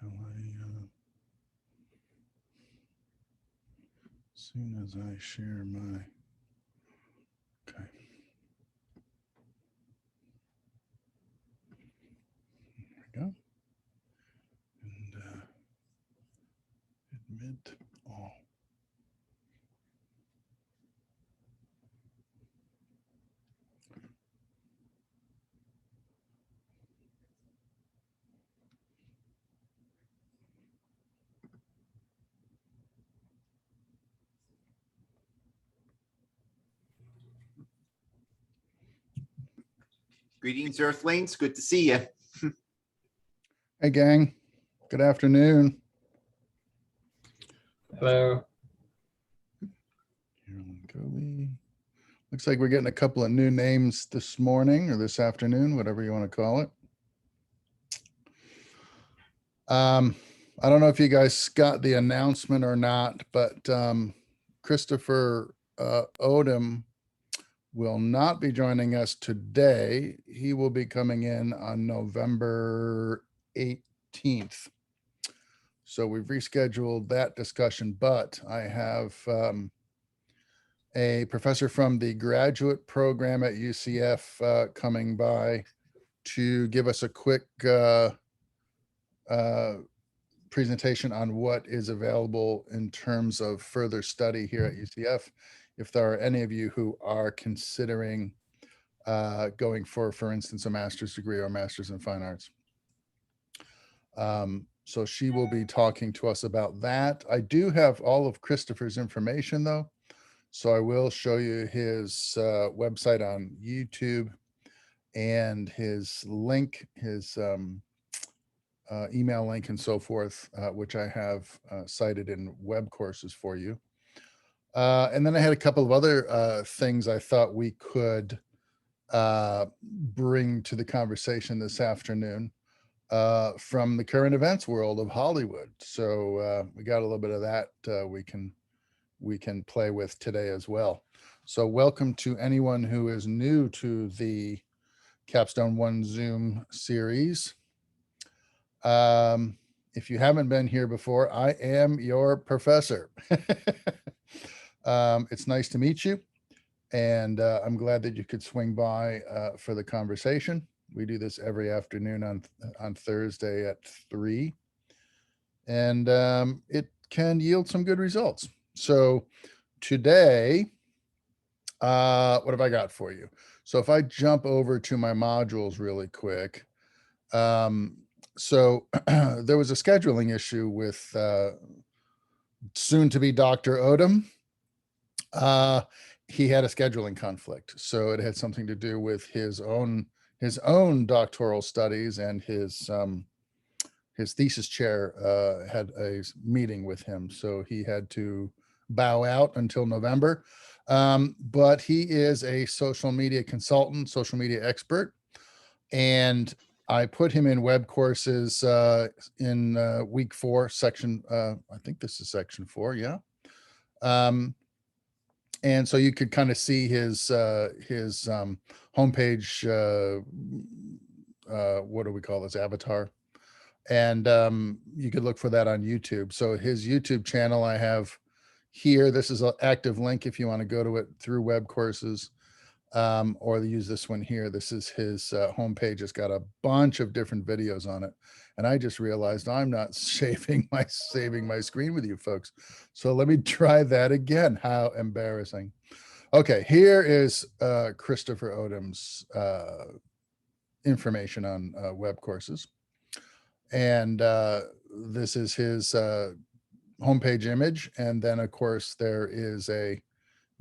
Shall I, as soon as I share my, okay. There we go. And admit all. Greetings, Earthlings. Good to see you. Hey, gang. Good afternoon. Hello. Carolyn Coley. Looks like we're getting a couple of new names this morning or this afternoon, whatever you want to call it. I don't know if you guys got the announcement or not, but Christopher Odom will not be joining us today. He will be coming in on November 18th. So we've rescheduled that discussion, but I have a professor from the graduate program at UCF coming by to give us a quick presentation on what is available in terms of further study here at UCF. If there are any of you who are considering going for instance, a master's degree or master's in fine arts. So she will be talking to us about that. I do have all of Christopher's information though. So I will show you his website on YouTube and his link, his email link and so forth, which I have cited in web courses for you. And then I had a couple of other things I thought we could bring to the conversation this afternoon from the current events world of Hollywood. So we got a little bit of that we can play with today as well. So welcome to anyone who is new to the Capstone One Zoom series. If you haven't been here before, I am your professor. It's nice to meet you. And I'm glad that you could swing by for the conversation. We do this every afternoon on Thursday at 3. And it can yield some good results. So today, what have I got for you? So if I jump over to my modules really quick, so there was a scheduling issue with soon to be Dr. Odom. He had a scheduling conflict. So it had something to do with his own doctoral studies, and his thesis chair had a meeting with him. So he had to bow out until November. But he is a social media consultant, social media expert. And I put him in web courses in week 4, section, I think this is section 4, yeah. And so you could kind of see his homepage, what do we call this, avatar? And you could look for that on YouTube. So his YouTube channel I have here. This is an active link if you want to go to it through web courses, or use this one here. This is his homepage. It's got a bunch of different videos on it. And I just realized I'm not saving my screen with you folks. So let me try that again. How embarrassing. Okay, here is Christopher Odom's information on web courses. And this is his homepage image. And then of course there is a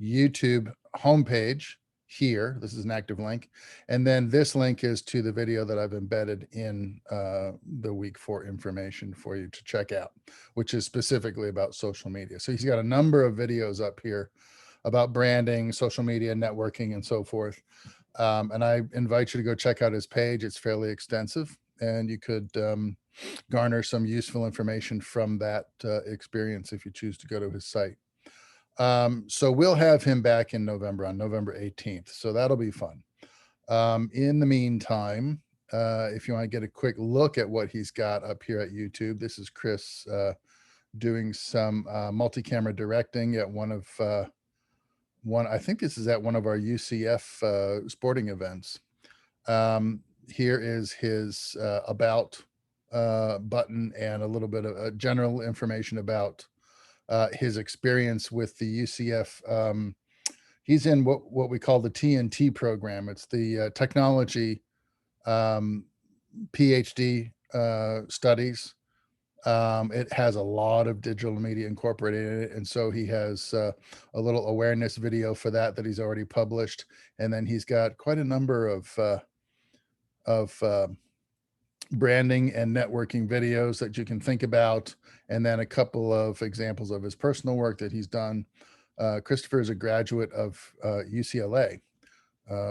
YouTube homepage here. This is an active link. And then this link is to the video that I've embedded in the week 4 information for you to check out, which is specifically about social media. So he's got a number of videos up here about branding, social media, networking, and so forth. And I invite you to go check out his page. It's fairly extensive, and you could garner some useful information from that experience if you choose to go to his site. So we'll have him back in November, on November 18th. So that'll be fun. In the meantime, if you want to get a quick look at what he's got up here at YouTube, this is Chris doing some multi-camera directing at I think this is at one of our UCF sporting events. Here is his about button and a little bit of general information about his experience with the UCF. He's in what we call the TNT program. It's the technology PhD studies. It has a lot of digital media incorporated in it. And so he has a little awareness video for that he's already published. And then he's got quite a number of branding and networking videos that you can think about. And then a couple of examples of his personal work that he's done. Christopher is a graduate of UCLA,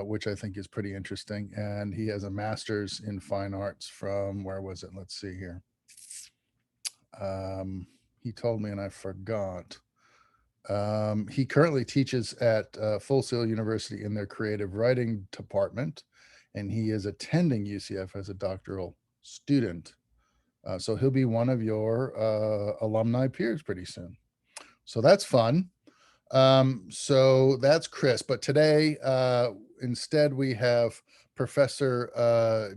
which I think is pretty interesting. And he has a master's in fine arts from, where was it? Let's see here. He told me and I forgot. He currently teaches at Full Sail University in their creative writing department, and he is attending UCF as a doctoral student. So he'll be one of your alumni peers pretty soon. So that's fun. So that's Chris. But today, instead, we have Professor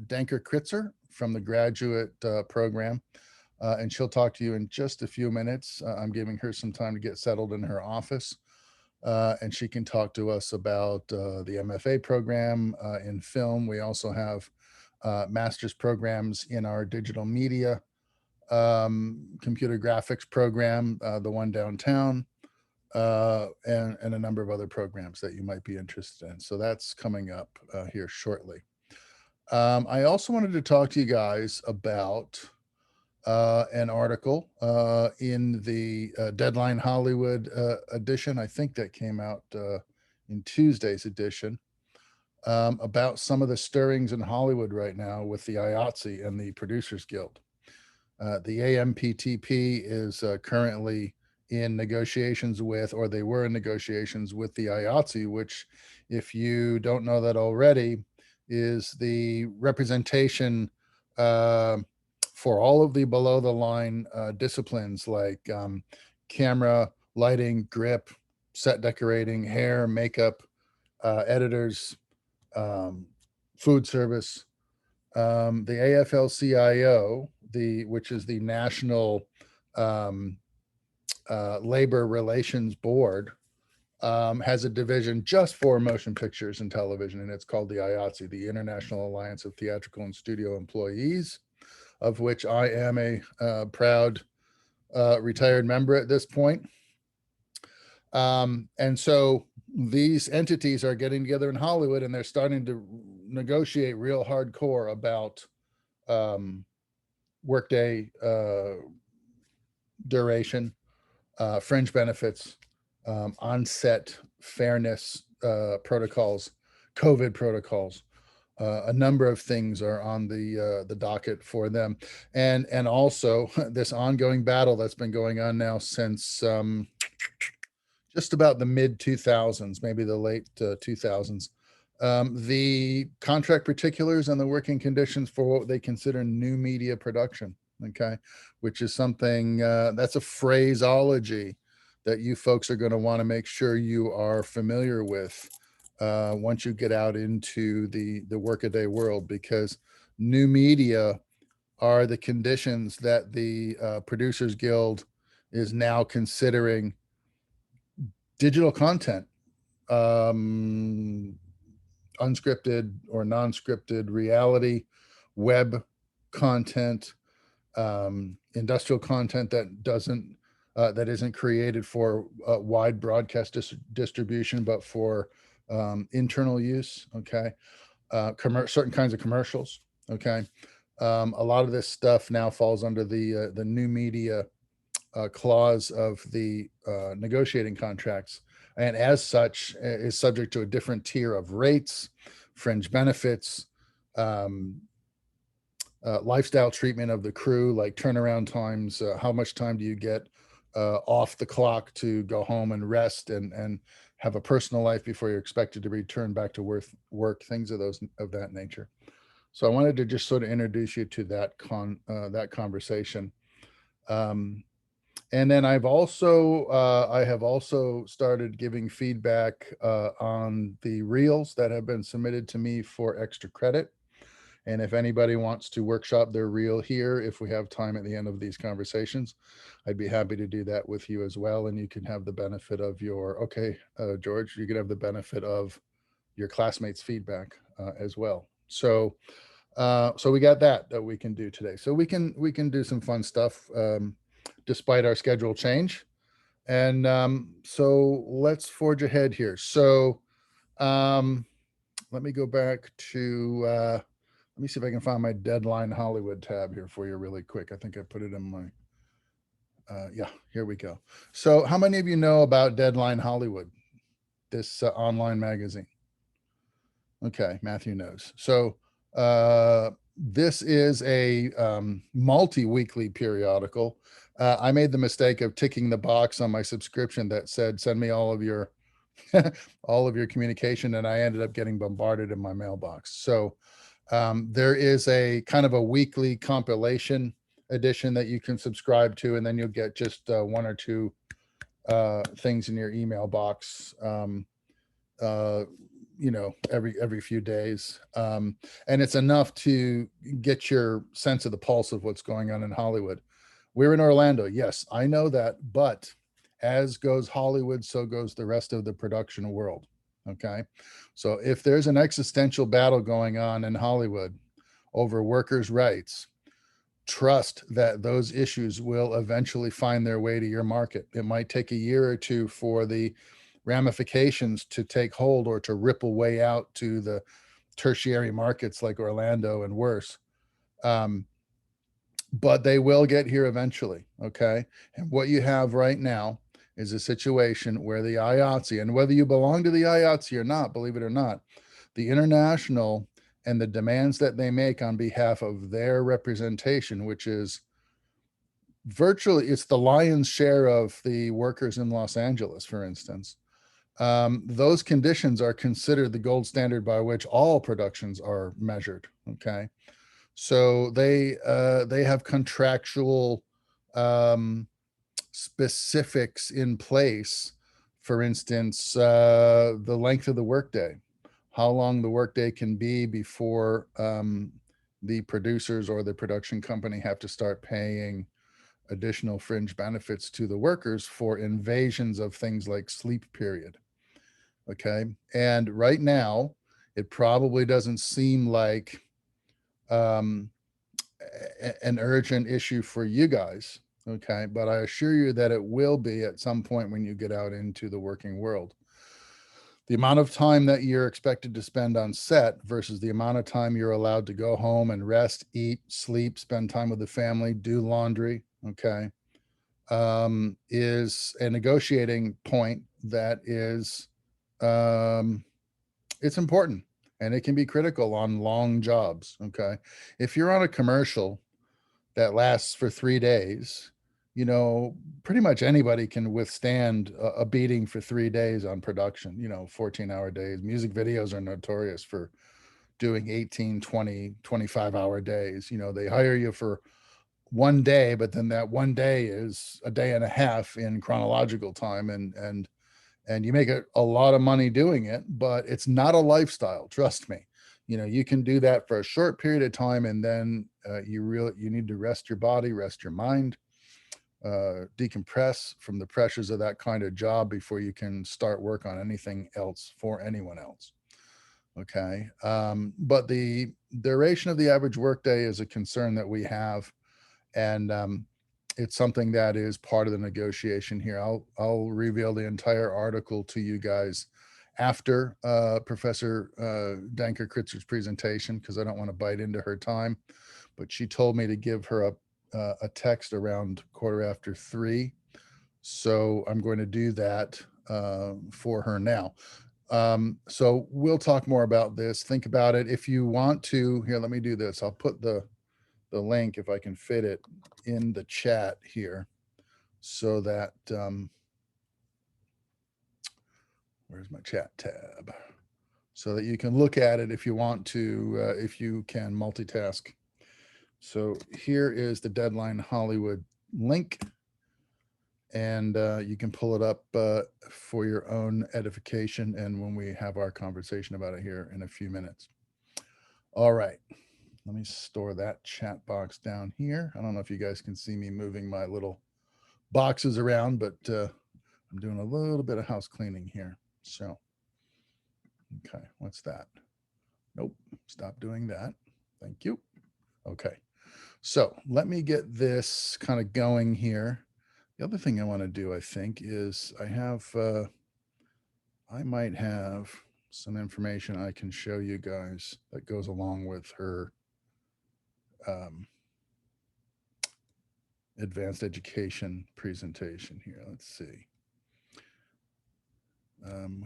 Danker Kritzer from the graduate program. And she'll talk to you in just a few minutes. I'm giving her some time to get settled in her office. And she can talk to us about the MFA program in film. We also have master's programs in our digital media computer graphics program, the one downtown, and a number of other programs that you might be interested in. So that's coming up here shortly. I also wanted to talk to you guys about an article in the Deadline Hollywood edition. I think that came out in Tuesday's edition, about some of the stirrings in Hollywood right now with the IATSE and the Producers Guild. The AMPTP is currently in negotiations with, or they were in negotiations with, the IATSE, which, if you don't know that already, is the representation for all of the below the line disciplines like camera, lighting, grip, set decorating, hair, makeup, editors, food service. The AFL-CIO, which is the National Labor Relations Board, has a division just for motion pictures and television, and it's called the IATSE, the International Alliance of Theatrical and Studio Employees, of which I am a proud retired member at this point. And so these entities are getting together in Hollywood, and they're starting to negotiate real hardcore about workday duration, fringe benefits, on-set fairness protocols, COVID protocols. A number of things are on the docket for them, and also this ongoing battle that's been going on now since just about the mid 2000s, maybe the late 2000s. The contract particulars and the working conditions for what they consider new media production, okay, which is something that's a phraseology that you folks are going to want to make sure you are familiar with once you get out into the workaday world, because new media are the conditions that the Producers Guild is now considering digital content, unscripted or non-scripted reality, web content, industrial content that isn't created for wide broadcast distribution, but for internal use. Okay. Certain kinds of commercials. Okay. A lot of this stuff now falls under the new media clause of the negotiating contracts, and as such is subject to a different tier of rates, fringe benefits, lifestyle treatment of the crew, like turnaround times, how much time do you get off the clock to go home and rest and have a personal life before you're expected to return back to work, things of that nature. So I wanted to just sort of introduce you to that conversation. And then I have also started giving feedback on the reels that have been submitted to me for extra credit. And if anybody wants to workshop their reel here, if we have time at the end of these conversations, I'd be happy to do that with you as well. And you can have the benefit of George, you can have the benefit of your classmates' feedback as well. So we got that we can do today. So we can do some fun stuff despite our schedule change. And so let's forge ahead here. So let me go back to let me see if I can find my Deadline Hollywood tab here for you really quick. I think I put it in my yeah, here we go. So how many of you know about Deadline Hollywood, this online magazine? Okay, Matthew knows. So this is a multi-weekly periodical. I made the mistake of ticking the box on my subscription that said, send me all of your all of your communication, and I ended up getting bombarded in my mailbox. So there is a kind of a weekly compilation edition that you can subscribe to, and then you'll get just one or two things in your email box. Every few days. And it's enough to get your sense of the pulse of what's going on in Hollywood. We're in Orlando. Yes, I know that. But as goes Hollywood, so goes the rest of the production world. Okay. So if there's an existential battle going on in Hollywood over workers' rights, trust that those issues will eventually find their way to your market. It might take a year or two for the ramifications to take hold or to ripple way out to the tertiary markets like Orlando and worse. But they will get here eventually. Okay. And what you have right now is a situation where the IATSE, and whether you belong to the IATSE or not, believe it or not, the international and the demands that they make on behalf of their representation, which is virtually, it's the lion's share of the workers in Los Angeles, for instance. Those conditions are considered the gold standard by which all productions are measured. Okay, so they have contractual specifics in place. For instance, the length of the workday, how long the workday can be before the producers or the production company have to start paying additional fringe benefits to the workers for invasions of things like sleep period. Okay. And right now, it probably doesn't seem like an urgent issue for you guys. Okay. But I assure you that it will be at some point when you get out into the working world. The amount of time that you're expected to spend on set versus the amount of time you're allowed to go home and rest, eat, sleep, spend time with the family, do laundry. Okay. Is a negotiating point that is it's important, and it can be critical on long jobs. Okay. If you're on a commercial that lasts for 3 days, pretty much anybody can withstand a beating for 3 days on production, 14-hour days. Music videos are notorious for doing 18, 20, 25-hour days. They hire you for one day, but then that one day is a day and a half in chronological time, and you make a lot of money doing it, but it's not a lifestyle. Trust me. You can do that for a short period of time, and then you need to rest your body, rest your mind, decompress from the pressures of that kind of job before you can start work on anything else for anyone else. Okay. But the duration of the average workday is a concern that we have, and it's something that is part of the negotiation here. I'll reveal the entire article to you guys after Professor Danker Kritzer's presentation, because I don't want to bite into her time. But she told me to give her a text around 3:15. So I'm going to do that for her now. So we'll talk more about this. Think about it. If you want to, here, let me do this. I'll put the link, if I can fit it, in the chat here, so that where's my chat tab? so that you can look at it if you want to, if you can multitask. So here is the Deadline Hollywood link, and you can pull it up for your own edification and when we have our conversation about it here in a few minutes. All right, let me store that chat box down here. I don't know if you guys can see me moving my little boxes around, but I'm doing a little bit of house cleaning here. So, okay, what's that? Nope, stop doing that. Thank you. Okay, so let me get this kind of going here. The other thing I want to do, I think, is I might have some information I can show you guys that goes along with her advanced education presentation here. Let's see.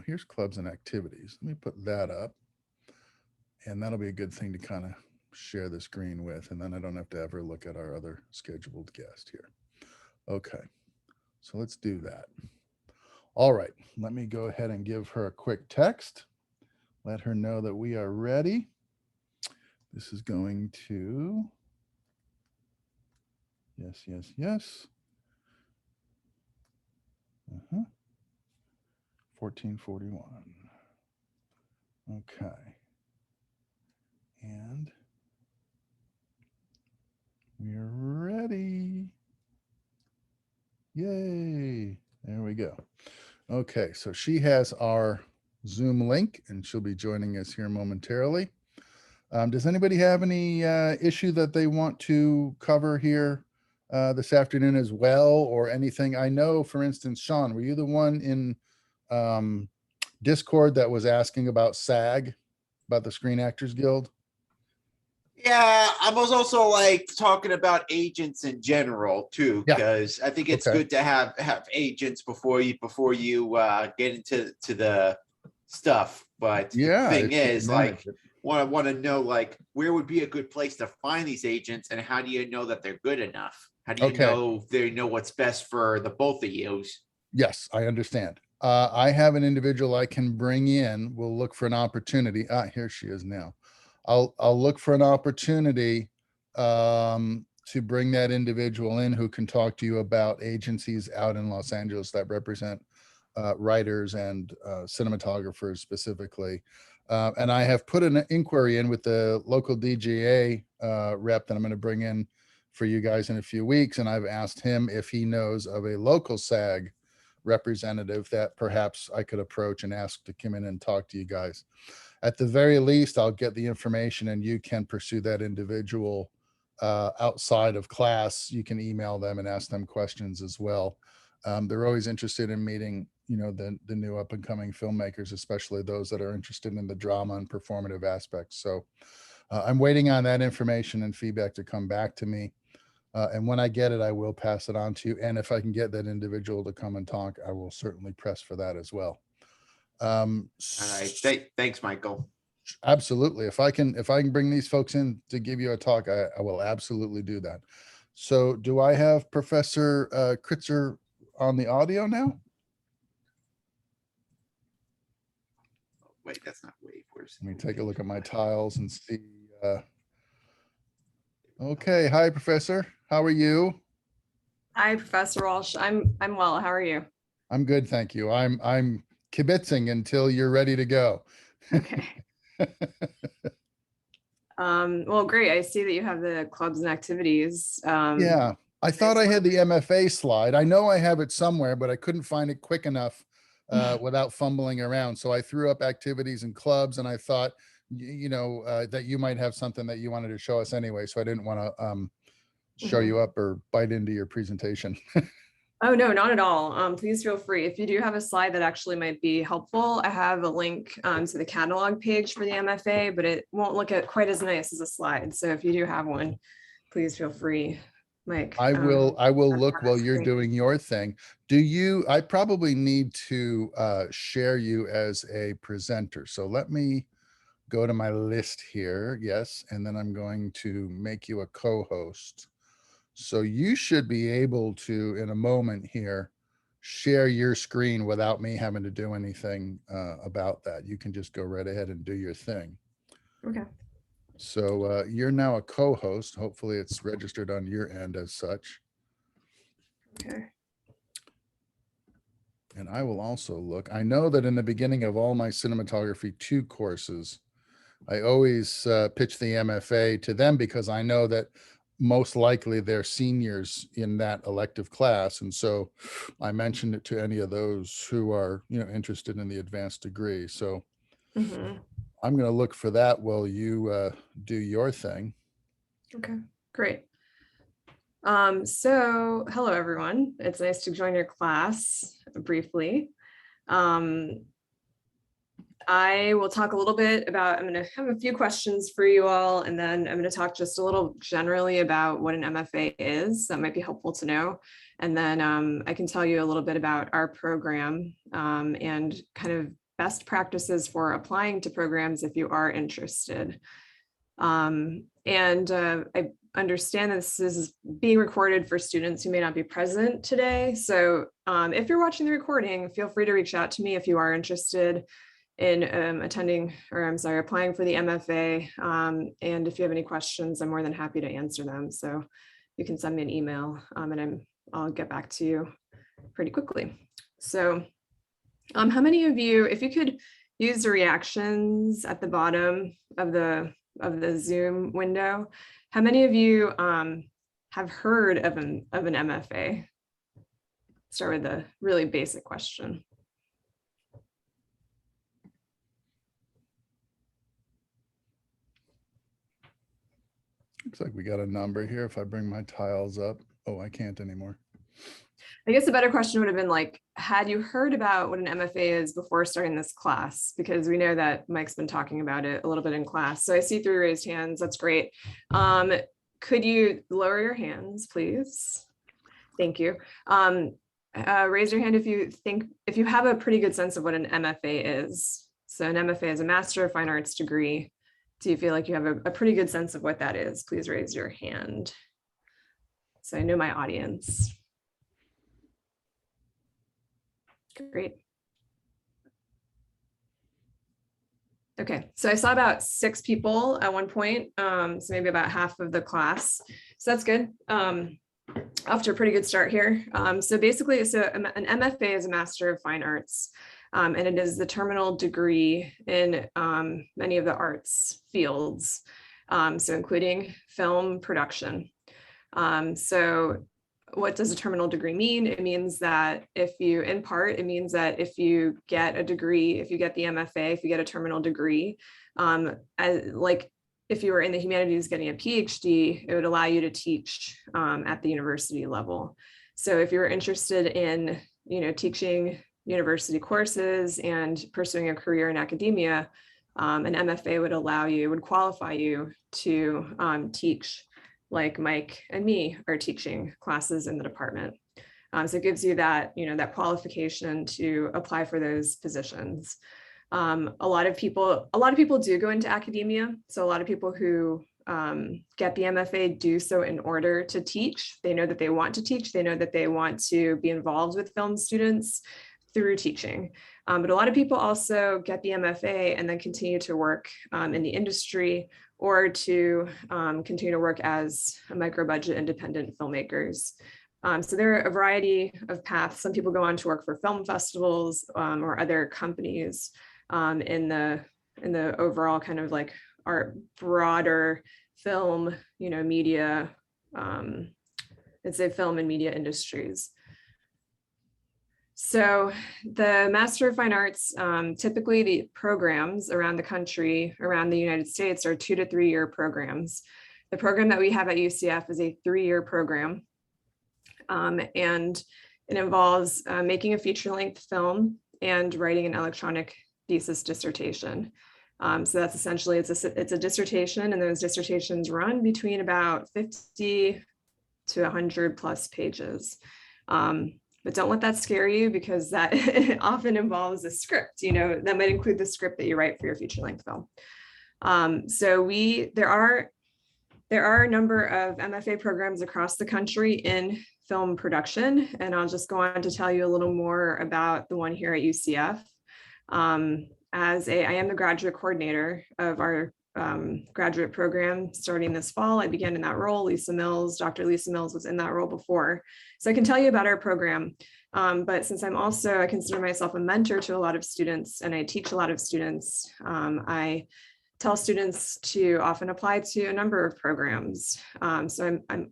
Here's clubs and activities. Let me put that up, and that'll be a good thing to kind of share the screen with, and then I don't have to ever look at our other scheduled guest here. Okay, so let's do that. All right, let me go ahead and give her a quick text. Let her know that we are ready. This is going to, yes, yes, yes. 1441. Okay. And we're ready. Yay. There we go. Okay, so she has our Zoom link and she'll be joining us here momentarily. Does anybody have any issue that they want to cover here this afternoon as well, or anything? I know, for instance, Sean, were you the one in Discord that was asking about SAG, about the Screen Actors Guild? Yeah, I was also like talking about agents in general too, Yeah. because I think it's Okay. good to have agents before you get into the stuff. But Yeah, the thing if you is, can manage like, it. want to know, like, where would be a good place to find these agents, and how do you know that they're good enough? How do you Okay. know they know what's best for the both of you? Yes, I understand. I have an individual I can bring in. We'll look for an opportunity. Here she is now. I'll look for an opportunity to bring that individual in who can talk to you about agencies out in Los Angeles that represent writers and cinematographers specifically. And I have put an inquiry in with the local DGA rep that I'm going to bring in for you guys in a few weeks. And I've asked him if he knows of a local SAG representative that perhaps I could approach and ask to come in and talk to you guys. At the very least, I'll get the information and you can pursue that individual outside of class. You can email them and ask them questions as well. They're always interested in meeting, you know, the new up and coming filmmakers, especially those that are interested in the drama and performative aspects. So I'm waiting on that information and feedback to come back to me. And when I get it, I will pass it on to you. And if I can get that individual to come and talk, I will certainly press for that as well. All right, thanks, Michael. Absolutely. If I can bring these folks in to give you a talk, I will absolutely do that. So do I have Professor Kritzer on the audio now? Wait, that's not wave. Where's Let me take a look at my tiles and see. Okay. Hi, Professor. How are you? Hi, Professor Walsh. I'm well. How are you? I'm good, thank you. I'm kibitzing until you're ready to go. Okay. Well, great. I see that you have the clubs and activities. Yeah, I thought I had the MFA slide. I know I have it somewhere, but I couldn't find it quick enough without fumbling around. So I threw up activities and clubs, and I thought, you know, that you might have something that you wanted to show us anyway. So I didn't want to show you up or bite into your presentation. Oh, no, not at all. Please feel free. If you do have a slide that actually might be helpful, I have a link to the catalog page for the MFA, but it won't look at quite as nice as a slide. So if you do have one, please feel free, Mike. I will look while you're doing your thing. I probably need to share you as a presenter. So let me go to my list here. Yes. And then I'm going to make you a co-host. So you should be able to, in a moment here, share your screen without me having to do anything about that. You can just go right ahead and do your thing. Okay. So you're now a co-host. Hopefully it's registered on your end as such. Okay. And I will also look. I know that in the beginning of all my cinematography 2 courses, I always pitch the MFA to them because I know that most likely they're seniors in that elective class. And so I mentioned it to any of those who are, interested in the advanced degree. So Mm-hmm. I'm going to look for that while you do your thing. Okay, great. So hello, everyone. It's nice to join your class briefly. I will talk a little bit about, I'm going to have a few questions for you all, and then I'm going to talk just a little generally about what an MFA is. That might be helpful to know. And then I can tell you a little bit about our program and kind of best practices for applying to programs if you are interested. I understand that this is being recorded for students who may not be present today. So if you're watching the recording, feel free to reach out to me if you are interested in applying for the MFA. And if you have any questions, I'm more than happy to answer them. So you can send me an email and I'll get back to you pretty quickly. So how many of you, if you could use the reactions at the bottom of the Zoom window, how many of you have heard of an MFA? Start with a really basic question. Looks like we got a number here. If I bring my tiles up. Oh, I can't anymore. I guess a better question would have been like, had you heard about what an MFA is before starting this class? Because we know that Mike's been talking about it a little bit in class. So I see 3 raised hands. That's great. Could you lower your hands, please? Thank you. Raise your hand if you have a pretty good sense of what an MFA is. So an MFA is a Master of Fine Arts degree. Do you feel like you have a pretty good sense of what that is? Please raise your hand. So I know my audience. Great. Okay, so I saw about 6 people at one point, so maybe about half of the class. So that's good. Off to a pretty good start here. So basically, an MFA is a Master of Fine Arts, and it is the terminal degree in many of the arts fields, so including film production. So what does a terminal degree mean? It means that if you get a degree, if you get the MFA, if you get a terminal degree, like if you were in the humanities getting a PhD, it would allow you to teach at the university level. So if you're interested in, teaching university courses and pursuing a career in academia, an MFA would qualify you to teach, like Mike and me are teaching classes in the department. So it gives you that, that qualification to apply for those positions. A lot of people do go into academia. So a lot of people who get the MFA do so in order to teach. They know that they want to teach. They know that they want to be involved with film students through teaching. But a lot of people also get the MFA and then continue to work in the industry or to continue to work as a micro-budget independent filmmakers. So there are a variety of paths. Some people go on to work for film festivals or other companies in the overall kind of like our broader film, media, I'd say film and media industries. So the Master of Fine Arts, typically the programs around the country, around the United States, are 2 to 3 year programs. The program that we have at UCF is a 3-year program. And it involves making a feature-length film and writing an electronic thesis dissertation. So that's essentially, it's a dissertation, and those dissertations run between about 50 to 100 plus pages. But don't let that scare you, because that often involves a script, that might include the script that you write for your feature-length film. So there are There are a number of MFA programs across the country in film production, and I'll just go on to tell you a little more about the one here at UCF. I am the graduate coordinator of our graduate program starting this fall. I began in that role. Dr. Lisa Mills was in that role before. So I can tell you about our program. But since I consider myself a mentor to a lot of students and I teach a lot of students, I tell students to often apply to a number of programs. So I'm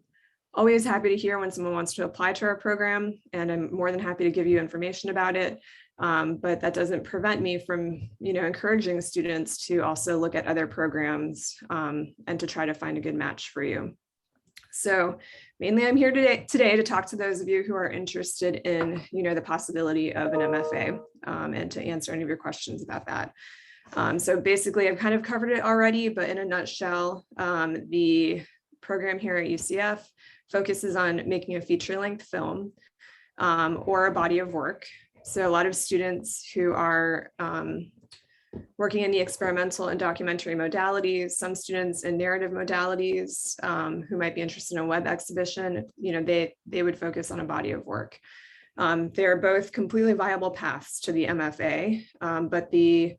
always happy to hear when someone wants to apply to our program, and I'm more than happy to give you information about it. But that doesn't prevent me from, encouraging students to also look at other programs and to try to find a good match for you. So mainly I'm here today to talk to those of you who are interested in, the possibility of an MFA and to answer any of your questions about that. So basically I've kind of covered it already, but in a nutshell, the program here at UCF focuses on making a feature-length film or a body of work. So a lot of students who are working in the experimental and documentary modalities, some students in narrative modalities who might be interested in a web exhibition, they would focus on a body of work. They're both completely viable paths to the MFA, but the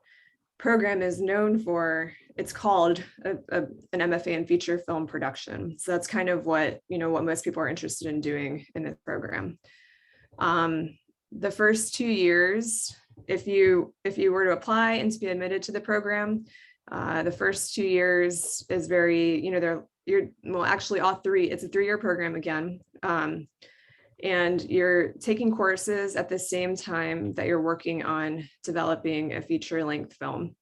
program is known for, it's called an MFA in feature film production. So that's kind of what most people are interested in doing in this program. The first 2 years, if you were to apply and to be admitted to the program, the first 2 years is very, actually all three, it's a 3-year program again. And you're taking courses at the same time that you're working on developing a feature-length film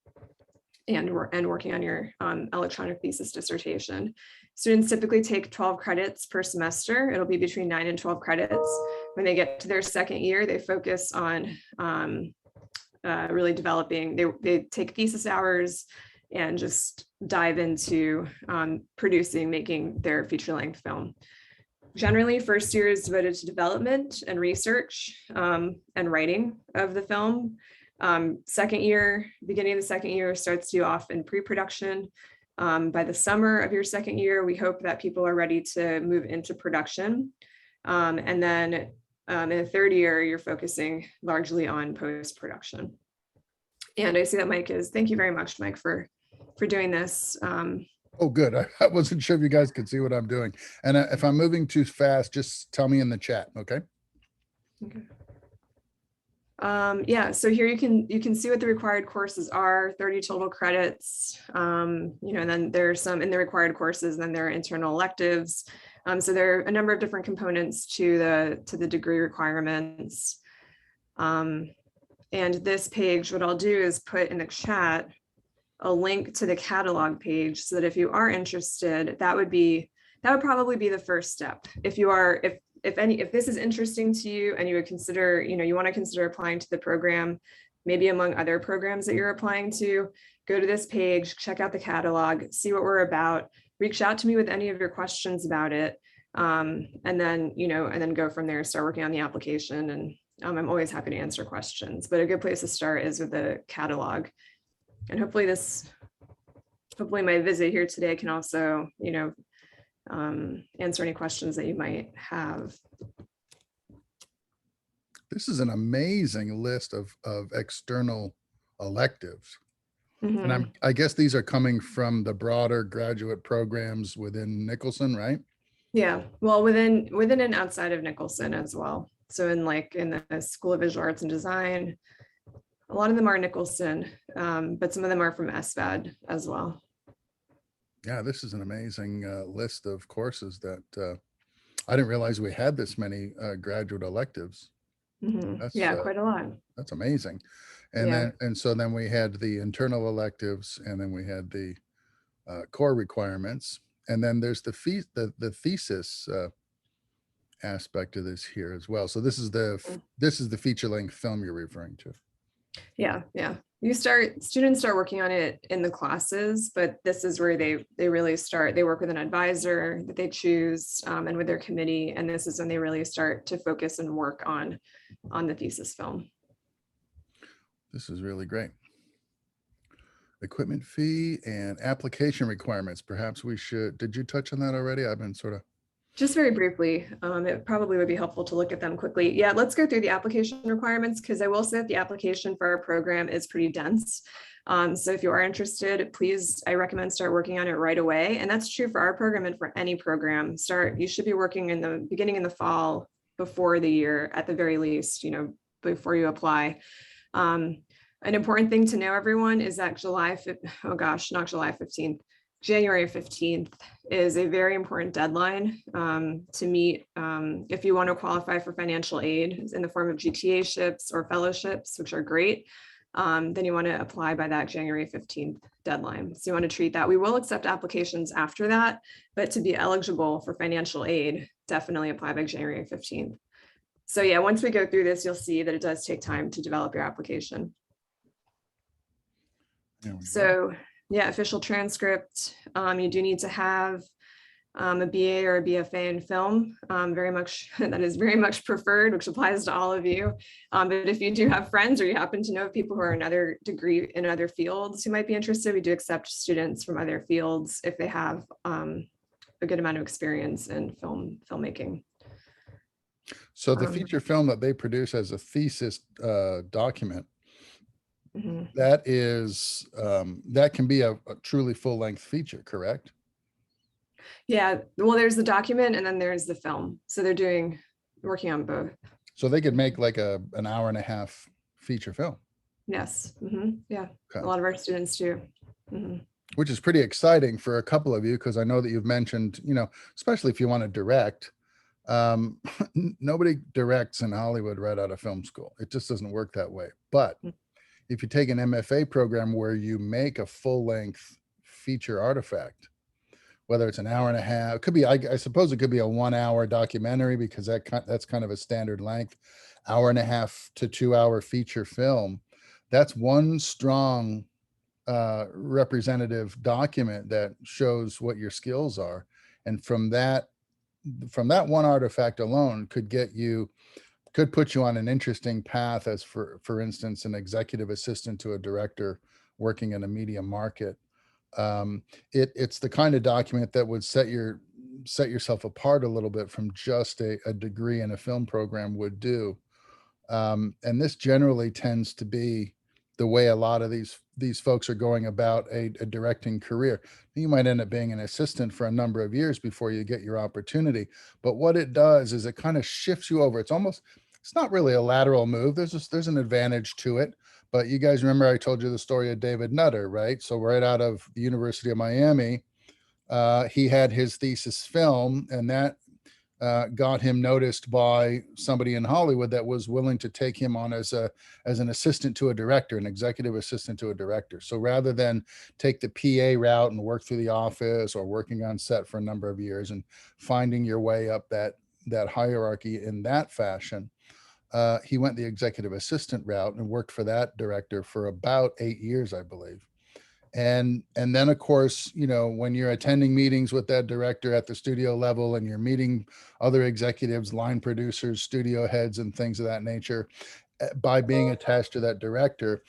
and working on your electronic thesis dissertation. Students typically take 12 credits per semester. It'll be between 9 and 12 credits. When they get to their second year, they focus on really developing, they take thesis hours and just dive into making their feature-length film. Generally, first year is devoted to development and research and writing of the film. Beginning of the second year starts you off in pre-production. By the summer of your second year, we hope that people are ready to move into production. And then in the third year, you're focusing largely on post-production. And I see that Mike is, thank you very much, Mike, for doing this. Oh, good. I wasn't sure if you guys could see what I'm doing. And if I'm moving too fast, just tell me in the chat, okay? Okay. Yeah, so here you can see what the required courses are, 30 total credits, and then there's some in the required courses, and then there are internal electives. So there are a number of different components to the degree requirements. And this page, what I'll do is put in the chat a link to the catalog page so that if you are interested, that would probably be the first step. If this is interesting to you and you would consider, you want to consider applying to the program, maybe among other programs that you're applying to, go to this page, check out the catalog, see what we're about, reach out to me with any of your questions about it. And then go from there, start working on the application. And I'm always happy to answer questions, but a good place to start is with the catalog. And hopefully my visit here today can also, answer any questions that you might have. This is an amazing list of external electives. Mm-hmm. And I guess these are coming from the broader graduate programs within Nicholson, right? Yeah, well, within and outside of Nicholson as well. So in the School of Visual Arts and Design, a lot of them are Nicholson, but some of them are from SVAD as well. Yeah, this is an amazing list of courses that I didn't realize we had this many graduate electives. Mm-hmm. Yeah, quite a lot. That's amazing. And then we had the internal electives, and then we had the core requirements, and then there's the thesis aspect of this here as well. So this is the feature-length film you're referring to. Yeah. Students start working on it in the classes, but this is where they really start. They work with an advisor that they choose and with their committee, and this is when they really start to focus and work on the thesis film. This is really great. equipment fee and application requirements. Perhaps we should, did you touch on that already? I've been sort of, Just very briefly, it probably would be helpful to look at them quickly. Yeah, let's go through the application requirements, because I will say that the application for our program is pretty dense. So if you are interested, please, I recommend start working on it right away. And that's true for our program and for any program. You should be working in the beginning in the fall before the year, at the very least, before you apply. An important thing to know, everyone, is that January 15th is a very important deadline to meet if you want to qualify for financial aid in the form of GTAships or fellowships, which are great. Then you want to apply by that January 15th deadline. So you want to treat that. We will accept applications after that, but to be eligible for financial aid, definitely apply by January 15th. So yeah, once we go through this, you'll see that it does take time to develop your application. So yeah, official transcript. You do need to have a BA or a BFA in film. That is very much preferred, which applies to all of you. But if you do have friends or you happen to know people who are another degree in other fields who might be interested, we do accept students from other fields if they have a good amount of experience in filmmaking. so the feature film that they produce as a thesis document, that is, that can be a truly full-length feature, correct? Yeah, well, there's the document and then there's the film. So they're working on both. So they could make like an hour and a half feature film. Yes. Yeah. Okay. A lot of our students do. Which is pretty exciting for a couple of you, because I know that you've mentioned, especially if you want to direct, nobody directs in Hollywood right out of film school. It just doesn't work that way. But if you take an MFA program where you make a full-length feature artifact, whether it's an hour and a half, it could be, I suppose it could be a 1 hour documentary, because that's kind of a standard length, hour and a half to 2 hour feature film. That's one strong representative document that shows what your skills are. And from that one artifact alone could put you on an interesting path as, for instance, an executive assistant to a director working in a media market. It's the kind of document that would set yourself apart a little bit from just a degree in a film program would do. And this generally tends to be the way a lot of these folks are going about a directing career. You might end up being an assistant for a number of years before you get your opportunity. But what it does is it kind of shifts you over. It's not really a lateral move. There's an advantage to it. But you guys remember I told you the story of David Nutter, right? So right out of the University of Miami, he had his thesis film, and that got him noticed by somebody in Hollywood that was willing to take him on as an assistant to a director, an executive assistant to a director. So rather than take the PA route and work through the office or working on set for a number of years and finding your way up that hierarchy in that fashion, he went the executive assistant route and worked for that director for about 8 years, I believe. And then, of course, when you're attending meetings with that director at the studio level and you're meeting other executives, line producers, studio heads, and things of that nature, by being attached to that director,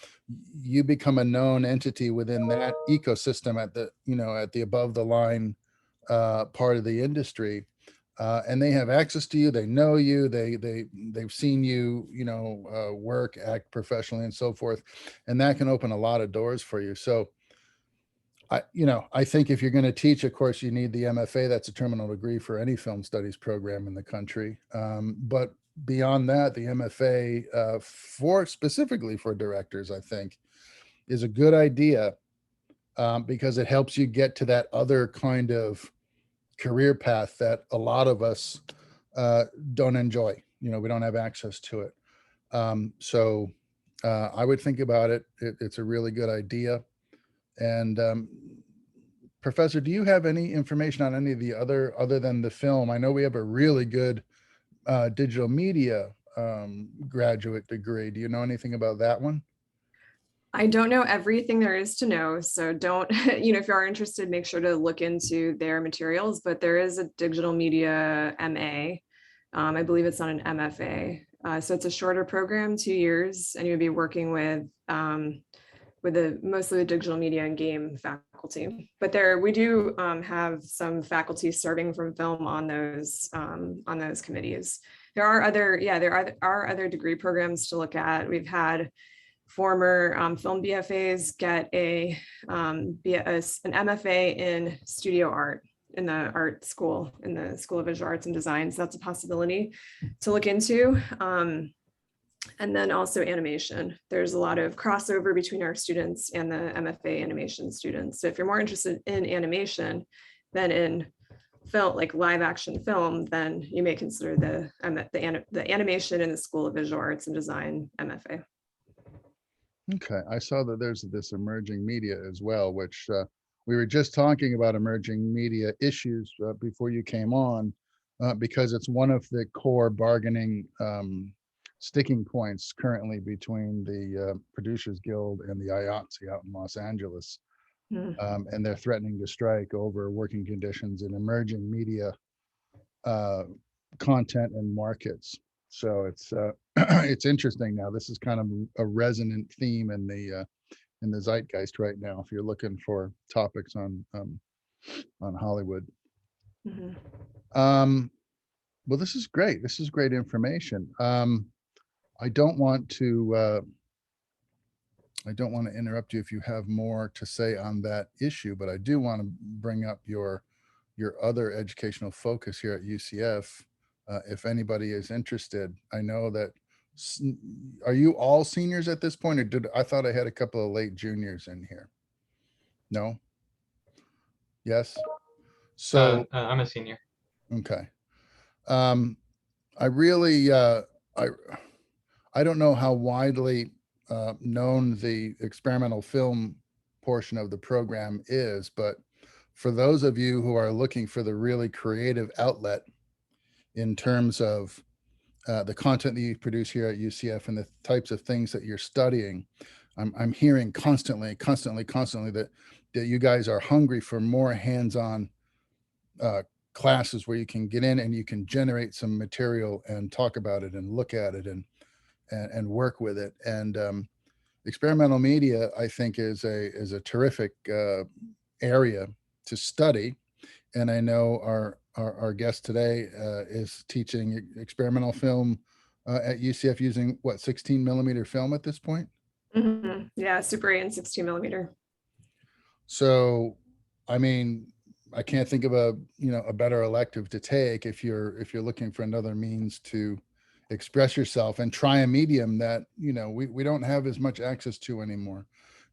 you become a known entity within that ecosystem at the above the line part of the industry. And they have access to you. They know you. They've seen you, work, act professionally, and so forth. And that can open a lot of doors for you. So, I think if you're going to teach, of course, you need the MFA. That's a terminal degree for any film studies program in the country. But beyond that, the MFA specifically for directors, I think, is a good idea because it helps you get to that other kind of career path that a lot of us don't enjoy. We don't have access to it. So I would think about it. It's a really good idea. And Professor, do you have any information on any of the other than the film? I know we have a really good digital media graduate degree. Do you know anything about that one? I don't know everything there is to know. So don't, if you are interested, make sure to look into their materials, but there is a digital media MA. I believe it's not an MFA. So it's a shorter program, 2 years, and you'll be working with with mostly the digital media and game faculty. But we do have some faculty starting from film on those committees. There are other degree programs to look at. We've had former film BFAs get an MFA in studio art in the art school, in the School of Visual Arts and Design. So that's a possibility to look into. And then also animation. There's a lot of crossover between our students and the MFA animation students. So if you're more interested in animation than in film, like live action film, then you may consider the animation in the School of Visual Arts and Design MFA. Okay, I saw that there's this emerging media as well, which we were just talking about emerging media issues before you came on, because it's one of the core bargaining sticking points currently between the Producers Guild and the IATSE out in Los Angeles. And they're threatening to strike over working conditions in emerging media content and markets. So it's it's interesting now. This is kind of a resonant theme in the zeitgeist right now, if you're looking for topics on Hollywood. Well, this is great. This is great information. I don't want to interrupt you if you have more to say on that issue, but I do want to bring up your other educational focus here at UCF. If anybody is interested, I know that, are you all seniors at this point, or I thought I had a couple of late juniors in here? No? Yes? So I'm a senior. Okay. I really, I don't know how widely known the experimental film portion of the program is, but for those of you who are looking for the really creative outlet in terms of the content that you produce here at UCF and the types of things that you're studying, I'm hearing constantly that you guys are hungry for more hands-on classes where you can get in and you can generate some material and talk about it and look at it and work with it. And experimental media, I think, is a terrific area to study. And I know our guest today is teaching experimental film at UCF using what, 16mm film at this point? Yeah, Super 8 and 16mm. So, I mean, I can't think of a better elective to take if you're looking for another means to express yourself and try a medium that we don't have as much access to anymore.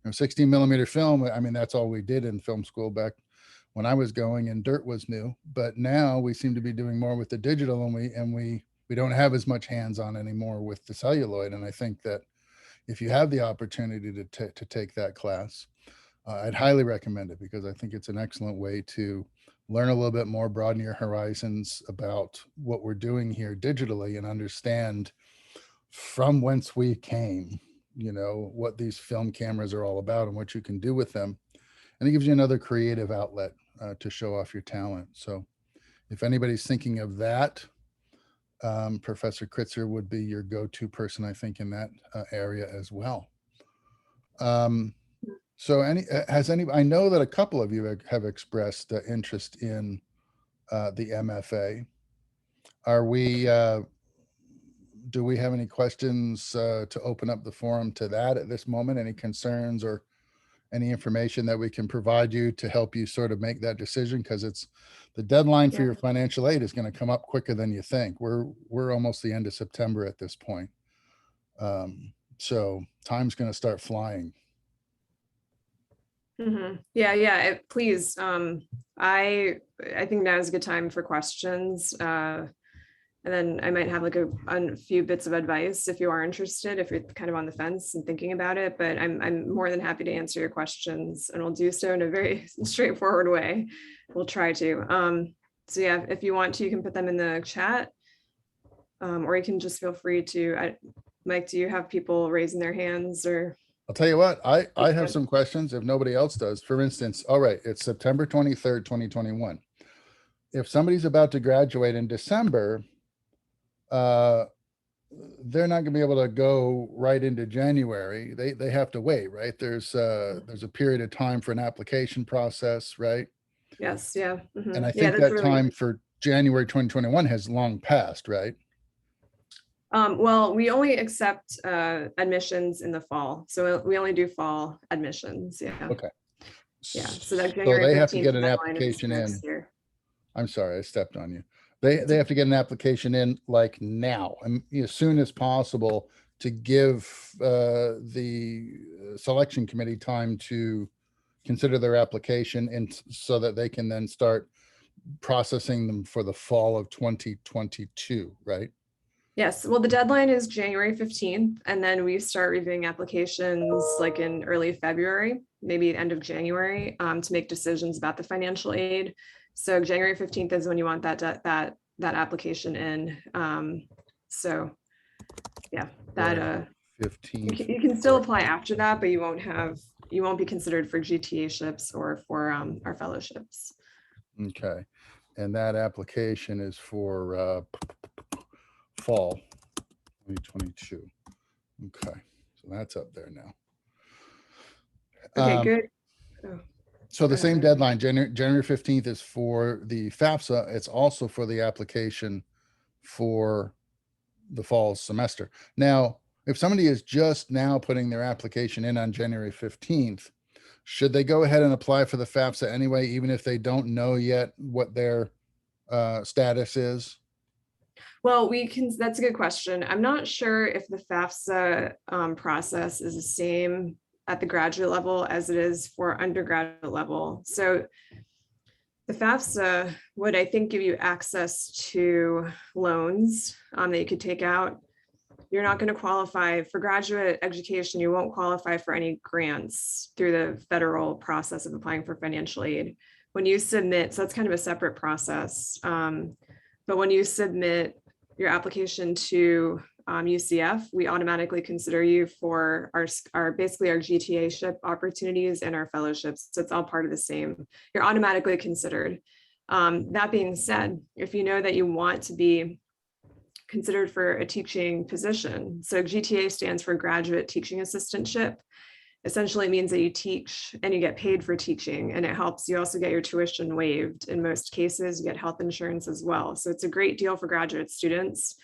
16mm film, I mean, that's all we did in film school back when I was going, and dirt was new. But now we seem to be doing more with the digital, and we don't have as much hands-on anymore with the celluloid. And I think that if you have the opportunity to take that class, I'd highly recommend it, because I think it's an excellent way to learn a little bit more, broaden your horizons about what we're doing here digitally, and understand from whence we came, what these film cameras are all about and what you can do with them. And it gives you another creative outlet to show off your talent. So if anybody's thinking of that, Professor Kritzer would be your go-to person, I think, in that area as well. So I know that a couple of you have expressed interest in the MFA. Do we have any questions to open up the forum to that at this moment? Any concerns or any information that we can provide you to help you sort of make that decision? Because it's the deadline for your financial aid is going to come up quicker than you think. We're almost the end of September at this point. So time's going to start flying. Yeah. Please. I think now is a good time for questions. And then I might have like a few bits of advice if you are interested, if you're kind of on the fence and thinking about it. But I'm more than happy to answer your questions, and we'll do so in a very straightforward way. We'll try to. So yeah, if you want to, you can put them in the chat, or you can just feel free to. Mike, do you have people raising their hands, or? I'll tell you what, I have some questions if nobody else does. For instance, all right, it's September 23rd, 2021. If somebody's about to graduate in December, they're not gonna be able to go right into January. They have to wait, right? There's a period of time for an application process, right? Yes, yeah. And I Yeah, think that's that really. time for January 2021 has long passed, right? Well, we only accept admissions in the fall. So we only do fall admissions. Yeah. Okay. Yeah. So that So January they have to 15th get an deadline is application in. next year. I'm sorry, I stepped on you. They have to get an application in like now, and as soon as possible to give the selection committee time to consider their application and so that they can then start processing them for the fall of 2022, right? Yes. Well, the deadline is January 15th, and then we start reviewing applications like in early February, maybe end of January, to make decisions about the financial aid. So January 15th is when you want that application in. So yeah, that you 15th. you can still apply after that, but you won't be considered for GTAships or for our fellowships. Okay. And that application is for fall 2022. Okay. So that's up there now. Okay, good. Oh, So the go same ahead. deadline, January 15th is for the FAFSA. It's also for the application for the fall semester. Now, if somebody is just now putting their application in on January 15th, should they go ahead and apply for the FAFSA anyway, even if they don't know yet what their status is? Well, that's a good question. I'm not sure if the FAFSA process is the same at the graduate level as it is for undergraduate level. So the FAFSA would, I think, give you access to loans that you could take out. You're not going to qualify for graduate education. You won't qualify for any grants through the federal process of applying for financial aid. When you submit, so that's kind of a separate process. But when you submit your application to UCF, we automatically consider you for our basically our GTA-ship opportunities and our fellowships. So it's all part of the same. You're automatically considered. That being said, if you know that you want to be considered for a teaching position, so GTA stands for Graduate Teaching Assistantship. Essentially means that you teach and you get paid for teaching, and it helps you also get your tuition waived. In most cases, you get health insurance as well. So it's a great deal for graduate students.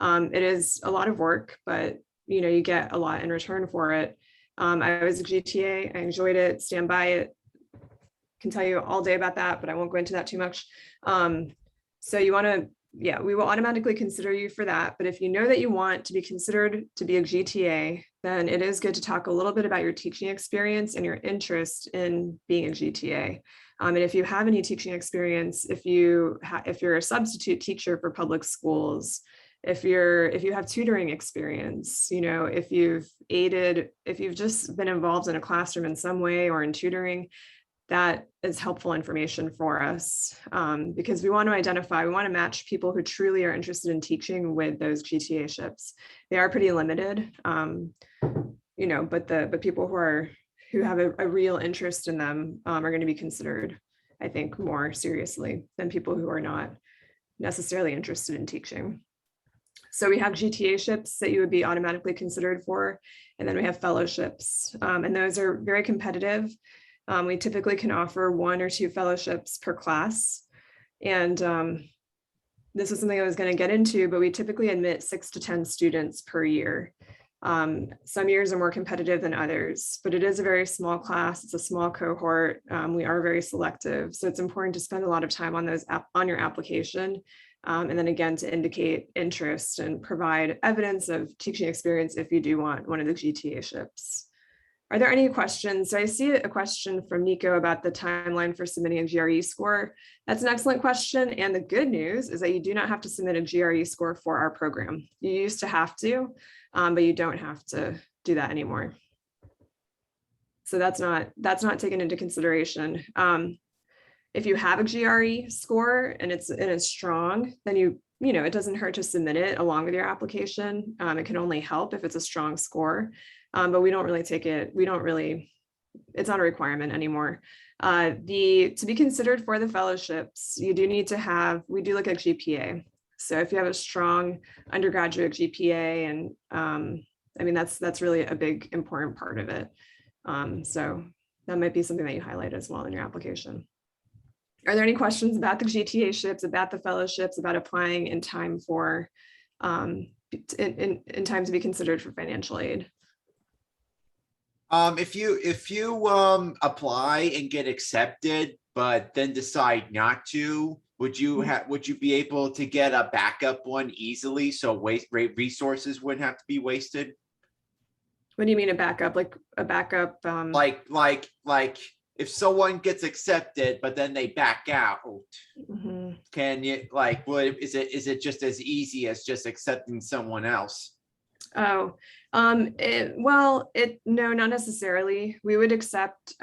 It is a lot of work, but you get a lot in return for it. I was a GTA, I enjoyed it, stand by it. Can tell you all day about that, but I won't go into that too much. So you want to, yeah, we will automatically consider you for that. But if you know that you want to be considered to be a GTA, then it is good to talk a little bit about your teaching experience and your interest in being a GTA. And if you have any teaching experience, if you're a substitute teacher for public schools, if you have tutoring experience, if you've just been involved in a classroom in some way or in tutoring, that is helpful information for us, because we want to match people who truly are interested in teaching with those GTA-ships. They are pretty limited, but people who have a real interest in them are going to be considered, I think, more seriously than people who are not necessarily interested in teaching. So we have GTA-ships that you would be automatically considered for, and then we have fellowships, and those are very competitive. We typically can offer 1 or 2 fellowships per class. And this is something I was going to get into, but we typically admit 6 to 10 students per year. Some years are more competitive than others, but it is a very small class. It's a small cohort. We are very selective. So it's important to spend a lot of time on your application. And then again, to indicate interest and provide evidence of teaching experience if you do want one of the GTA-ships. Are there any questions? So I see a question from Nico about the timeline for submitting a GRE score. That's an excellent question. And the good news is that you do not have to submit a GRE score for our program. You used to have to, but you don't have to do that anymore. So that's not taken into consideration. If you have a GRE score and it's strong, then it doesn't hurt to submit it along with your application. It can only help if it's a strong score. But we don't really take it. It's not a requirement anymore. To be considered for the fellowships, you do need to we do look at GPA. So if you have a strong undergraduate GPA, and I mean, that's really a big important part of it. So that might be something that you highlight as well in your application. Are there any questions about the GTA-ships, about the fellowships, about applying in time for in time to be considered for financial aid? If you apply and get accepted, but then decide not to, would you be able to get a backup one easily, so resources wouldn't have to be wasted? What do you mean a backup? Like a backup? Like if someone gets accepted, but then they back out, Mhm. can you is it just as easy as just accepting someone else? Oh, well, no, not necessarily. We would accept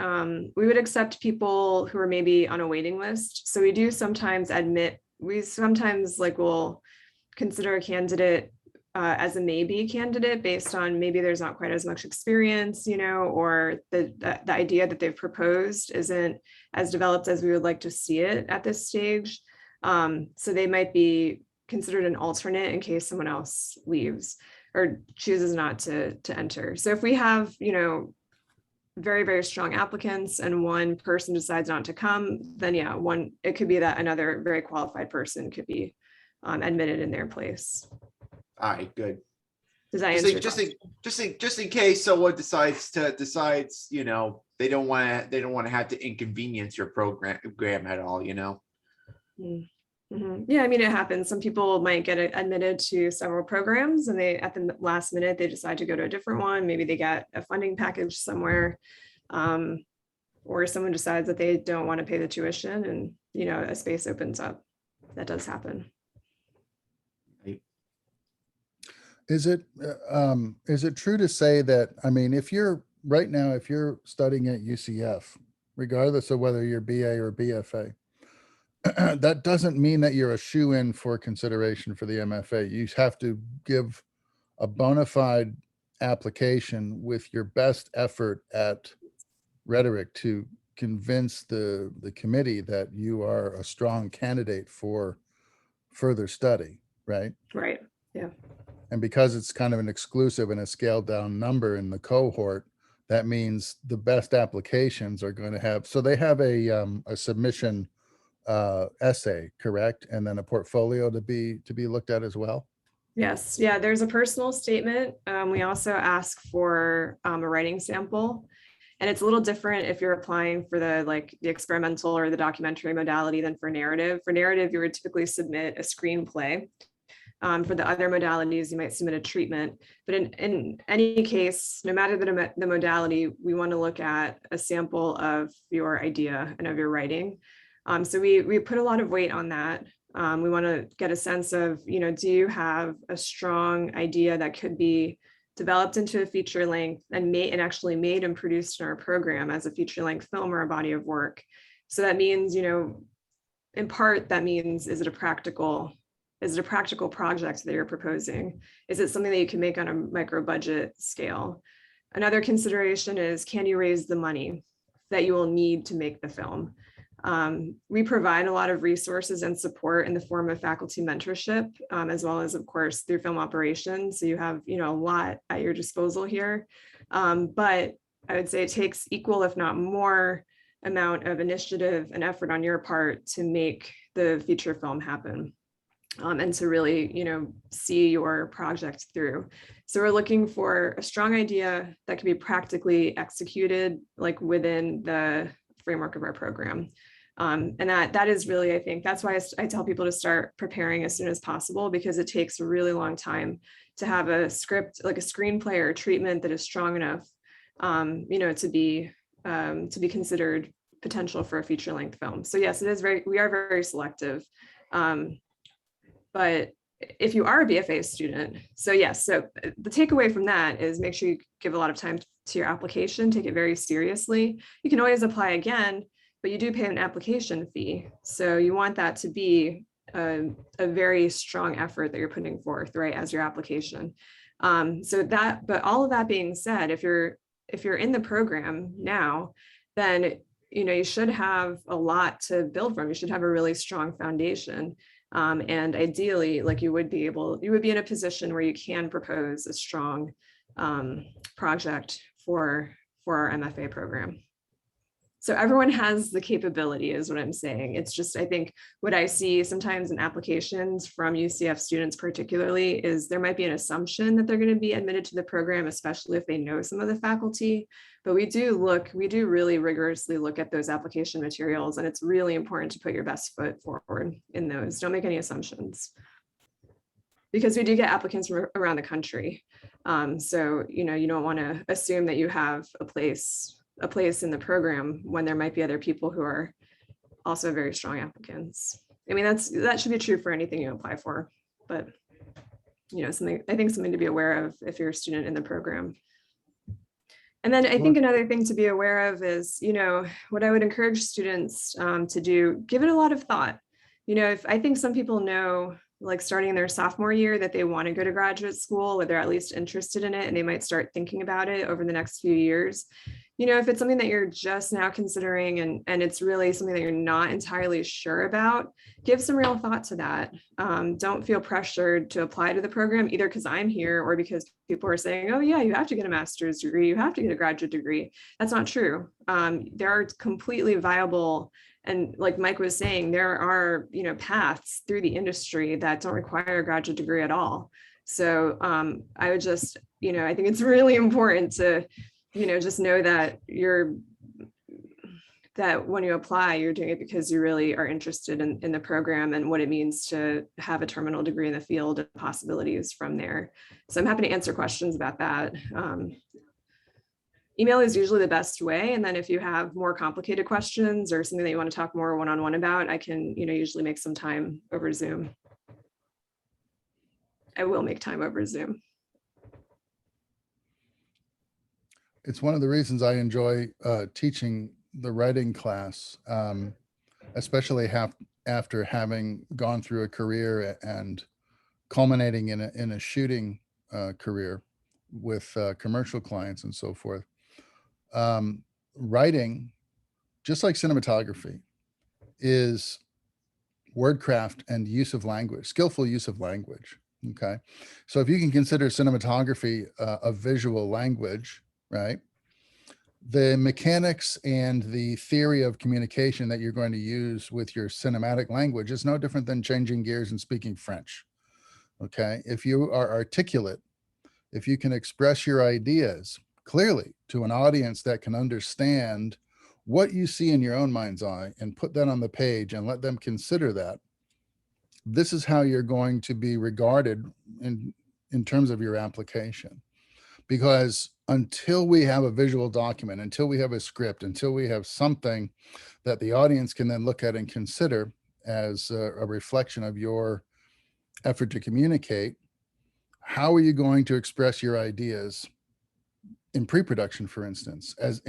people who are maybe on a waiting list. So we do sometimes will consider a candidate as a maybe candidate based on maybe there's not quite as much experience, or the idea that they've proposed isn't as developed as we would like to see it at this stage. So they might be considered an alternate in case someone else leaves or chooses not to enter. So if we have, very, very strong applicants and one person decides not to come, then yeah, it could be that another very qualified person could be admitted in their place. All right, good. Does that answer your Just in case someone decides, they don't want to have to inconvenience your program at all, Mm-hmm. Yeah, I mean, it happens. Some people might get admitted to several programs and at the last minute, they decide to go to a different one. Maybe they get a funding package somewhere, or someone decides that they don't want to pay the tuition and, a space opens up. That does happen. Is it true to say that, I mean, if you're studying at UCF, regardless of whether you're BA or BFA, that doesn't mean that you're a shoe-in for consideration for the MFA. You have to give a bona fide application with your best effort at rhetoric to convince the committee that you are a strong candidate for further study, right? Right, yeah. And because it's kind of an exclusive and a scaled down number in the cohort, that means the best applications are going to have, so they have a submission essay, correct? And then a portfolio to be looked at as well? Yes, yeah, there's a personal statement. We also ask for a writing sample. And it's a little different if you're applying for the experimental or the documentary modality than for narrative. For narrative, you would typically submit a screenplay. For the other modalities, you might submit a treatment. But in any case, no matter the modality, we want to look at a sample of your idea and of your writing. So we put a lot of weight on that. We want to get a sense of, do you have a strong idea that could be developed into a feature length and actually made and produced in our program as a feature length film or a body of work? So that means, in part, that means, is it a practical project that you're proposing? Is it something that you can make on a micro budget scale? Another consideration is, can you raise the money that you will need to make the film? We provide a lot of resources and support in the form of faculty mentorship, as well as, of course, through film operations. So you have, a lot at your disposal here. But I would say it takes equal, if not more, amount of initiative and effort on your part to make the feature film happen. And to really, see your project through. So we're looking for a strong idea that can be practically executed, within the framework of our program. And that is really, I think, that's why I tell people to start preparing as soon as possible, because it takes a really long time to have a script, like a screenplay or a treatment that is strong enough, to be considered potential for a feature length film. So yes, we are very selective. But if you are a BFA student, so yes, so the takeaway from that is make sure you give a lot of time to your application, take it very seriously. You can always apply again, but you do pay an application fee. So you want that to be a very strong effort that you're putting forth, right, as your application. But all of that being said, if you're in the program now, then you should have a lot to build from. You should have a really strong foundation. And ideally, like you would be in a position where you can propose a strong project for our MFA program. So everyone has the capability is what I'm saying. It's just, I think what I see sometimes in applications from UCF students particularly is there might be an assumption that they're going to be admitted to the program, especially if they know some of the faculty. But we do really rigorously look at those application materials, and it's really important to put your best foot forward in those. Don't make any assumptions, because we do get applicants from around the country. So, you don't want to assume that you have a place in the program when there might be other people who are also very strong applicants. I mean, that should be true for anything you apply for, but something to be aware of if you're a student in the program. And then I think another thing to be aware of is, what I would encourage students to do, give it a lot of thought. If I think some people know, like starting their sophomore year, that they want to go to graduate school, or they're at least interested in it, and they might start thinking about it over the next few years. If it's something that you're just now considering and it's really something that you're not entirely sure about, give some real thought to that. Don't feel pressured to apply to the program, either because I'm here or because people are saying, oh yeah, you have to get a master's degree, you have to get a graduate degree. That's not true. There are completely viable, and like Mike was saying, there are, paths through the industry that don't require a graduate degree at all. So I would just, I think it's really important to, just know that that when you apply, you're doing it because you really are interested in the program and what it means to have a terminal degree in the field and possibilities from there. So I'm happy to answer questions about that. Email is usually the best way. And then if you have more complicated questions or something that you want to talk more one-on-one about, I can, usually make some time over Zoom. I will make time over Zoom. It's one of the reasons I enjoy teaching the writing class, especially after having gone through a career and culminating in a shooting career with commercial clients and so forth. Writing, just like cinematography, is wordcraft and use of language, skillful use of language. Okay. So if you can consider cinematography a visual language, right? The mechanics and the theory of communication that you're going to use with your cinematic language is no different than changing gears and speaking French. Okay. If you are articulate, if you can express your ideas clearly to an audience that can understand what you see in your own mind's eye and put that on the page and let them consider that, this is how you're going to be regarded in terms of your application. Because until we have a visual document, until we have a script, until we have something that the audience can then look at and consider as a reflection of your effort to communicate, how are you going to express your ideas in pre-production, for instance, as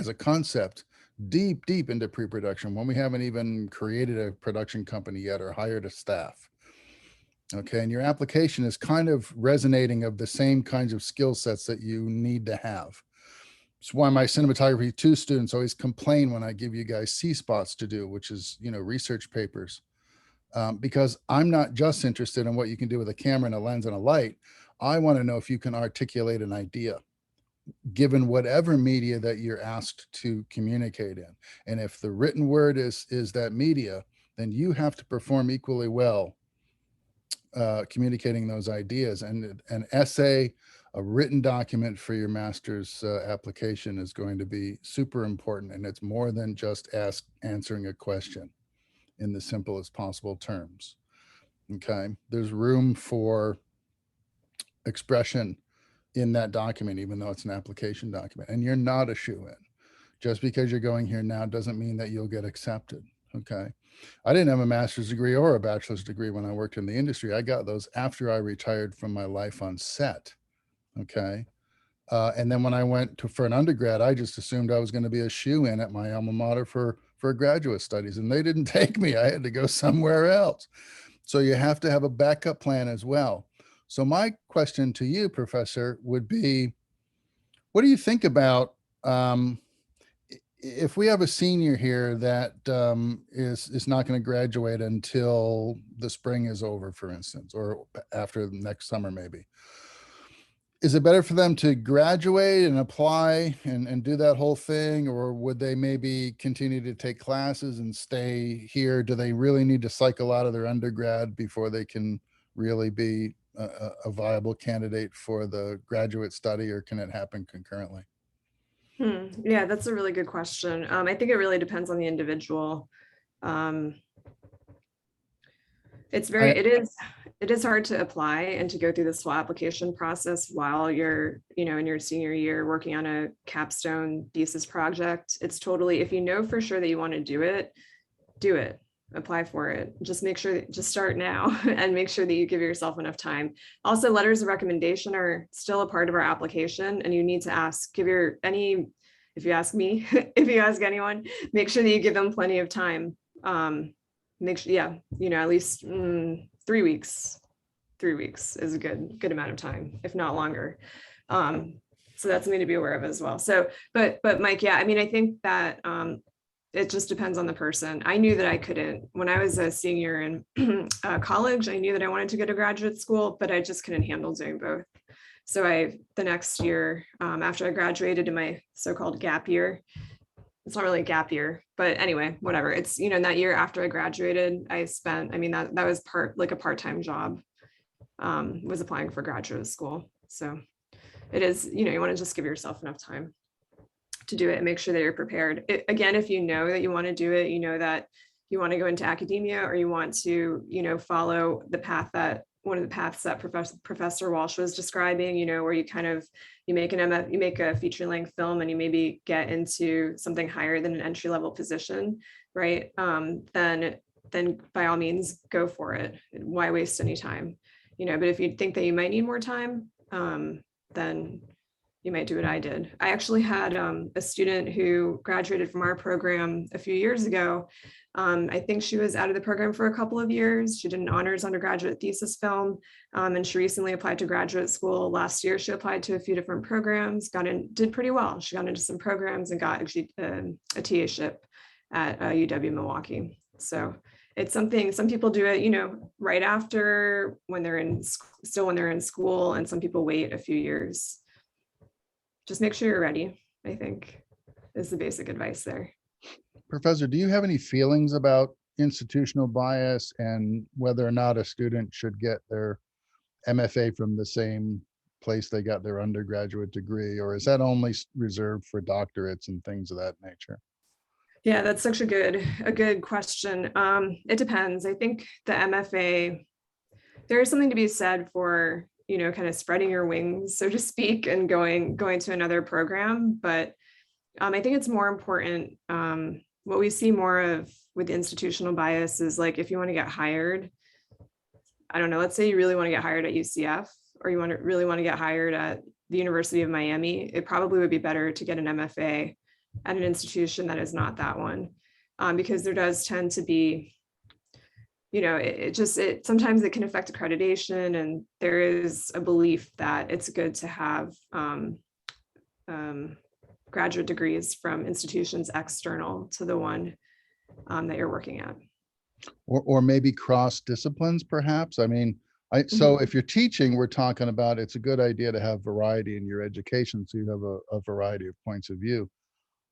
a concept deep into pre-production when we haven't even created a production company yet or hired a staff? Okay, and your application is kind of resonating of the same kinds of skill sets that you need to have. It's why my cinematography 2 students always complain when I give you guys C-spots to do, which is, research papers. Because I'm not just interested in what you can do with a camera and a lens and a light. I want to know if you can articulate an idea, given whatever media that you're asked to communicate in. And if the written word is that media, then you have to perform equally well communicating those ideas. And an essay, a written document for your master's application is going to be super important. And it's more than just answering a question in the simplest possible terms. Okay, there's room for expression in that document, even though it's an application document, and you're not a shoo-in. Just because you're going here now doesn't mean that you'll get accepted. Okay, I didn't have a master's degree or a bachelor's degree when I worked in the industry. I got those after I retired from my life on set. Okay, and then when I went for an undergrad, I just assumed I was going to be a shoo-in at my alma mater for graduate studies, and they didn't take me. I had to go somewhere else. So you have to have a backup plan as well. So my question to you, Professor, would be, what do you think about if we have a senior here that is not going to graduate until the spring is over, for instance, or after next summer, maybe, is it better for them to graduate and apply and do that whole thing, or would they maybe continue to take classes and stay here? Do they really need to cycle out of their undergrad before they can really be a viable candidate for the graduate study, or can it happen concurrently? Yeah, that's a really good question. I think it really depends on the individual. It's very, it is hard to apply and to go through this whole application process while you're, in your senior year working on a capstone thesis project. It's totally, if you know for sure that you want to do it, apply for it. Just make sure, just start now and make sure that you give yourself enough time. Also, letters of recommendation are still a part of our application, and you need to ask, if you ask me, if you ask anyone, make sure that you give them plenty of time. Make sure, at least 3 weeks. 3 weeks is a good amount of time, if not longer. So that's something to be aware of as well. So, but Mike, I think that it just depends on the person. I knew that I couldn't, when I was a senior in college, I knew that I wanted to go to graduate school, but I just couldn't handle doing both. So the next year, after I graduated in my so-called gap year, it's not really a gap year, but anyway, whatever. It's, in that year after I graduated, I spent, that was a part-time job, was applying for graduate school. So it is, you want to just give yourself enough time to do it and make sure that you're prepared. Again, if you know that you want to do it, you know that you want to go into academia, or you want to, follow the path that one of the paths that Professor Walsh was describing, where you kind of, you make a feature-length film and you maybe get into something higher than an entry-level position, right? Then by all means, go for it. Why waste any time? But if you think that you might need more time, then you might do what I did. I actually had a student who graduated from our program a few years ago. I think she was out of the program for a couple of years. She did an honors undergraduate thesis film, and she recently applied to graduate school. Last year, she applied to a few different programs, did pretty well. She got into some programs and got actually a TA-ship at UW Milwaukee. So it's something, some people do it, right after when they're in school, and some people wait a few years. Just make sure you're ready, I think, is the basic advice there. Professor, do you have any feelings about institutional bias and whether or not a student should get their MFA from the same place they got their undergraduate degree, or is that only reserved for doctorates and things of that nature? Yeah, that's such a good question. It depends. I think the MFA, there is something to be said for, kind of spreading your wings, so to speak, and going to another program. But I think it's more important. What we see more of with institutional bias is, like, if you want to get hired, I don't know, let's say you really want to get hired at UCF, or you really want to get hired at the University of Miami, it probably would be better to get an MFA at an institution that is not that one, because there does tend to be, sometimes it can affect accreditation, and there is a belief that it's good to have graduate degrees from institutions external to the one that you're working at. Or maybe cross disciplines, perhaps. So if you're teaching, we're talking about, it's a good idea to have variety in your education, so you have a variety of points of view.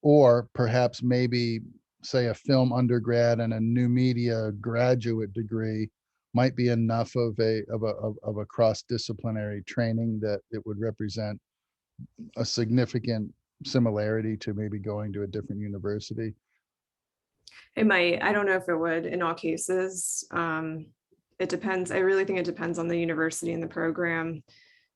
Or perhaps maybe, say, a film undergrad and a new media graduate degree might be enough of a cross-disciplinary training that it would represent a significant similarity to maybe going to a different university. It might. I don't know if it would in all cases. It depends. I really think it depends on the university and the program.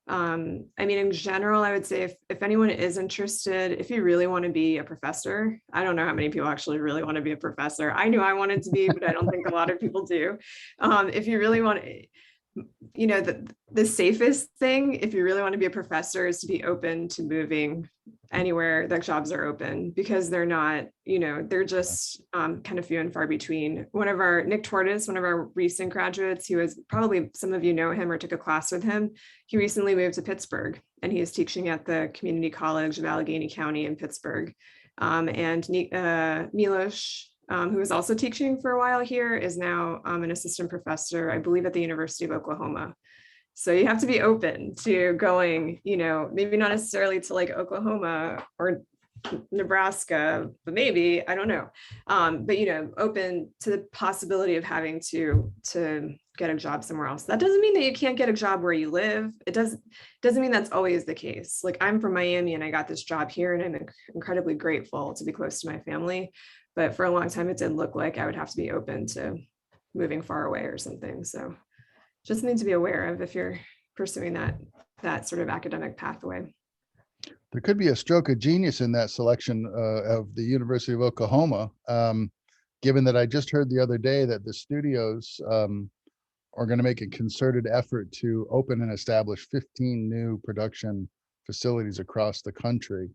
In general, I would say if anyone is interested, if you really want to be a professor, I don't know how many people actually really want to be a professor. I knew I wanted to be, but I don't think a lot of people do. If you really want to, the safest thing, if you really want to be a professor, is to be open to moving anywhere that jobs are open, because they're not, they're just kind of few and far between. Nick Tortoise, one of our recent graduates, he was, probably some of you know him or took a class with him. He recently moved to Pittsburgh, and he is teaching at the Community College of Allegheny County in Pittsburgh. Milos, who was also teaching for a while here, is now an assistant professor, I believe, at the University of Oklahoma. So you have to be open to going, maybe not necessarily to like Oklahoma or Nebraska, but maybe, I don't know. But open to the possibility of having to get a job somewhere else. That doesn't mean that you can't get a job where you live. It doesn't mean that's always the case. Like, I'm from Miami and I got this job here and I'm incredibly grateful to be close to my family. But for a long time, it did look like I would have to be open to moving far away or something. So just need to be aware of if you're pursuing that sort of academic pathway. There could be a stroke of genius in that selection of the University of Oklahoma, given that I just heard the other day that the studios are going to make a concerted effort to open and establish 15 new production facilities across the country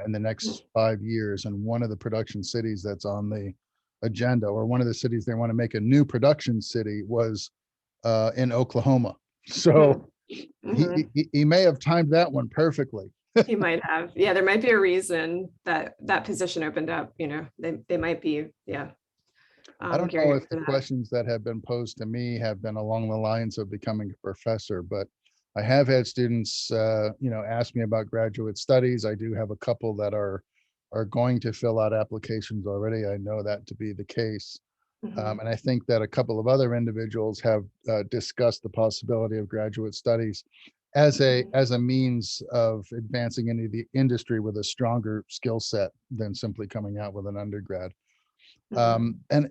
in the next 5 years. And one of the production cities that's on the agenda, or one of the cities they want to make a new production city, was in Oklahoma. So he may have timed that one perfectly. He might have. Yeah, there might be a reason that position opened up. They might be. Yeah. I don't know if the questions that have been posed to me have been along the lines of becoming a professor, but I have had students, ask me about graduate studies. I do have a couple that are going to fill out applications already. I know that to be the case. And I think that a couple of other individuals have discussed the possibility of graduate studies as a means of advancing into the industry with a stronger skill set than simply coming out with an undergrad. And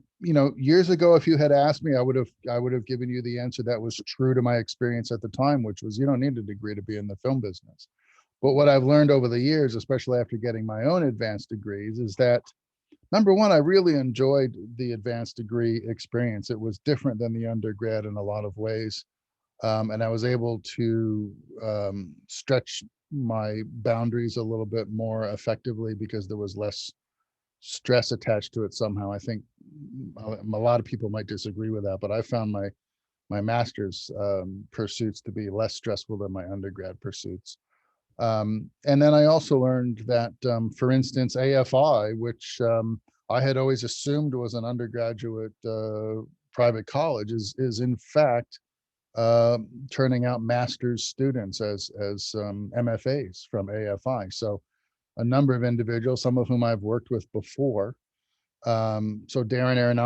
years ago, if you had asked me, I would have given you the answer that was true to my experience at the time, which was, you don't need a degree to be in the film business. But what I've learned over the years, especially after getting my own advanced degrees, is that, number one, I really enjoyed the advanced degree experience. It was different than the undergrad in a lot of ways. And I was able to stretch my boundaries a little bit more effectively because there was less stress attached to it somehow. I think a lot of people might disagree with that, but I found my master's pursuits to be less stressful than my undergrad pursuits. And then I also learned that, for instance, AFI, which I had always assumed was an undergraduate private college, is in fact turning out master's students as MFAs from AFI. So a number of individuals, some of whom I've worked with before. So Darren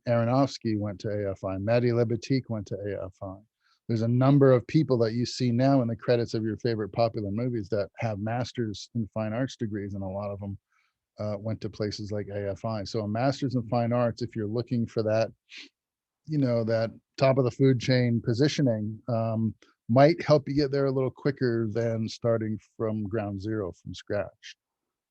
Aronofsky went to AFI. Maddie Lebetique went to AFI. There's a number of people that you see now in the credits of your favorite popular movies that have masters in fine arts degrees, and a lot of them went to places like AFI. So a master's in fine arts, if you're looking for that, that top of the food chain positioning, might help you get there a little quicker than starting from ground zero, from scratch.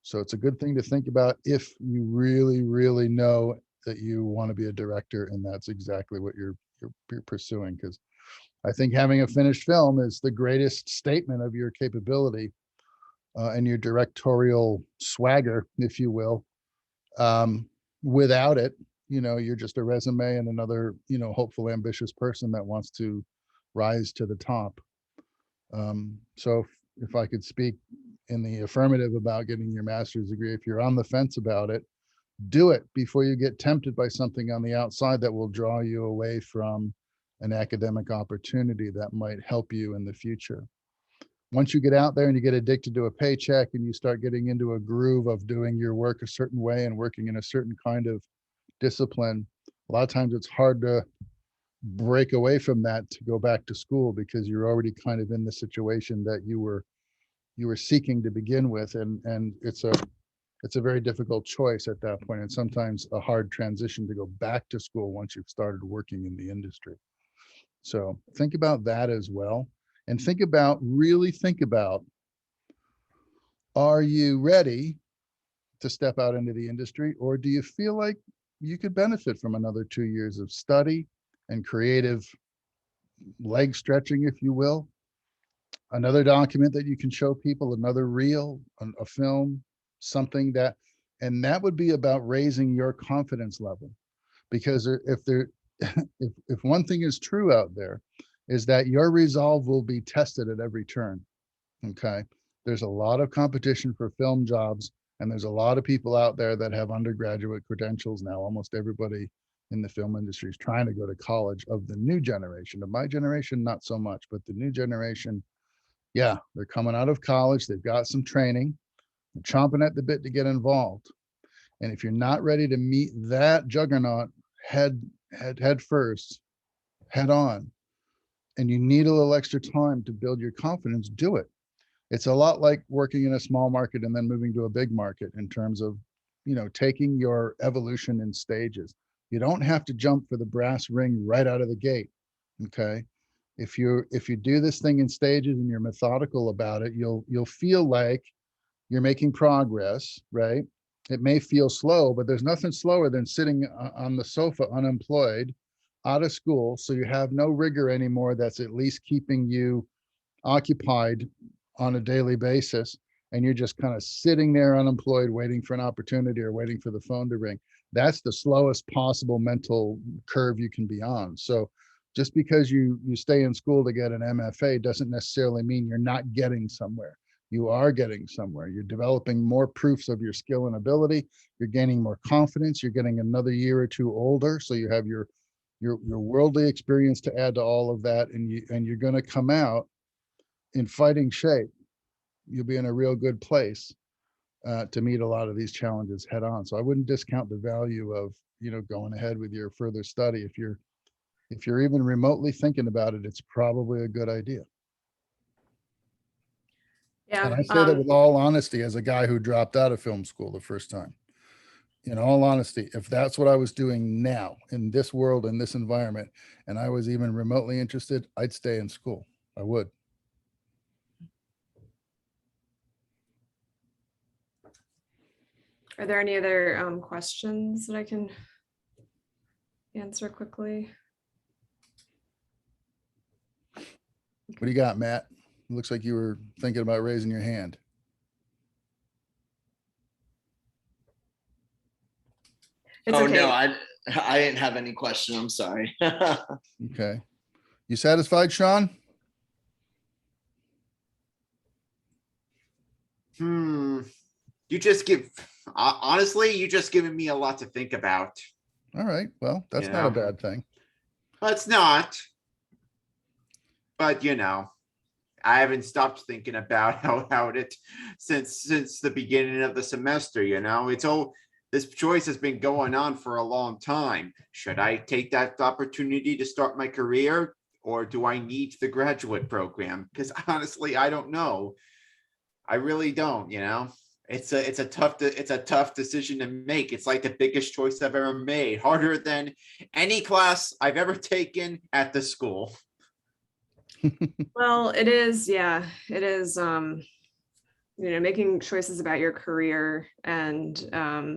So it's a good thing to think about if you really, really know that you want to be a director and that's exactly what you're pursuing. Because I think having a finished film is the greatest statement of your capability and your directorial swagger, if you will. Without it, you're just a resume and another, hopeful, ambitious person that wants to rise to the top. So if I could speak in the affirmative about getting your master's degree, if you're on the fence about it, do it before you get tempted by something on the outside that will draw you away from an academic opportunity that might help you in the future. Once you get out there and you get addicted to a paycheck and you start getting into a groove of doing your work a certain way and working in a certain kind of discipline, a lot of times it's hard to break away from that to go back to school because you're already kind of in the situation that you were seeking to begin with, and it's a very difficult choice at that point, and sometimes a hard transition to go back to school once you've started working in the industry. So think about that as well, and really think about, are you ready to step out into the industry, or do you feel like you could benefit from another 2 years of study and creative leg stretching, if you will? Another document that you can show people, another reel, a film, something that would be about raising your confidence level. Because if one thing is true out there, is that your resolve will be tested at every turn. Okay. There's a lot of competition for film jobs And there's a lot of people out there that have undergraduate credentials now. Almost everybody in the film industry is trying to go to college, of the new generation. Of my generation, not so much, but the new generation, yeah, they're coming out of college. They've got some training, they're chomping at the bit to get involved. And if you're not ready to meet that juggernaut head first, head on, and you need a little extra time to build your confidence, do it. It's a lot like working in a small market and then moving to a big market in terms of, taking your evolution in stages. You don't have to jump for the brass ring right out of the gate. Okay. If you do this thing in stages and you're methodical about it, you'll feel like you're making progress, right? It may feel slow, but there's nothing slower than sitting on the sofa unemployed, out of school, so you have no rigor anymore that's at least keeping you occupied on a daily basis, and you're just kind of sitting there unemployed waiting for an opportunity or waiting for the phone to ring. That's the slowest possible mental curve you can be on. So just because you stay in school to get an MFA doesn't necessarily mean you're not getting somewhere. You are getting somewhere. You're developing more proofs of your skill and ability. You're gaining more confidence. You're getting another year or two older, so you have your worldly experience to add to all of that, and you're going to come out in fighting shape. You'll be in a real good place to meet a lot of these challenges head on. So I wouldn't discount the value of going ahead with your further study. If you're even remotely thinking about it, it's probably a good idea. Yeah. And I say that with all honesty, as a guy who dropped out of film school the first time. In all honesty, if that's what I was doing now in this world, in this environment, and I was even remotely interested, I'd stay in school. I would. Are there any other questions that I can answer quickly? What do you got, Matt? It looks like you were thinking about raising your hand. It's Oh, okay. no, I didn't have any question. I'm sorry. Okay. You satisfied, Sean? You just honestly, you just given me a lot to think about. All right. Well, that's not a bad thing. But it's not. But I haven't stopped thinking about how it since the beginning of the semester. This choice has been going on for a long time. Should I take that opportunity to start my career, or do I need the graduate program? Because honestly, I don't know. I really don't. It's a tough decision to make. It's like the biggest choice I've ever made, harder than any class I've ever taken at the school. Well, it is. Yeah, it is. Making choices about your career and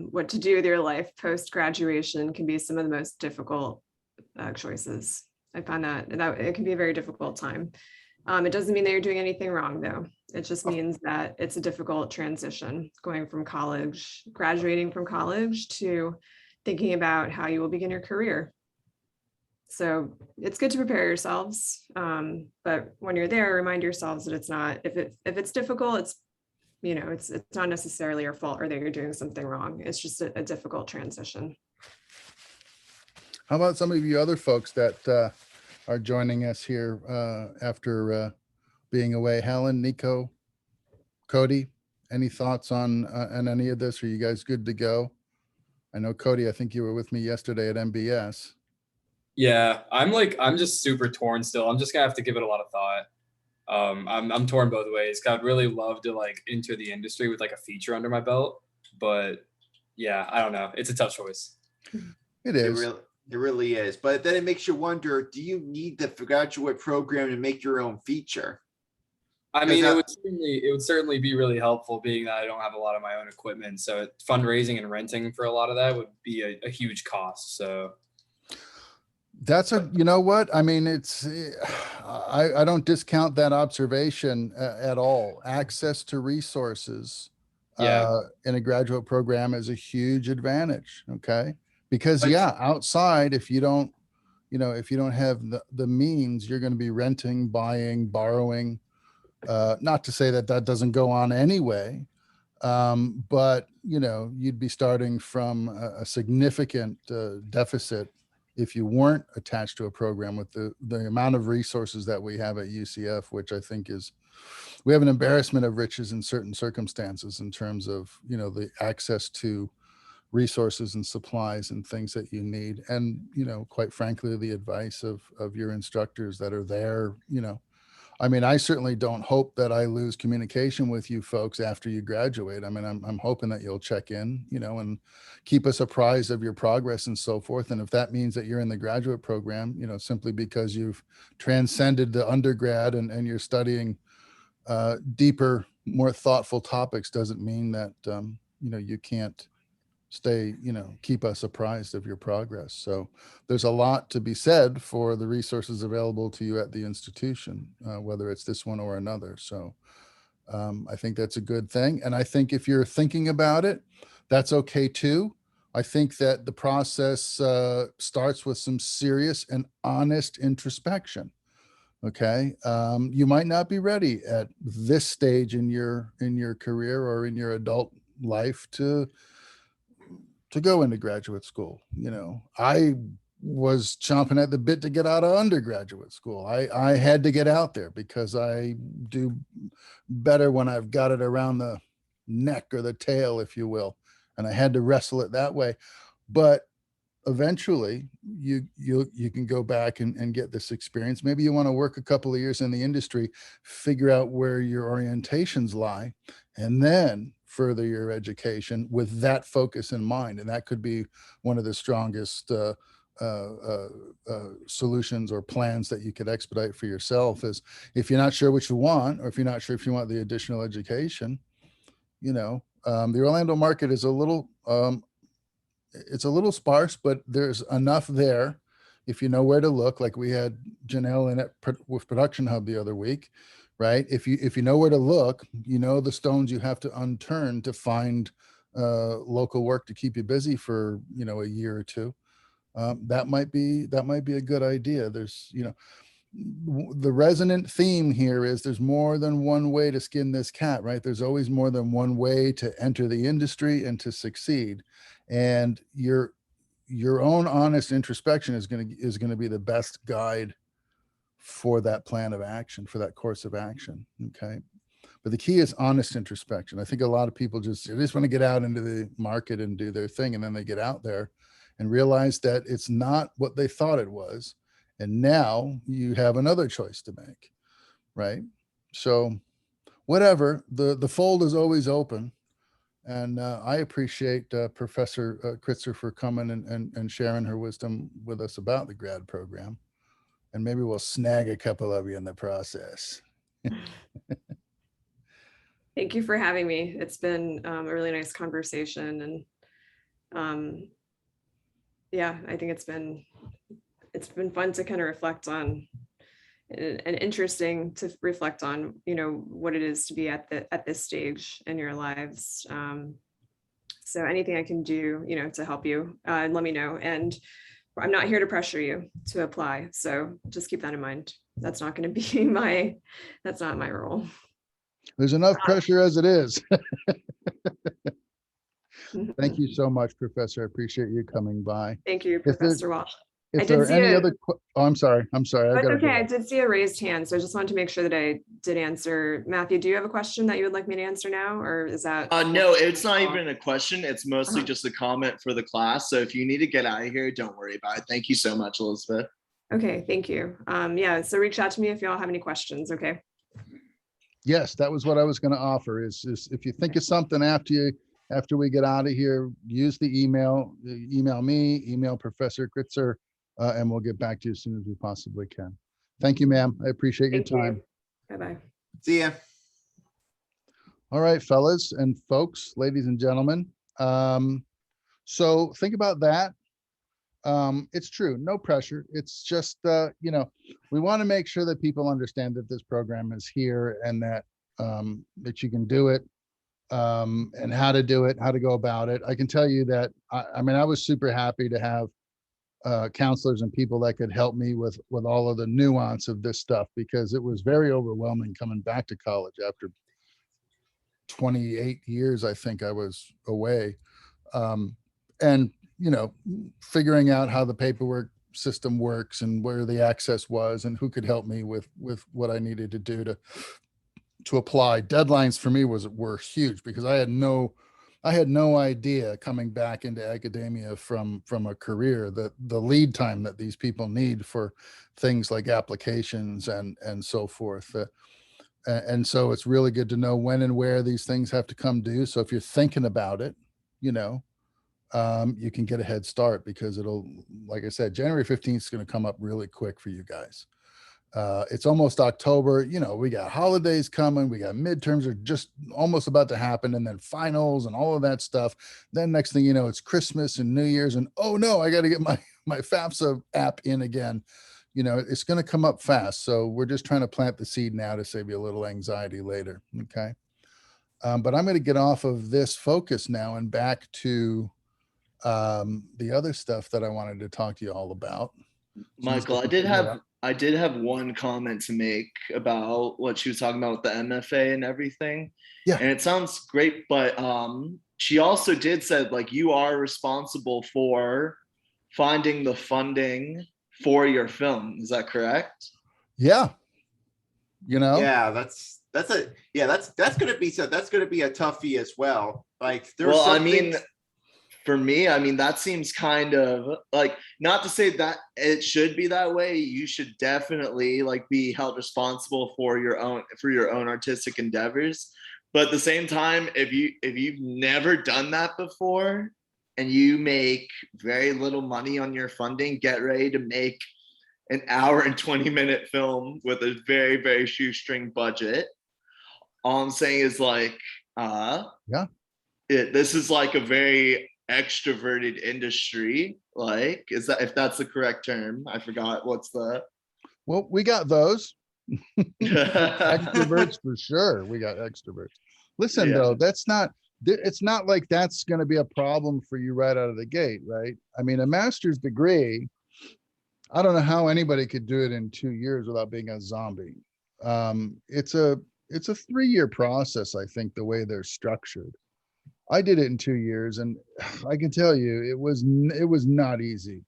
what to do with your life post-graduation can be some of the most difficult choices. I find that it can be a very difficult time. It doesn't mean that you're doing anything wrong, though. It just means that it's a difficult transition going from college, graduating from college, to thinking about how you will begin your career. So it's good to prepare yourselves, but when you're there, remind yourselves that it's not, if it's difficult, it's not necessarily your fault or that you're doing something wrong. It's just a difficult transition. How about some of you other folks that are joining us here after being away? Helen, Nico, Cody, any thoughts on any of this? Are you guys good to go? I know, Cody, I think you were with me yesterday at MBS. Yeah, I'm just super torn still. I'm just gonna have to give it a lot of thought. I'm torn both ways. I'd really love to enter the industry with a feature under my belt, but yeah, I don't know. It's a tough choice. It is. It really is. But then it makes you wonder, do you need the graduate program to make your own feature? I mean, it would certainly be really helpful, being that I don't have a lot of my own equipment. So fundraising and renting for a lot of that would be a huge cost. So that's you know what? I mean, I don't discount that observation at all. Access to resources in a graduate program is a huge advantage. Okay. Because outside, if you don't have the means, you're going to be renting, buying, borrowing. Not to say that doesn't go on anyway, But, you know, you'd be starting from a significant deficit if you weren't attached to a program with the amount of resources that we have at UCF, which I think is, we have an embarrassment of riches in certain circumstances in terms of, you know, the access to resources and supplies and things that you need. And, you know, quite frankly, the advice of your instructors that are there, you know, I mean, I certainly don't hope that I lose communication with you folks after you graduate. I mean, I'm hoping that you'll check in, you know, and keep us apprised of your progress and so forth. And if that means that you're in the graduate program, you know, simply because you've transcended the undergrad and you're studying deeper, more thoughtful topics, doesn't mean that, you know, you can't stay, you know, keep us apprised of your progress. So there's a lot to be said for the resources available to you at the institution, whether it's this one or another. So I think that's a good thing. And I think if you're thinking about it, that's okay too. I think that the process starts with some serious and honest introspection. Okay. You might not be ready at this stage in your career or in your adult life to go into graduate school. You know, I was chomping at the bit to get out of undergraduate school. I had to get out there because I do better when I've got it around the neck or the tail, if you will. And I had to wrestle it that way. But eventually you can go back and get this experience. Maybe you want to work a couple of years in the industry, figure out where your orientations lie, and then further your education with that focus in mind. And that could be one of the strongest solutions or plans that you could expedite for yourself. Is if you're not sure what you want, or if you're not sure if you want the additional education, you know, the Orlando market is a little it's a little sparse, but there's enough there if you know where to look. Like we had Janelle in it with Production Hub the other week, right? If you know where to look, you know the stones you have to unturn to find local work to keep you busy for, you know, a year or two. That might be a good idea. There's, you know, the resonant theme here is there's more than one way to skin this cat, right? There's always more than one way to enter the industry and to succeed. And your own honest introspection is going to be the best guide for that plan of action, for that course of action. Okay. But the key is honest introspection. I think a lot of people just want to get out into the market and do their thing. And then they get out there and realize that it's not what they thought it was. And now you have another choice to make, right? So whatever, the fold is always open. And I appreciate Professor Kritzer for coming and sharing her wisdom with us about the grad program. And maybe we'll snag a couple of you in the process. Thank you for having me. It's been a really nice conversation, and yeah, I think it's been fun to kind of reflect on, and interesting to reflect on, you know, what it is to be at this stage in your lives. So anything I can do, you know, to help you, let me know. And I'm not here to pressure you to apply, so just keep that in mind. That's not going to be that's not my role. There's enough pressure as it is. Thank you so much, Professor. I appreciate you coming by. Thank you, Professor Walsh. If there are any other, oh, I'm sorry. Okay, I did see a raised hand, so I just wanted to make sure that I did answer. Matthew, do you have a question that you would like me to answer now, or is that? No, it's not even a question. It's mostly just a comment for the class. So if you need to get out of here, don't worry about it. Thank you so much, Elizabeth. Okay, thank you. Yeah, so reach out to me if y'all have any questions, okay? Yes, that was what I was going to offer is if you think of something after we get out of here, use the email me, email Professor Kritzer, and we'll get back to you as soon as we possibly can. Thank you, ma'am. I appreciate your time. Bye-bye. See ya. All right, fellas and folks, ladies and gentlemen. So think about that. It's true, no pressure. It's just, you know, we want to make sure that people understand that this program is here and that you can do it, and how to do it, how to go about it. I can tell you that, I mean, I was super happy to have counselors and people that could help me with all of the nuance of this stuff, because it was very overwhelming coming back to college after 28 years, I think I was away. And, you know, figuring out how the paperwork system works and where the access was and who could help me with what I needed to do to apply. Deadlines for me were huge because I had no idea coming back into academia from a career that the lead time that these people need for things like applications and so forth. And so it's really good to know when and where these things have to come due. So if you're thinking about it, you know, you can get a head start because it'll, like I said, January 15th is going to come up really quick for you guys. It's almost October, you know, we got holidays coming, we got midterms are just almost about to happen, and then finals and all of that stuff. Then next thing you know, it's Christmas and New Year's, and oh no, I got to get my FAFSA app in again. You know, it's going to come up fast. So we're just trying to plant the seed now to save you a little anxiety later. Okay. But I'm going to get off of this focus now and back to the other stuff that I wanted to talk to you all about. Michael, I did have one comment to make about what she was talking about with the MFA and everything. Yeah. And it sounds great, but she also did say like you are responsible for finding the funding for your film. Is that correct? Yeah. You know? Yeah, that's gonna be a toughie as well. Like there's Well, I some mean, things- for me, I mean, that seems kind of like, not to say that it should be that way. You should definitely like be held responsible for your own artistic endeavors. But at the same time, if you've never done that before and you make very little money on your funding, get ready to make an hour and 20-minute film with a very, very shoestring budget. All I'm saying is like, this is like a very extroverted industry. Like, is that, if that's the correct term? I forgot what's the. Well, we got those. Extroverts for sure. We got extroverts. Listen, though, it's not like that's going to be a problem for you right out of the gate, right? I mean, a master's degree, I don't know how anybody could do it in 2 years without being a zombie. It's a 3-year process, I think, the way they're structured. I did it in 2 years, and I can tell you it was not easy,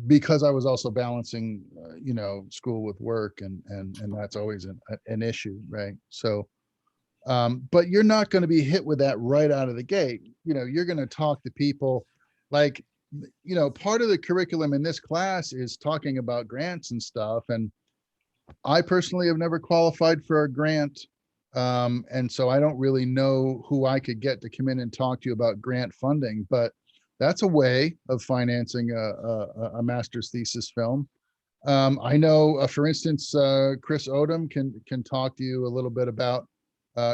because I was also balancing, you know, school with work, and that's always an issue, right? So, but you're not going to be hit with that right out of the gate. You know, you're going to talk to people like, you know, part of the curriculum in this class is talking about grants and stuff, and I personally have never qualified for a grant. And so I don't really know who I could get to come in and talk to you about grant funding, but that's a way of financing a master's thesis film. I know, for instance, Chris Odom can talk to you a little bit about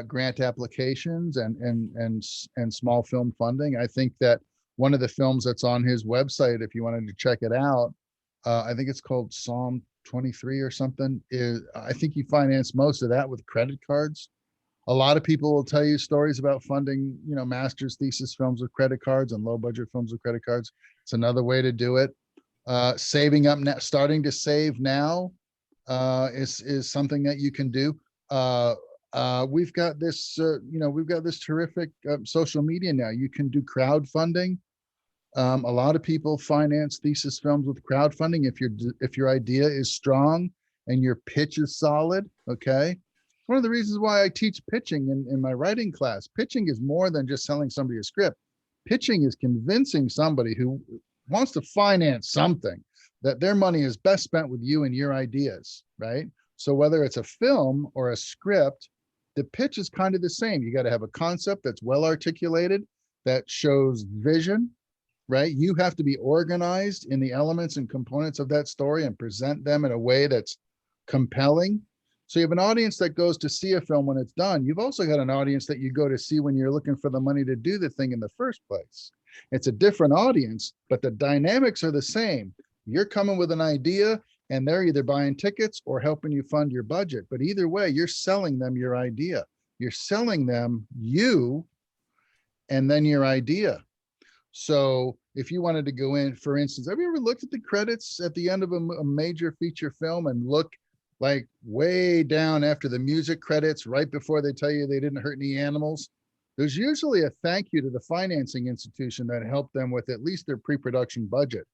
grant applications and small film funding. I think that one of the films that's on his website, if you wanted to check it out, I think it's called Psalm 23 or something, is I think you finance most of that with credit cards. A lot of people will tell you stories about funding, you know, master's thesis films with credit cards and low budget films with credit cards. It's another way to do it. Saving up now, starting to save now is something that you can do. We've got this, we've got this terrific social media now. You can do crowdfunding. A lot of people finance thesis films with crowdfunding if your idea is strong and your pitch is solid. Okay, one of the reasons why I teach pitching in my writing class. Pitching is more than just selling somebody a script. Pitching is convincing somebody who wants to finance something that their money is best spent with you and your ideas, right? So whether it's a film or a script, the pitch is kind of the same. You got to have a concept that's well articulated, that shows vision, right? You have to be organized in the elements and components of that story and present them in a way that's compelling. So you have an audience that goes to see a film when it's done. You've also got an audience that you go to see when you're looking for the money to do the thing in the first place. It's a different audience, but the dynamics are the same. You're coming with an idea and they're either buying tickets or helping you fund your budget. But either way, you're selling them your idea. You're selling them you and then your idea. So if you wanted to go in, for instance, have you ever looked at the credits at the end of a major feature film and look like way down after the music credits, right before they tell you they didn't hurt any animals, there's usually a thank you to the financing institution that helped them with at least their pre-production budget.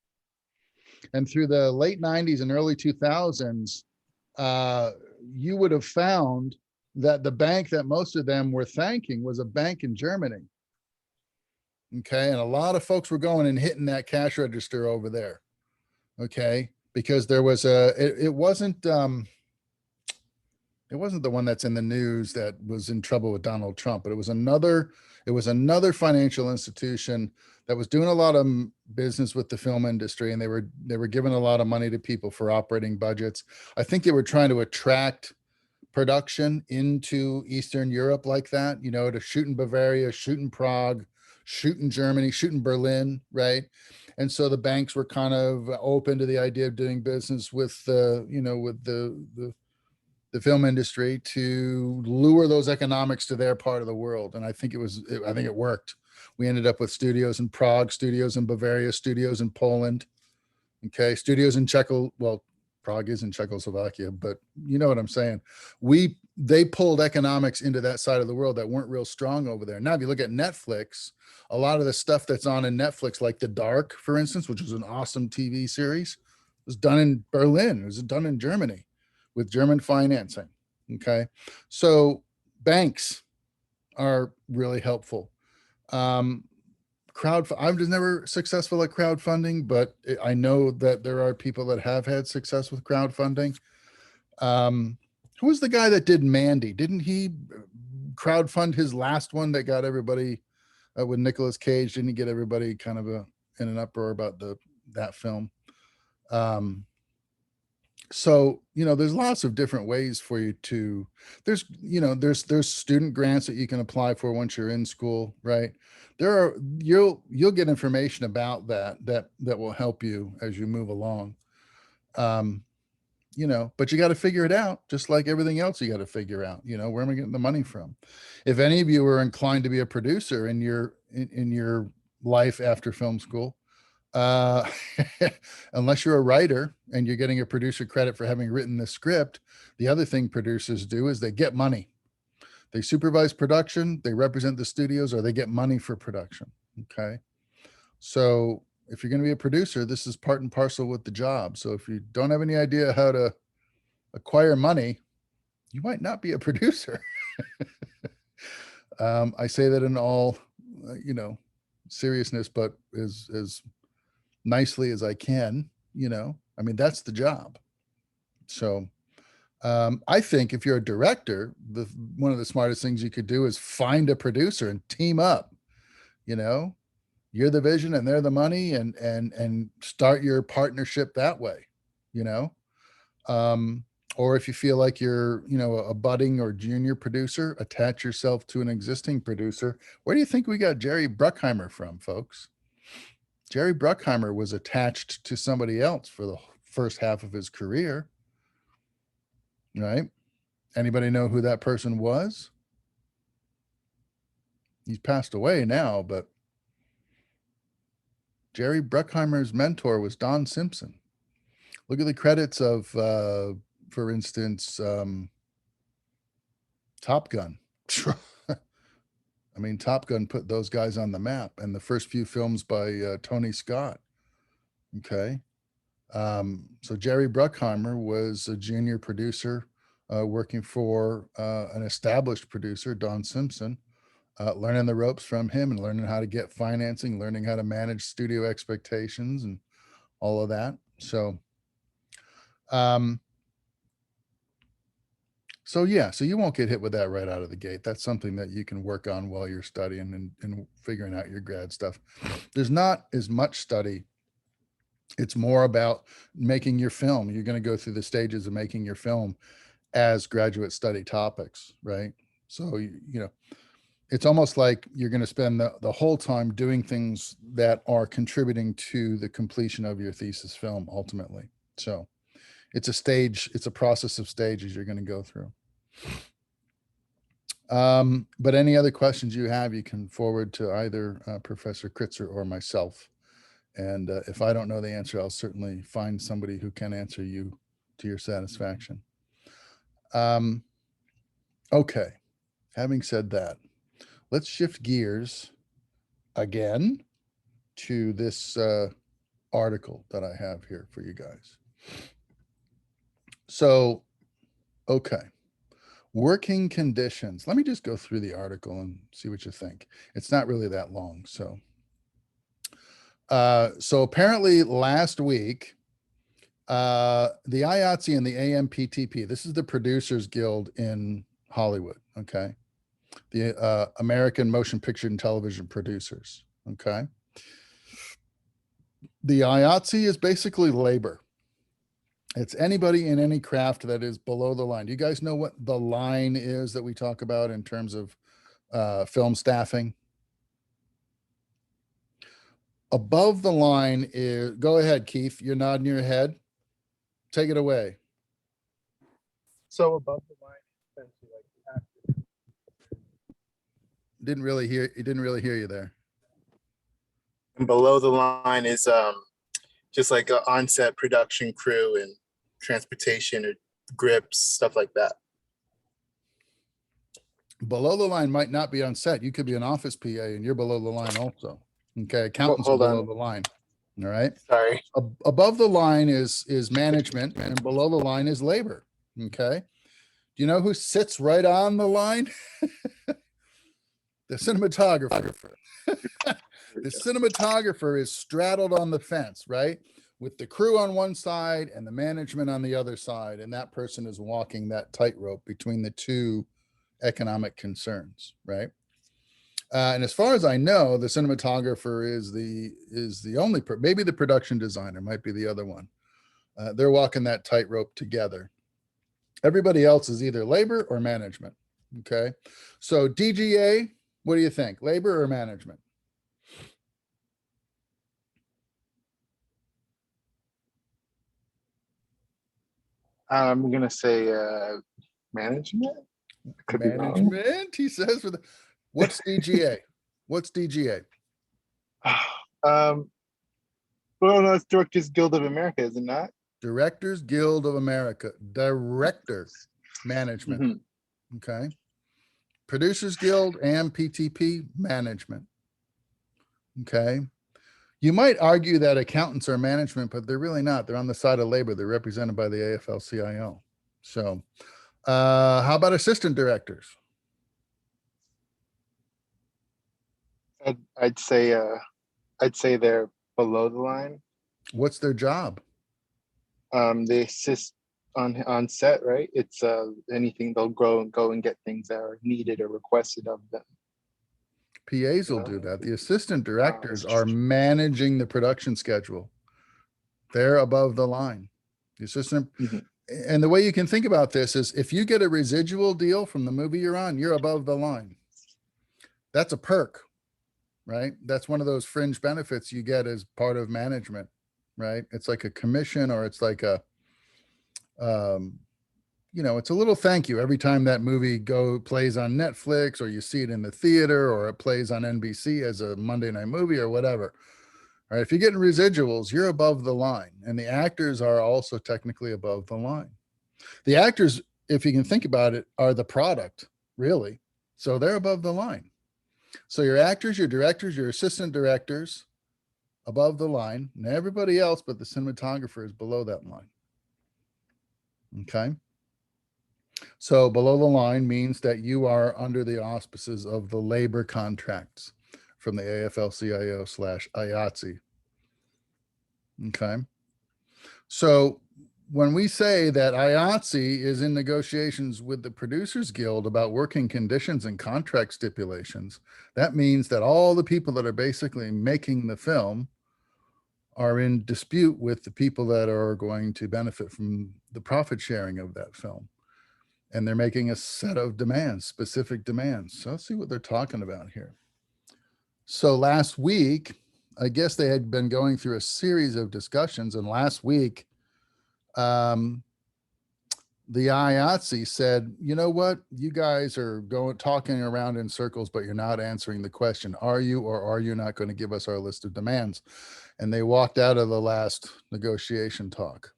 And through the late 90s and early 2000s, you would have found that the bank that most of them were thanking was a bank in Germany. Okay. And a lot of folks were going and hitting that cash register over there. Okay. Because there was it wasn't the one that's in the news that was in trouble with Donald Trump, but it was another financial institution that was doing a lot of business with the film industry, and they were giving a lot of money to people for operating budgets. I think they were trying to attract production into Eastern Europe like that, to shoot in Bavaria, shoot in Prague, shoot in Germany, shoot in Berlin, right? And so the banks were kind of open to the idea of doing business with the film industry to lure those economics to their part of the world. And I think it worked. We ended up with studios in Prague, studios in Bavaria, studios in Poland. Okay. Studios in Prague is in Czechoslovakia, but you know what I'm saying? They pulled economics into that side of the world that weren't real strong over there. Now, if you look at Netflix, a lot of the stuff that's on in Netflix, like The Dark, for instance, which was an awesome TV series, was done in Berlin. It was done in Germany with German financing. Okay. So banks are really helpful. I'm just never successful at crowdfunding, but I know that there are people that have had success with crowdfunding. Who was the guy that did Mandy? Didn't he crowdfund his last one that got everybody with Nicolas Cage? Didn't he get everybody kind of in an uproar about that film? So, there's lots of different ways for you to, there's student grants that you can apply for once you're in school, right? You'll get information about that will help you as you move along. But you got to figure it out, just like everything else you got to figure out, where am I getting the money from? If any of you are inclined to be a producer in your life after film school, unless you're a writer and you're getting a producer credit for having written the script, the other thing producers do is they get money. They supervise production, they represent the studios, or they get money for production. Okay. So if you're going to be a producer, this is part and parcel with the job. So if you don't have any idea how to acquire money, you might not be a producer. I say that in all, seriousness, but as nicely as I can, that's the job. So I think if you're a director, one of the smartest things you could do is find a producer and team up. You're the vision and they're the money, and start your partnership that way. Or if you feel like you're a budding or junior producer, attach yourself to an existing producer. Where do you think we got Jerry Bruckheimer from, folks? Jerry Bruckheimer was attached to somebody else for the first half of his career, right? Anybody know who that person was? He's passed away now, but Jerry Bruckheimer's mentor was Don Simpson. Look at the credits of, for instance, Top Gun. Top Gun put those guys on the map, and the first few films by Tony Scott. Okay. So Jerry Bruckheimer was a junior producer working for an established producer, Don Simpson, learning the ropes from him and learning how to get financing, learning how to manage studio expectations and all of that. So, so you won't get hit with that right out of the gate. That's something that you can work on while you're studying and figuring out your grad stuff. There's not as much study. It's more about making your film. You're going to go through the stages of making your film as graduate study topics, right? So, it's almost like you're going to spend the whole time doing things that are contributing to the completion of your thesis film ultimately. So it's a process of stages you're going to go through. But any other questions you have, you can forward to either Professor Kritzer or myself. And if I don't know the answer, I'll certainly find somebody who can answer you to your satisfaction. Okay, having said that, let's shift gears again to this article that I have here for you guys. So, okay, working conditions. Let me just go through the article and see what you think. It's not really that long. So apparently last week, the IATSE and the AMPTP, this is the Producers Guild in Hollywood, okay? The American Motion Picture and Television Producers, okay? The IATSE is basically labor. It's anybody in any craft that is below the line. Do you guys know what the line is that we talk about in terms of film staffing? Above the line is, go ahead, Keith, you're nodding your head. Take it away. So above the line, essentially, like the actor. Didn't really hear you there. And below the line is just like an on-set production crew and transportation or grips, stuff like that. Below the line might not be on set. You could be an office PA and you're below the line also. Okay, accountants are hold below on. the line. All right. Sorry. Above the line is management, and below the line is labor. Okay. Do you know who sits right on the line? The cinematographer. The cinematographer is straddled on the fence, right? With the crew on one side and the management on the other side. And that person is walking that tightrope between the two economic concerns, right? And as far as I know, the cinematographer is the only, maybe the production designer might be the other one. They're walking that tightrope together. Everybody else is either labor or management. Okay. So DGA, what do you think? Labor or management? I'm gonna say management. Could be wrong. Management, he says. For the, what's DGA? What's DGA? Well, no, it's Directors Guild of America, is it not? Directors Guild of America. Director management. Okay. Producers Guild, AMPTP, management. Okay. You might argue that accountants are management, but they're really not. They're on the side of labor. They're represented by the AFL-CIO. So how about assistant directors? I'd say they're below the line. What's their job? They assist on set, right? It's anything they'll go and get things that are needed or requested of them. PAs will do that. The assistant directors are managing the production schedule. They're above the line. The assistant, and the way you can think about this is if you get a residual deal from the movie you're on, you're above the line. That's a perk, right? That's one of those fringe benefits you get as part of management, right? It's like a commission, or it's like a, you know, it's a little thank you every time that movie plays on Netflix, or you see it in the theater, or it plays on NBC as a Monday night movie or whatever. All right. If you're getting residuals, you're above the line, and the actors are also technically above the line. The actors, if you can think about it, are the product, really. So they're above the line. So your actors, your directors, your assistant directors, above the line, and everybody else but the cinematographer is below that line. Okay. So below the line means that you are under the auspices of the labor contracts from the AFL-CIO/IATSE. Okay. So when we say that IATSE is in negotiations with the Producers Guild about working conditions and contract stipulations, that means that all the people that are basically making the film are in dispute with the people that are going to benefit from the profit sharing of that film. And they're making a set of demands, specific demands. So let's see what they're talking about here. So last week, I guess they had been going through a series of discussions. And last week, the IATSE said, you know what, you guys are talking around in circles, but you're not answering the question. Are you or are you not going to give us our list of demands? And they walked out of the last negotiation talk.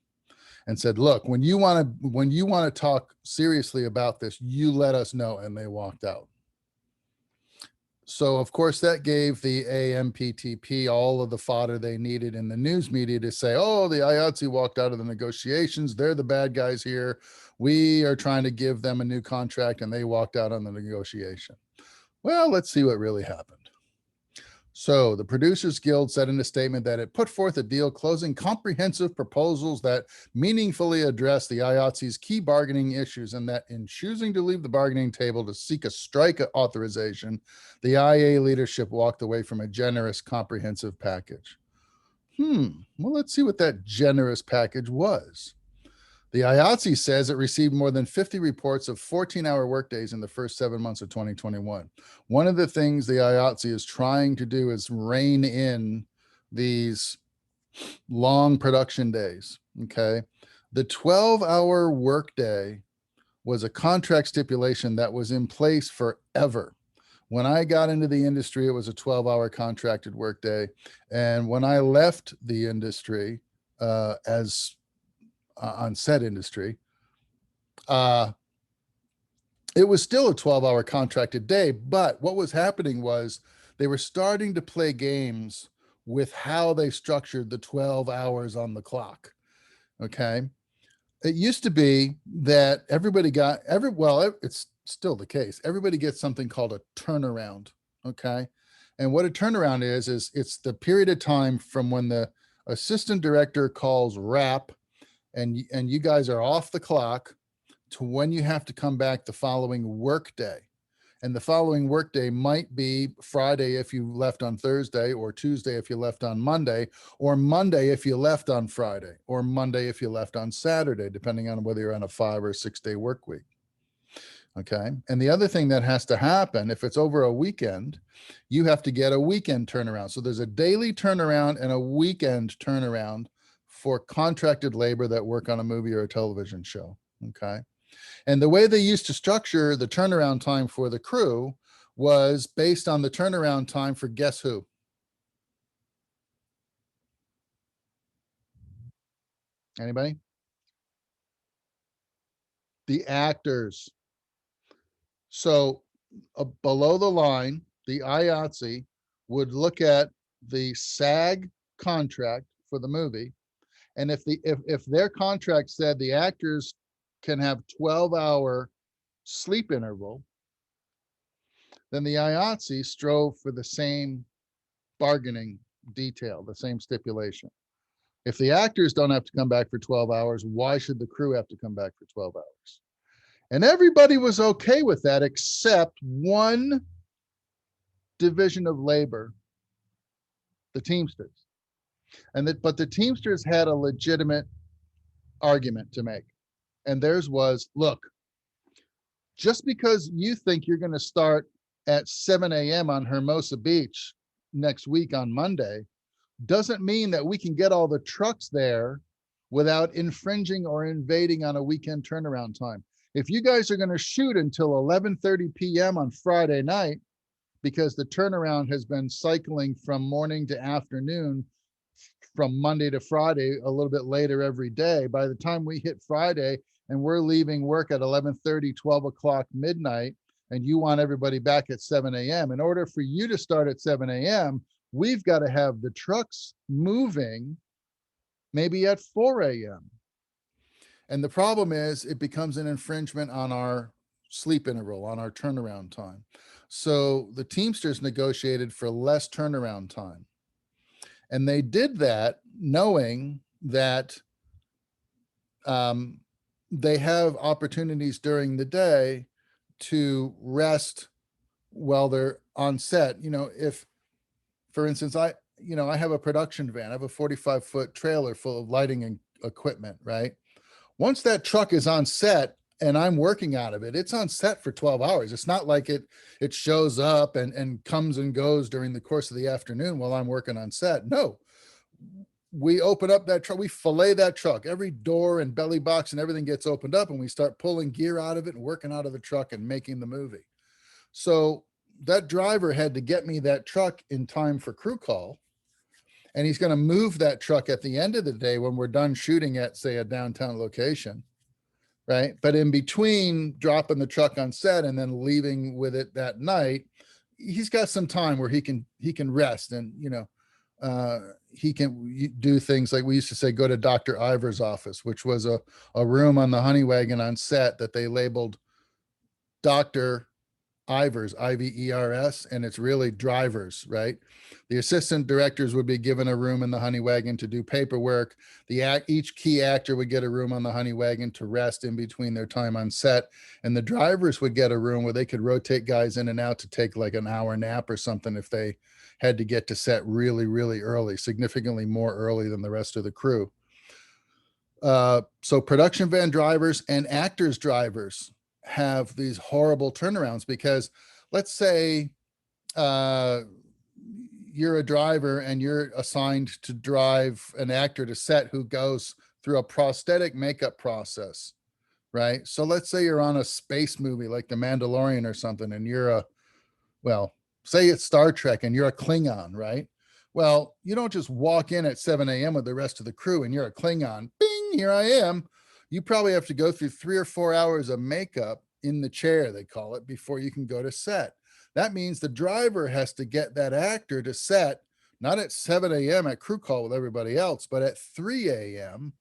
and said, look, when you want to talk seriously about this, you let us know. And they walked out. So of course that gave the AMPTP all of the fodder they needed in the news media to say, oh, the IATSE walked out of the negotiations. They're the bad guys here. We are trying to give them a new contract and they walked out on the negotiation. Well, let's see what really happened. So the Producers Guild said in a statement that it put forth a deal closing comprehensive proposals that meaningfully address the IATSE's key bargaining issues, and that in choosing to leave the bargaining table to seek a strike authorization, the IA leadership walked away from a generous, comprehensive package. Well, let's see what that generous package was. The IATSE says it received more than 50 reports of 14-hour workdays in the first 7 months of 2021. One of the things the IATSE is trying to do is rein in these long production days, okay? The 12-hour workday was a contract stipulation that was in place forever. When I got into the industry, it was a 12-hour contracted workday. And when I left the industry on set industry, it was still a 12-hour contracted day, but what was happening was they were starting to play games with how they structured the 12 hours on the clock. Okay. It used to be that everybody got it's still the case. Everybody gets something called a turnaround. Okay. And what a turnaround is it's the period of time from when the assistant director calls wrap and you guys are off the clock to when you have to come back the following workday. And the following workday might be Friday if you left on Thursday, or Tuesday if you left on Monday, or Monday if you left on Friday, or Monday if you left on Saturday, depending on whether you're on a 5 or 6 day work week. Okay. And the other thing that has to happen, if it's over a weekend, you have to get a weekend turnaround. So there's a daily turnaround and a weekend turnaround for contracted labor that work on a movie or a television show. Okay. And the way they used to structure the turnaround time for the crew was based on the turnaround time for guess who? Anybody? The actors. So below the line, the IATSE would look at the SAG contract for the movie. And if their contract said the actors can have 12-hour sleep interval, then the IATSE strove for the same bargaining detail, the same stipulation. If the actors don't have to come back for 12 hours, why should the crew have to come back for 12 hours? And everybody was okay with that except one division of labor, the Teamsters. But the Teamsters had a legitimate argument to make. And theirs was, look, just because you think you're going to start at 7 a.m. on Hermosa Beach next week on Monday doesn't mean that we can get all the trucks there without infringing or invading on a weekend turnaround time. If you guys are going to shoot until 11:30 p.m. on Friday night, because the turnaround has been cycling from morning to afternoon, from Monday to Friday, a little bit later every day, by the time we hit Friday and we're leaving work at 11:30, 12 o'clock midnight, and you want everybody back at 7 a.m. In order for you to start at 7 a.m., we've got to have the trucks moving maybe at 4 a.m. And the problem is it becomes an infringement on our sleep interval, on our turnaround time. So the Teamsters negotiated for less turnaround time. And they did that knowing that they have opportunities during the day to rest while they're on set. You know, if, for instance, I have a production van, I have a 45-foot trailer full of lighting and equipment, right? Once that truck is on set and I'm working out of it, it's on set for 12 hours. It's not like it shows up and comes and goes during the course of the afternoon while I'm working on set. No, we open up that truck, we fillet that truck, every door and belly box and everything gets opened up, and we start pulling gear out of it and working out of the truck and making the movie. So that driver had to get me that truck in time for crew call. And he's going to move that truck at the end of the day when we're done shooting at, say, a downtown location. Right. But in between dropping the truck on set and then leaving with it that night, he's got some time where he can rest and, he can do things like we used to say, go to Dr. Ivor's office, which was a room on the Honey Wagon on set that they labeled Dr. Ivers, Ivers, and it's really drivers, right? The assistant directors would be given a room in the Honey Wagon to do paperwork. Each key actor would get a room on the Honey Wagon to rest in between their time on set. And the drivers would get a room where they could rotate guys in and out to take like an hour nap or something if they had to get to set really, really early, significantly more early than the rest of the crew. So production van drivers and actors drivers have these horrible turnarounds because let's say you're a driver and you're assigned to drive an actor to set who goes through a prosthetic makeup process, right? So let's say you're on a space movie like The Mandalorian or something, and you're say it's Star Trek and you're a Klingon, right? Well, you don't just walk in at 7 a.m. with the rest of the crew and you're a Klingon, bing, here I am. You probably have to go through 3 or 4 hours of makeup in the chair, they call it, before you can go to set. That means the driver has to get that actor to set, not at 7 a.m. at crew call with everybody else, but at 3 a.m.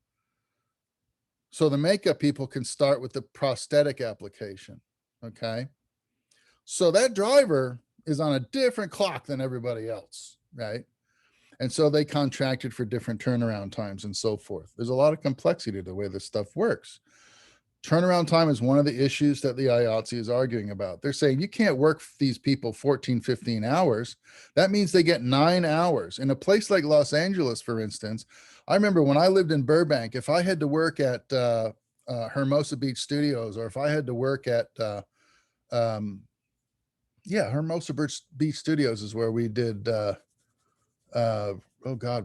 so the makeup people can start with the prosthetic application, okay? So that driver is on a different clock than everybody else, right? And so they contracted for different turnaround times and so forth. There's a lot of complexity to the way this stuff works. Turnaround time is one of the issues that the IATSE is arguing about. They're saying you can't work these people 14, 15 hours. That means they get 9 hours. In a place like Los Angeles, for instance, I remember when I lived in Burbank, if I had to work at Hermosa Beach Studios, or if I had to work at, Hermosa Beach Studios is where we did,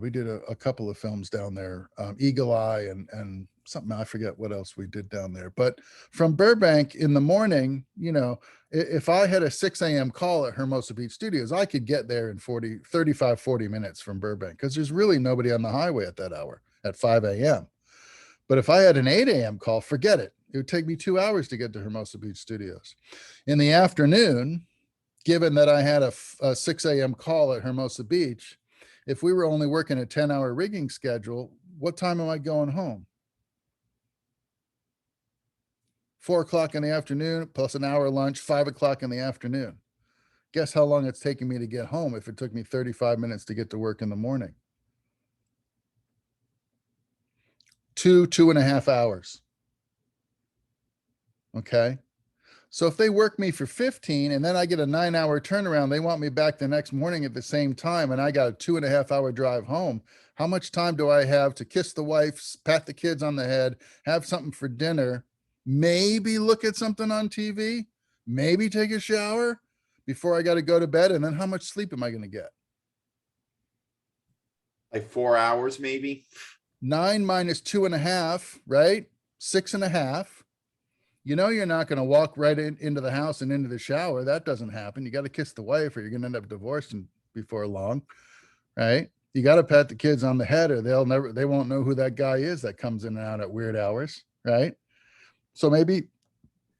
we did a couple of films down there, Eagle Eye and something, I forget what else we did down there. But from Burbank in the morning, if I had a 6 a.m. call at Hermosa Beach Studios, I could get there in 40 minutes from Burbank because there's really nobody on the highway at that hour at 5 a.m. But if I had an 8 a.m. call, forget it. It would take me 2 hours to get to Hermosa Beach Studios. In the afternoon, given that I had a 6 a.m. call at Hermosa Beach, if we were only working a 10-hour rigging schedule, what time am I going home? 4 o'clock in the afternoon, plus an hour lunch, 5 o'clock in the afternoon. Guess how long it's taking me to get home if it took me 35 minutes to get to work in the morning? 2.5 hours. Okay. So if they work me for 15 and then I get a 9-hour turnaround, they want me back the next morning at the same time, and I got a 2.5 hour drive home. How much time do I have to kiss the wife, pat the kids on the head, have something for dinner, maybe look at something on TV, maybe take a shower before I got to go to bed? And then how much sleep am I going to get? Like 4 hours, maybe. 9 minus 2.5, right? 6.5. You're not going to walk right into the house and into the shower. That doesn't happen. You got to kiss the wife or you're going to end up divorced before long, right? You got to pat the kids on the head or they won't know who that guy is that comes in and out at weird hours, right? So maybe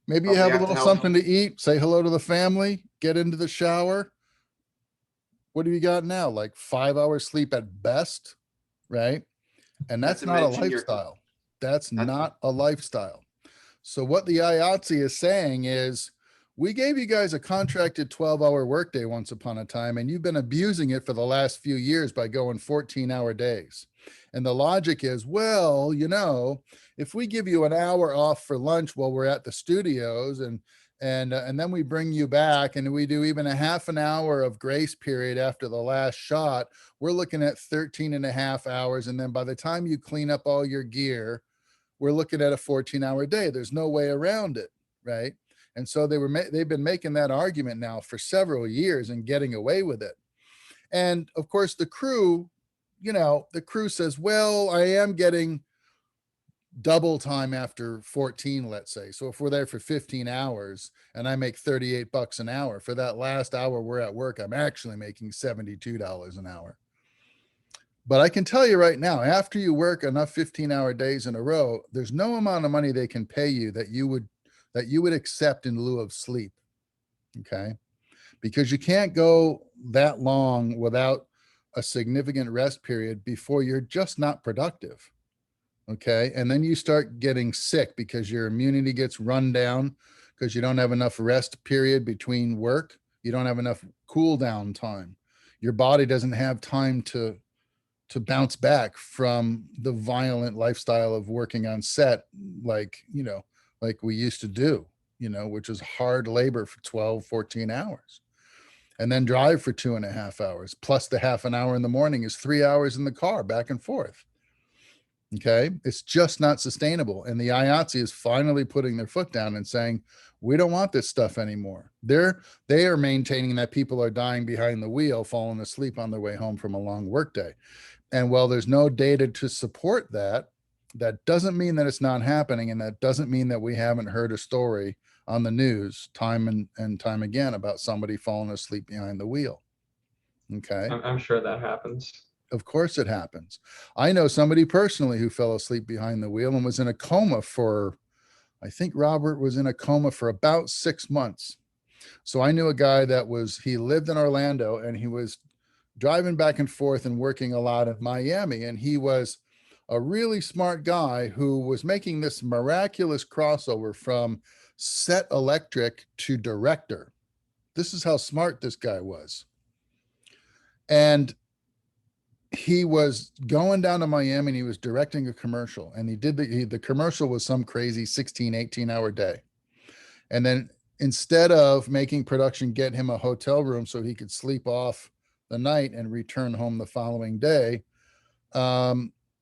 you have a little something to eat, say hello to the family, get into the shower. What do you got now? Like 5 hours sleep at best, right? And that's not a lifestyle. That's not a lifestyle. So what the IATSE is saying is, we gave you guys a contracted 12-hour workday once upon a time, and you've been abusing it for the last few years by going 14-hour days. And the logic is, well, if we give you an hour off for lunch while we're at the studios and then we bring you back and we do even a half an hour of grace period after the last shot, we're looking at 13.5 hours. And then by the time you clean up all your gear, we're looking at a 14-hour day. There's no way around it, right? And so they've been making that argument now for several years and getting away with it. And of course, the crew says, well, I am getting double time after 14, let's say. So if we're there for 15 hours and I make $38 an hour, for that last hour we're at work, I'm actually making $72 an hour. But I can tell you right now, after you work enough 15-hour days in a row, there's no amount of money they can pay you that you would accept in lieu of sleep. Okay. Because you can't go that long without a significant rest period before you're just not productive. Okay. And then you start getting sick because your immunity gets run down because you don't have enough rest period between work. You don't have enough cool down time. Your body doesn't have time to bounce back from the violent lifestyle of working on set, like, like we used to do, which is hard labor for 12, 14 hours. And then drive for 2.5 hours, plus the half an hour in the morning is 3 hours in the car back and forth. Okay. It's just not sustainable. And the IATSE is finally putting their foot down and saying, we don't want this stuff anymore. They are maintaining that people are dying behind the wheel, falling asleep on their way home from a long workday. And while there's no data to support that, that doesn't mean that it's not happening. And that doesn't mean that we haven't heard a story on the news time and time again about somebody falling asleep behind the wheel. Okay. I'm sure that happens. Of course it happens. I know somebody personally who fell asleep behind the wheel and was in a coma for, I think Robert was in a coma for about 6 months. So I knew a guy he lived in Orlando and he was driving back and forth and working a lot in Miami. And he was a really smart guy who was making this miraculous crossover from set electric to director. This is how smart this guy was. And he was going down to Miami and he was directing a commercial, and he did the commercial was some crazy 16, 18-hour day. And then instead of making production get him a hotel room so he could sleep off the night and return home the following day,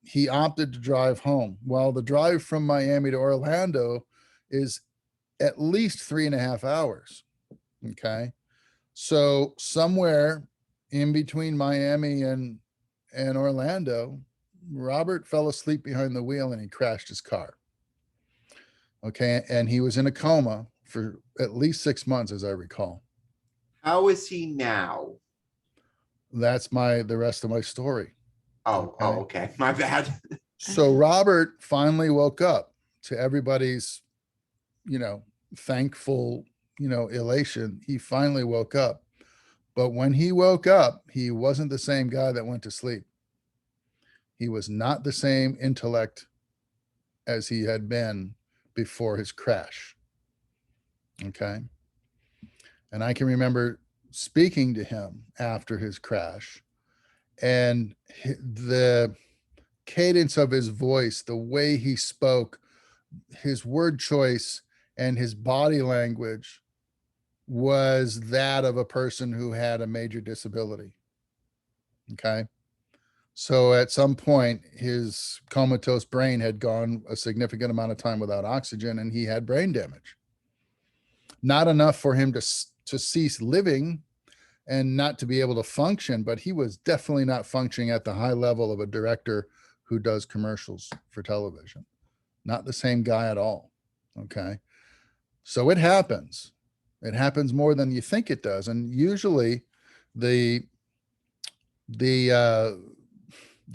he opted to drive home. Well, the drive from Miami to Orlando is at least 3.5 hours. Okay. So somewhere in between Miami and Orlando, Robert fell asleep behind the wheel and he crashed his car. Okay. And he was in a coma for at least 6 months, as I recall. How is he now? That's the rest of my story. Okay. My bad. So Robert finally woke up, to everybody's, thankful, elation. He finally woke up. But when he woke up, he wasn't the same guy that went to sleep. He was not the same intellect as he had been before his crash. Okay. And I can remember speaking to him after his crash, and the cadence of his voice, the way he spoke, his word choice, and his body language was that of a person who had a major disability. Okay. So at some point, his comatose brain had gone a significant amount of time without oxygen, and he had brain damage. Not enough for him to cease living and not to be able to function, but he was definitely not functioning at the high level of a director who does commercials for television. Not the same guy at all. Okay. So it happens. It happens more than you think it does. And usually the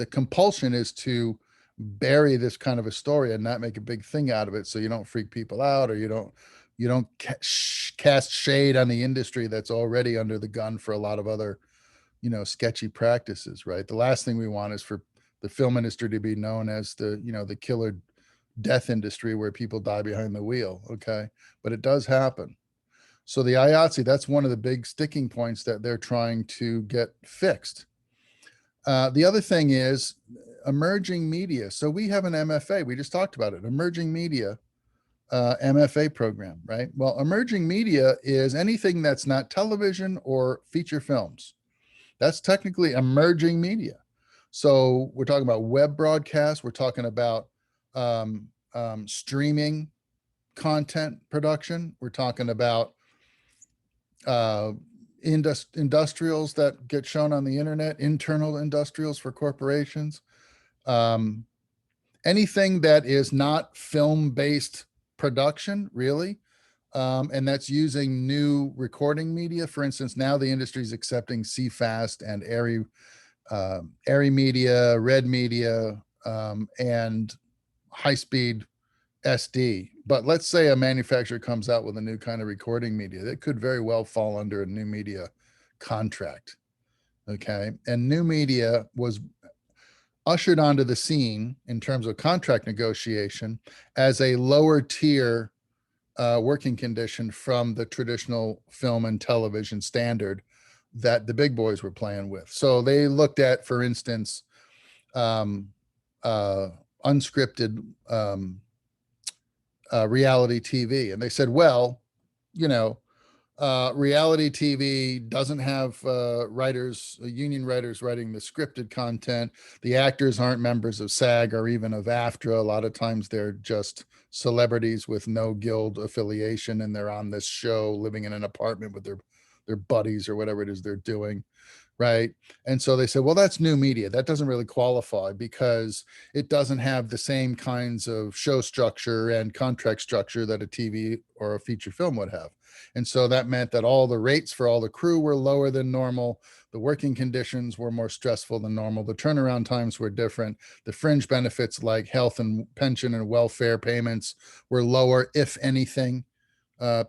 compulsion is to bury this kind of a story and not make a big thing out of it, so you don't freak people out, or you don't cast shade on the industry that's already under the gun for a lot of other, sketchy practices, right? The last thing we want is for the film industry to be known as the killer death industry where people die behind the wheel. Okay. But it does happen. So the IATSE, that's one of the big sticking points that they're trying to get fixed. The other thing is emerging media. So we have an MFA, we just talked about it, emerging media MFA program, right? Well, emerging media is anything that's not television or feature films. That's technically emerging media. So we're talking about web broadcasts. We're talking about streaming content production. We're talking about industrials that get shown on the internet, internal industrials for corporations. Anything that is not film-based production, really, and that's using new recording media. For instance, now the industry is accepting CFast and ARRI Airy Media, Red Media, and high-speed SD. But let's say a manufacturer comes out with a new kind of recording media that could very well fall under a new media contract. Okay. And new media was ushered onto the scene in terms of contract negotiation as a lower tier working condition from the traditional film and television standard that the big boys were playing with. So they looked at, for instance, unscripted reality TV. And they said, well, you know, reality TV doesn't have writers, union writers writing the scripted content. The actors aren't members of SAG or even of AFTRA. A lot of times they're just celebrities with no guild affiliation, and they're on this show living in an apartment with their buddies or whatever it is they're doing. Right. And so they said, well, that's new media. That doesn't really qualify because it doesn't have the same kinds of show structure and contract structure that a TV or a feature film would have. And so that meant that all the rates for all the crew were lower than normal. The working conditions were more stressful than normal. The turnaround times were different. The fringe benefits like health and pension and welfare payments were lower, if anything,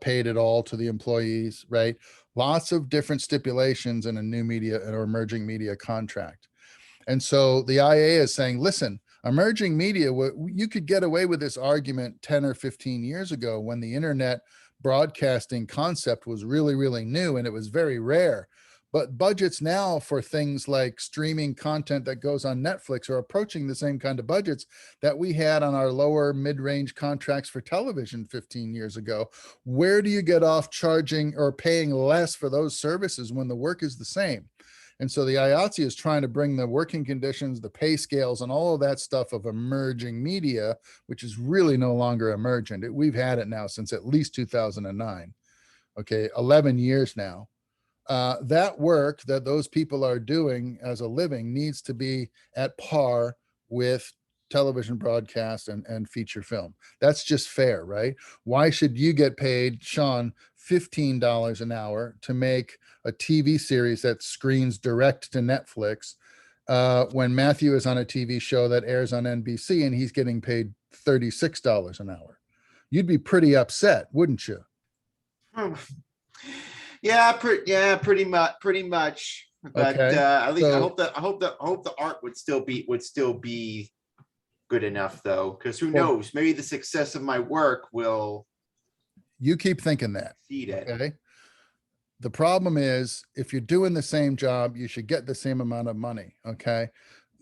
paid at all to the employees, right? Lots of different stipulations in a new media or emerging media contract. And so the IA is saying, listen, emerging media, you could get away with this argument 10 or 15 years ago when the internet broadcasting concept was really, really new and it was very rare. But budgets now for things like streaming content that goes on Netflix are approaching the same kind of budgets that we had on our lower mid-range contracts for television 15 years ago. Where do you get off charging or paying less for those services when the work is the same? And so the IATSE is trying to bring the working conditions, the pay scales, and all of that stuff of emerging media, which is really no longer emergent. We've had it now since at least 2009. Okay, 11 years now. That work that those people are doing as a living needs to be at par with television broadcast and feature film. That's just fair, right? Why should you get paid, Sean, $15 an hour to make a TV series that screens direct to Netflix when Matthew is on a TV show that airs on NBC and he's getting paid $36 an hour? You'd be pretty upset, wouldn't you? Yeah, pretty much. But Okay, at least so- I hope the art would still be good enough though, because who Well- knows? Maybe the success of my work will You keep thinking that. exceed it. Okay. The problem is if you're doing the same job, you should get the same amount of money. Okay.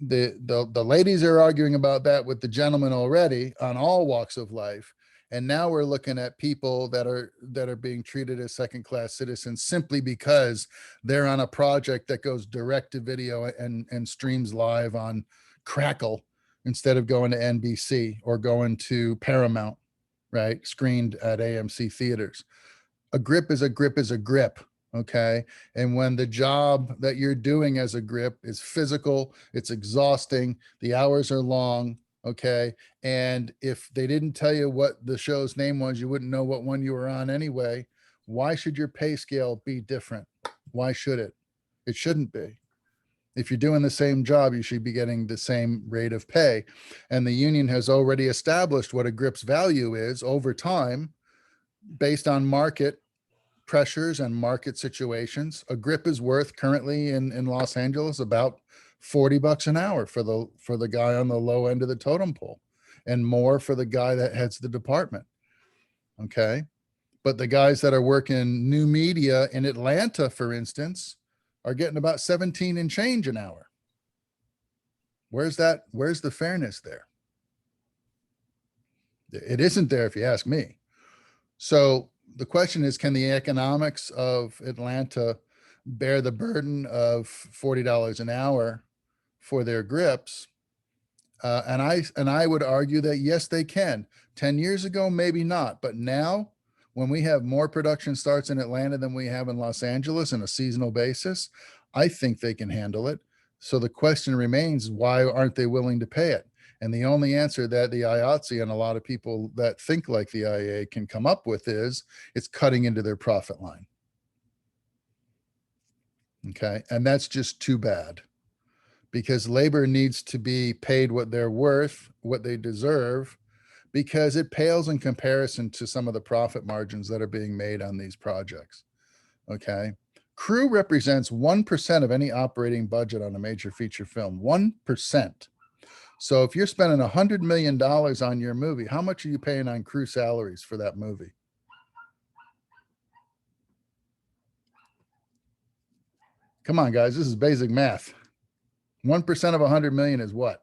The ladies are arguing about that with the gentlemen already on all walks of life. And now we're looking at people that are being treated as second-class citizens simply because they're on a project that goes direct to video and streams live on Crackle instead of going to NBC or going to Paramount, right? Screened at AMC theaters. A grip is a grip is a grip. Okay. And when the job that you're doing as a grip is physical, it's exhausting, the hours are long. Okay. And if they didn't tell you what the show's name was, you wouldn't know what one you were on anyway. Why should your pay scale be different? Why should it? It shouldn't be. If you're doing the same job, you should be getting the same rate of pay. And the union has already established what a grip's value is over time based on market pressures and market situations. A grip is worth currently in Los Angeles about $40 an hour for the guy on the low end of the totem pole, and more for the guy that heads the department. Okay. But the guys that are working new media in Atlanta, for instance, are getting about 17 and change an hour. Where's the fairness there? It isn't there if you ask me. So the question is, can the economics of Atlanta bear the burden of $40 an hour for their grips? And I would argue that yes, they can. 10 years ago, maybe not. But now, when we have more production starts in Atlanta than we have in Los Angeles on a seasonal basis, I think they can handle it. So the question remains, why aren't they willing to pay it? And the only answer that the IATSE and a lot of people that think like the IA can come up with is it's cutting into their profit line. Okay. And that's just too bad. because labor needs to be paid what they're worth, what they deserve, because it pales in comparison to some of the profit margins that are being made on these projects. Okay. Crew represents 1% of any operating budget on a major feature film, 1%. So if you're spending $100 million on your movie, how much are you paying on crew salaries for that movie? Come on, guys, this is basic math. 1% of 100 million is what?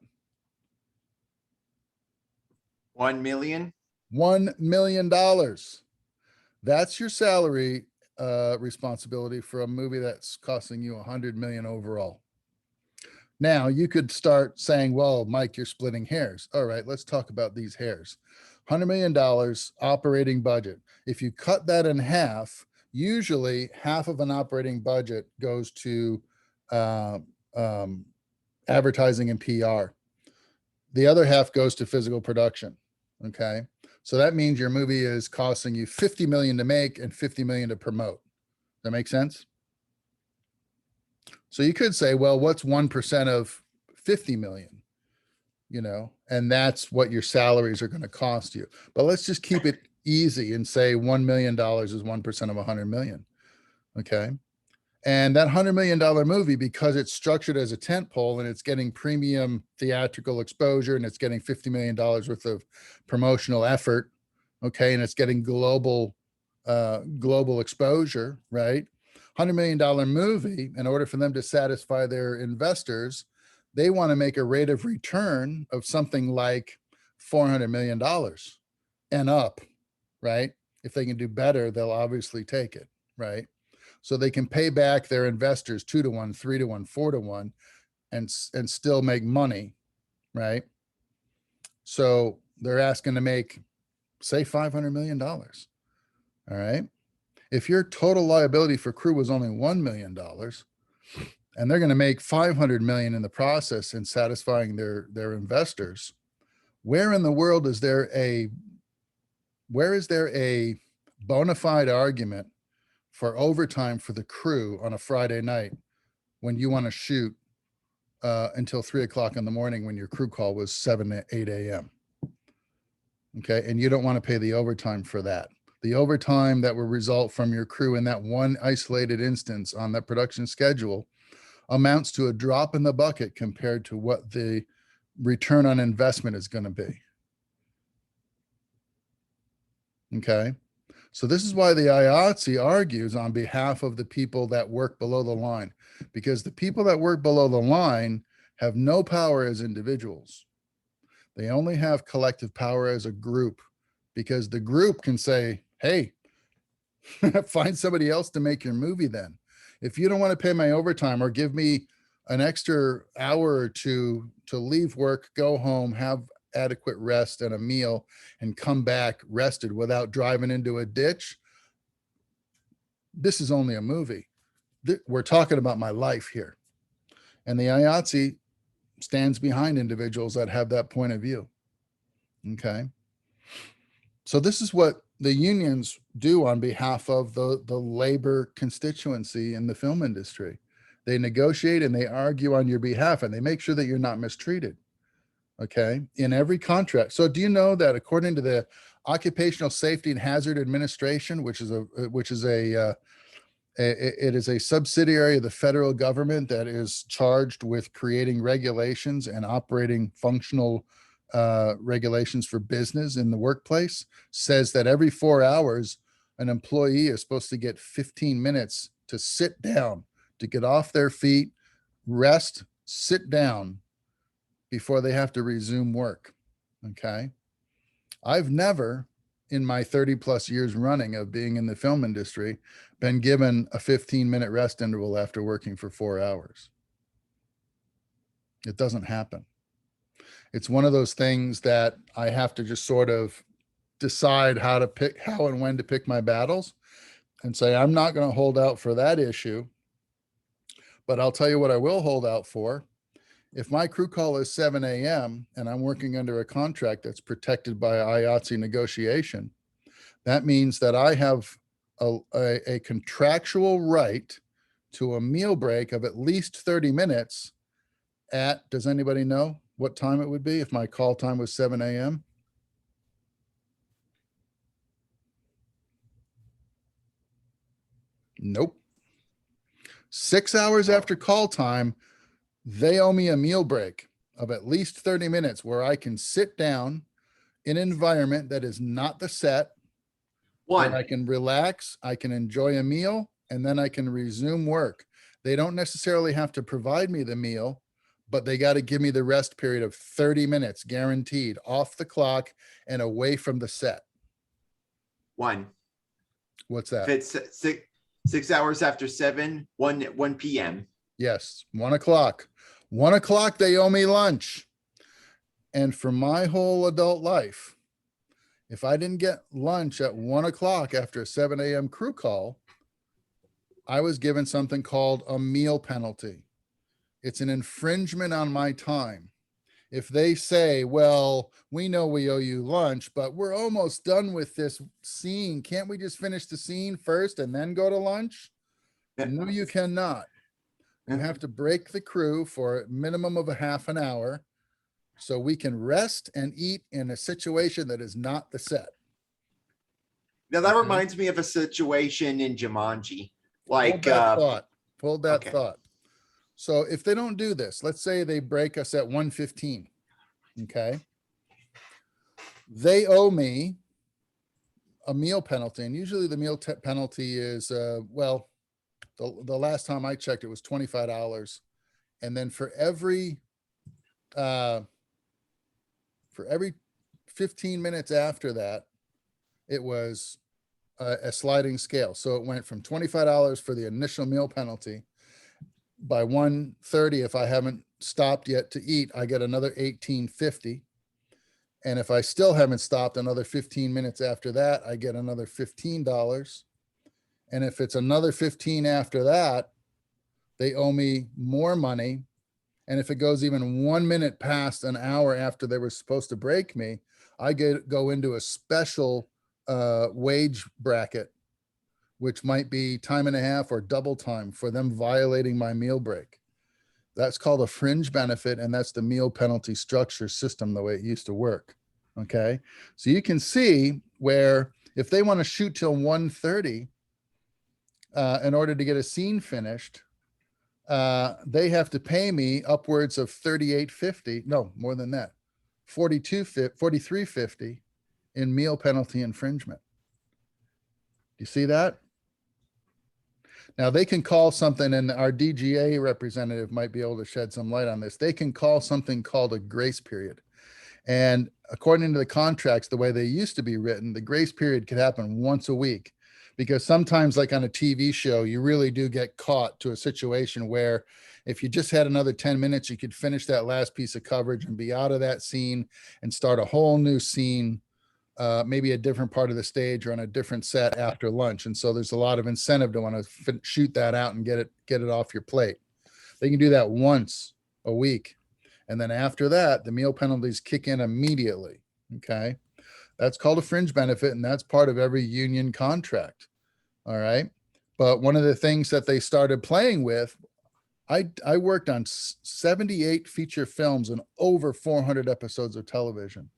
1 million. $1 million. That's your salary responsibility for a movie that's costing you 100 million overall. Now you could start saying, well, Mike, you're splitting hairs. All right, let's talk about these hairs. $100 million operating budget. If you cut that in half, usually half of an operating budget goes to advertising and PR. The other half goes to physical production. Okay. So that means your movie is costing you 50 million to make and 50 million to promote. Does that make sense? So you could say, well, what's 1% of 50 million? You know, and that's what your salaries are going to cost you. But let's just keep it easy and say $1 million is 1% of 100 million. Okay. And that $100 million movie, because it's structured as a tent pole and it's getting premium theatrical exposure and it's getting $50 million worth of promotional effort. Okay. And it's getting global exposure, right? $100 million movie, in order for them to satisfy their investors, they want to make a rate of return of something like $400 million and up, right? If they can do better, they'll obviously take it, right? So they can pay back their investors 2 to 1, 3 to 1, 4 to 1, and still make money, right? So they're asking to make, say, $500 million. All right. If your total liability for crew was only $1 million, and they're going to make 500 million in the process in satisfying their investors, where in the world is there a bona fide argument for overtime for the crew on a Friday night when you want to shoot until 3 o'clock in the morning when your crew call was 7 to 8 a.m. Okay. And you don't want to pay the overtime for that. The overtime that will result from your crew in that one isolated instance on that production schedule amounts to a drop in the bucket compared to what the return on investment is going to be. Okay. So this is why the IATSE argues on behalf of the people that work below the line, because the people that work below the line have no power as individuals. They only have collective power as a group, because the group can say, hey, find somebody else to make your movie then. If you don't want to pay my overtime or give me an extra hour or two to leave work, go home, have adequate rest and a meal, and come back rested without driving into a ditch, this is only a movie. We're talking about my life here. And the IATSE stands behind individuals that have that point of view. Okay. So this is what the unions do on behalf of the labor constituency in the film industry. They negotiate and they argue on your behalf, and they make sure that you're not mistreated. Okay. In every contract. So do you know that according to the Occupational Safety and Hazard Administration, which is a subsidiary of the federal government that is charged with creating regulations and operating functional regulations for business in the workplace, says that every 4 hours, an employee is supposed to get 15 minutes to sit down, to get off their feet, rest, sit down before they have to resume work. Okay. I've never, in my 30 plus years running of being in the film industry, been given a 15-minute rest interval after working for 4 hours. It doesn't happen. It's one of those things that I have to just sort of decide how and when to pick my battles and say, I'm not going to hold out for that issue, but I'll tell you what I will hold out for. If my crew call is 7 a.m. and I'm working under a contract that's protected by IATSE negotiation, that means that I have a contractual right to a meal break of at least 30 minutes at, does anybody know what time it would be if my call time was 7 a.m.? Nope. 6 hours after call time, they owe me a meal break of at least 30 minutes where I can sit down in an environment that is not the set, where I One, can relax, I can enjoy a meal, and then I can resume work. They don't necessarily have to provide me the meal, but they got to give me the rest period of 30 minutes guaranteed off the clock and away from the set. one. What's If that? it's 6 hours after 7, 1 p.m. Yes, 1 o'clock. 1 o'clock, they owe me lunch. And for my whole adult life, if I didn't get lunch at 1 o'clock after a 7 a.m. crew call, I was given something called a meal penalty. It's an infringement on my time. If they say, well, we know we owe you lunch, but we're almost done with this scene. Can't we just finish the scene first and then go to lunch? No, you cannot. You have to break the crew for a minimum of a half an hour so we can rest and eat in a situation that is not the set. Now that Mhm. reminds me of a situation in Jumanji. Hold Like, that thought. Hold that okay. thought. So if they don't do this, let's say they break us at 1:15, okay? They owe me a meal penalty, and usually the meal penalty is, well, the last time I checked, it was $25. And then for every 15 minutes after that, it was a sliding scale. So it went from $25 for the initial meal penalty. By 1:30, if I haven't stopped yet to eat, I get another $18.50. And if I still haven't stopped another 15 minutes after that, I get another $15. And if it's another 15 after that, they owe me more money. And if it goes even 1 minute past an hour after they were supposed to break me, I go into a special wage bracket, which might be time and a half or double time for them violating my meal break. That's called a fringe benefit, and that's the meal penalty structure system, the way it used to work. Okay, so you can see where if they want to shoot till 1:30 in order to get a scene finished, they have to pay me upwards of $38.50. No, more than that, $43.50 in meal penalty infringement. You see that? Now they can call something, and our DGA representative might be able to shed some light on this. They can call something called a grace period. And according to the contracts, the way they used to be written, the grace period could happen once a week, because sometimes, like on a TV show, you really do get caught to a situation where if you just had another 10 minutes, you could finish that last piece of coverage and be out of that scene and start a whole new scene, maybe a different part of the stage or on a different set after lunch. And so there's a lot of incentive to want to shoot that out and get it off your plate. They can do that once a week. And then after that, the meal penalties kick in immediately. Okay. That's called a fringe benefit, and that's part of every union contract. All right. But one of the things that they started playing with, I worked on 78 feature films and over 400 episodes of television.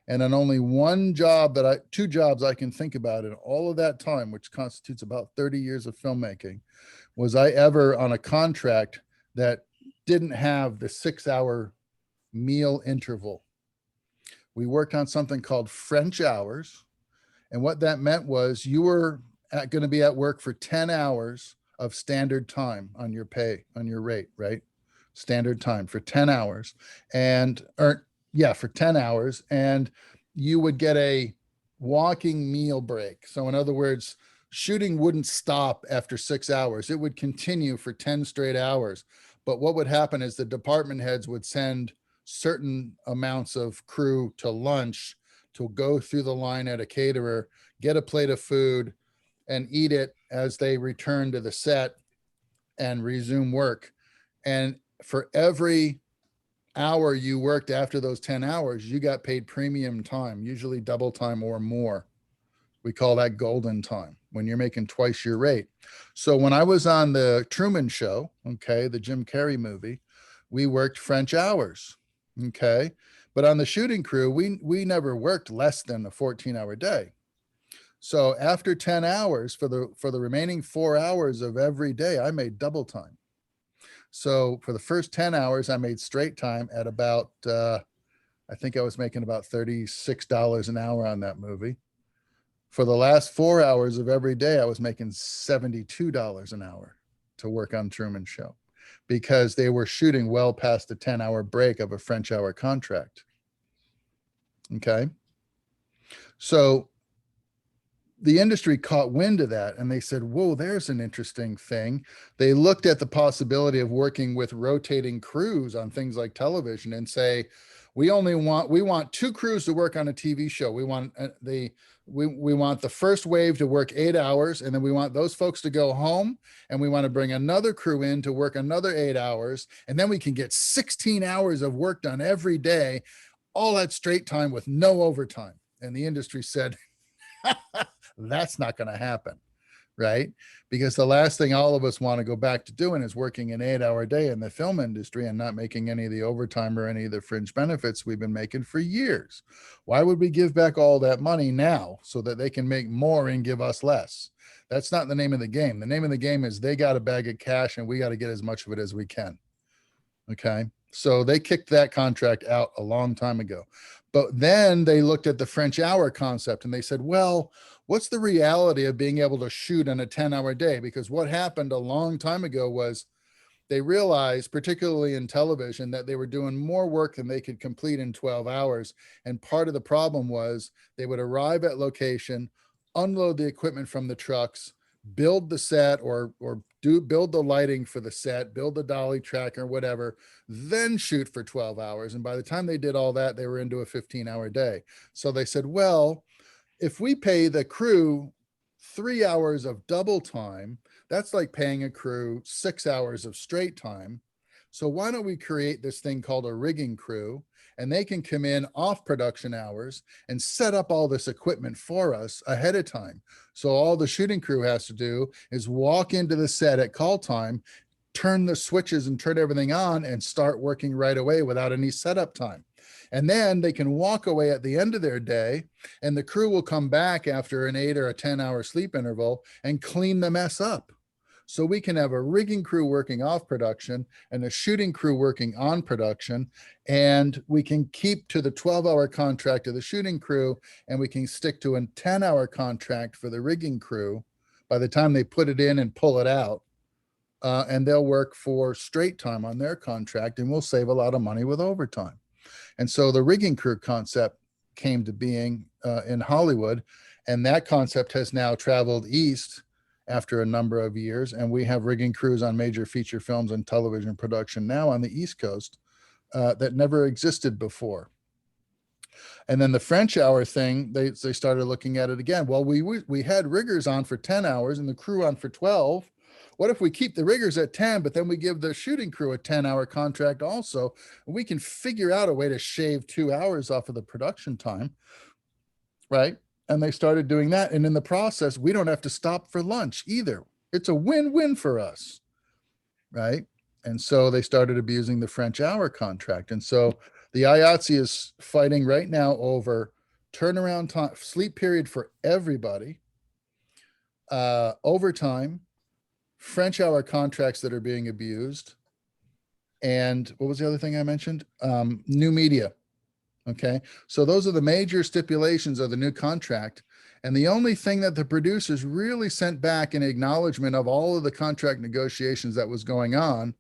And on only two jobs I can think about in all of that time, which constitutes about 30 years of filmmaking, was I ever on a contract that didn't have the 6-hour meal interval. We worked on something called French hours. And what that meant was you were going to be at work for 10 hours of standard time on your pay, on your rate, right? Standard time for 10 hours. For 10 hours. And you would get a walking meal break. So in other words, shooting wouldn't stop after 6 hours. It would continue for 10 straight hours. But what would happen is the department heads would send certain amounts of crew to lunch to go through the line at a caterer, get a plate of food, and eat it as they return to the set and resume work. And for every hour you worked after those 10 hours, you got paid premium time, usually double time or more. We call that golden time, when you're making twice your rate. So when I was on the Truman Show, okay, the Jim Carrey movie, we worked French hours. Okay. But on the shooting crew, we never worked less than a 14-hour day. So after 10 hours, for the remaining 4 hours of every day, I made double time. So for the first 10 hours, I made straight time at about, I think I was making about $36 an hour on that movie. For the last 4 hours of every day, I was making $72 an hour to work on Truman Show, because they were shooting well past the 10-hour break of a French hour contract. Okay. So the industry caught wind of that and they said, whoa, there's an interesting thing. They looked at the possibility of working with rotating crews on things like television and say, we want 2 crews to work on a TV show. We want we want the first wave to work 8 hours, and then we want those folks to go home, and we want to bring another crew in to work another 8 hours. And then we can get 16 hours of work done every day, all at straight time with no overtime. And the industry said, that's not going to happen, right? Because the last thing all of us want to go back to doing is working an 8-hour day in the film industry and not making any of the overtime or any of the fringe benefits we've been making for years. Why would we give back all that money now so that they can make more and give us less? That's not the name of the game. The name of the game is they got a bag of cash and we got to get as much of it as we can. Okay. So they kicked that contract out a long time ago. But then they looked at the French hour concept and they said, well, what's the reality of being able to shoot on a 10-hour day? Because what happened a long time ago was they realized, particularly in television, that they were doing more work than they could complete in 12 hours. And part of the problem was they would arrive at location, unload the equipment from the trucks, build the set or build the lighting for the set, build the dolly tracker, whatever, then shoot for 12 hours. And by the time they did all that, they were into a 15-hour day. So they said, well, if we pay the crew 3 hours of double time, that's like paying a crew 6 hours of straight time. So why don't we create this thing called a rigging crew, and they can come in off production hours and set up all this equipment for us ahead of time. So all the shooting crew has to do is walk into the set at call time, turn the switches and turn everything on and start working right away without any setup time. And then they can walk away at the end of their day, and the crew will come back after an 8 or a 10-hour sleep interval and clean the mess up. So we can have a rigging crew working off production and a shooting crew working on production, and we can keep to the 12-hour contract of the shooting crew, and we can stick to a 10-hour contract for the rigging crew by the time they put it in and pull it out. And they'll work for straight time on their contract, and we'll save a lot of money with overtime. And so the rigging crew concept came to being in Hollywood, and that concept has now traveled east after a number of years. And we have rigging crews on major feature films and television production now on the East Coast that never existed before. And then the French hour thing, they started looking at it again. Well, we had riggers on for 10 hours and the crew on for 12. What if we keep the riggers at 10, but then we give the shooting crew a 10-hour contract also? We can figure out a way to shave 2 hours off of the production time, right? And they started doing that. And in the process, we don't have to stop for lunch either. It's a win-win for us, right? And so they started abusing the French hour contract. And so the IATSE is fighting right now over turnaround time, sleep period for everybody, overtime, French hour contracts that are being abused. And what was the other thing I mentioned? New media. Okay. So those are the major stipulations of the new contract. And the only thing that the producers really sent back in acknowledgement of all of the contract negotiations that was going on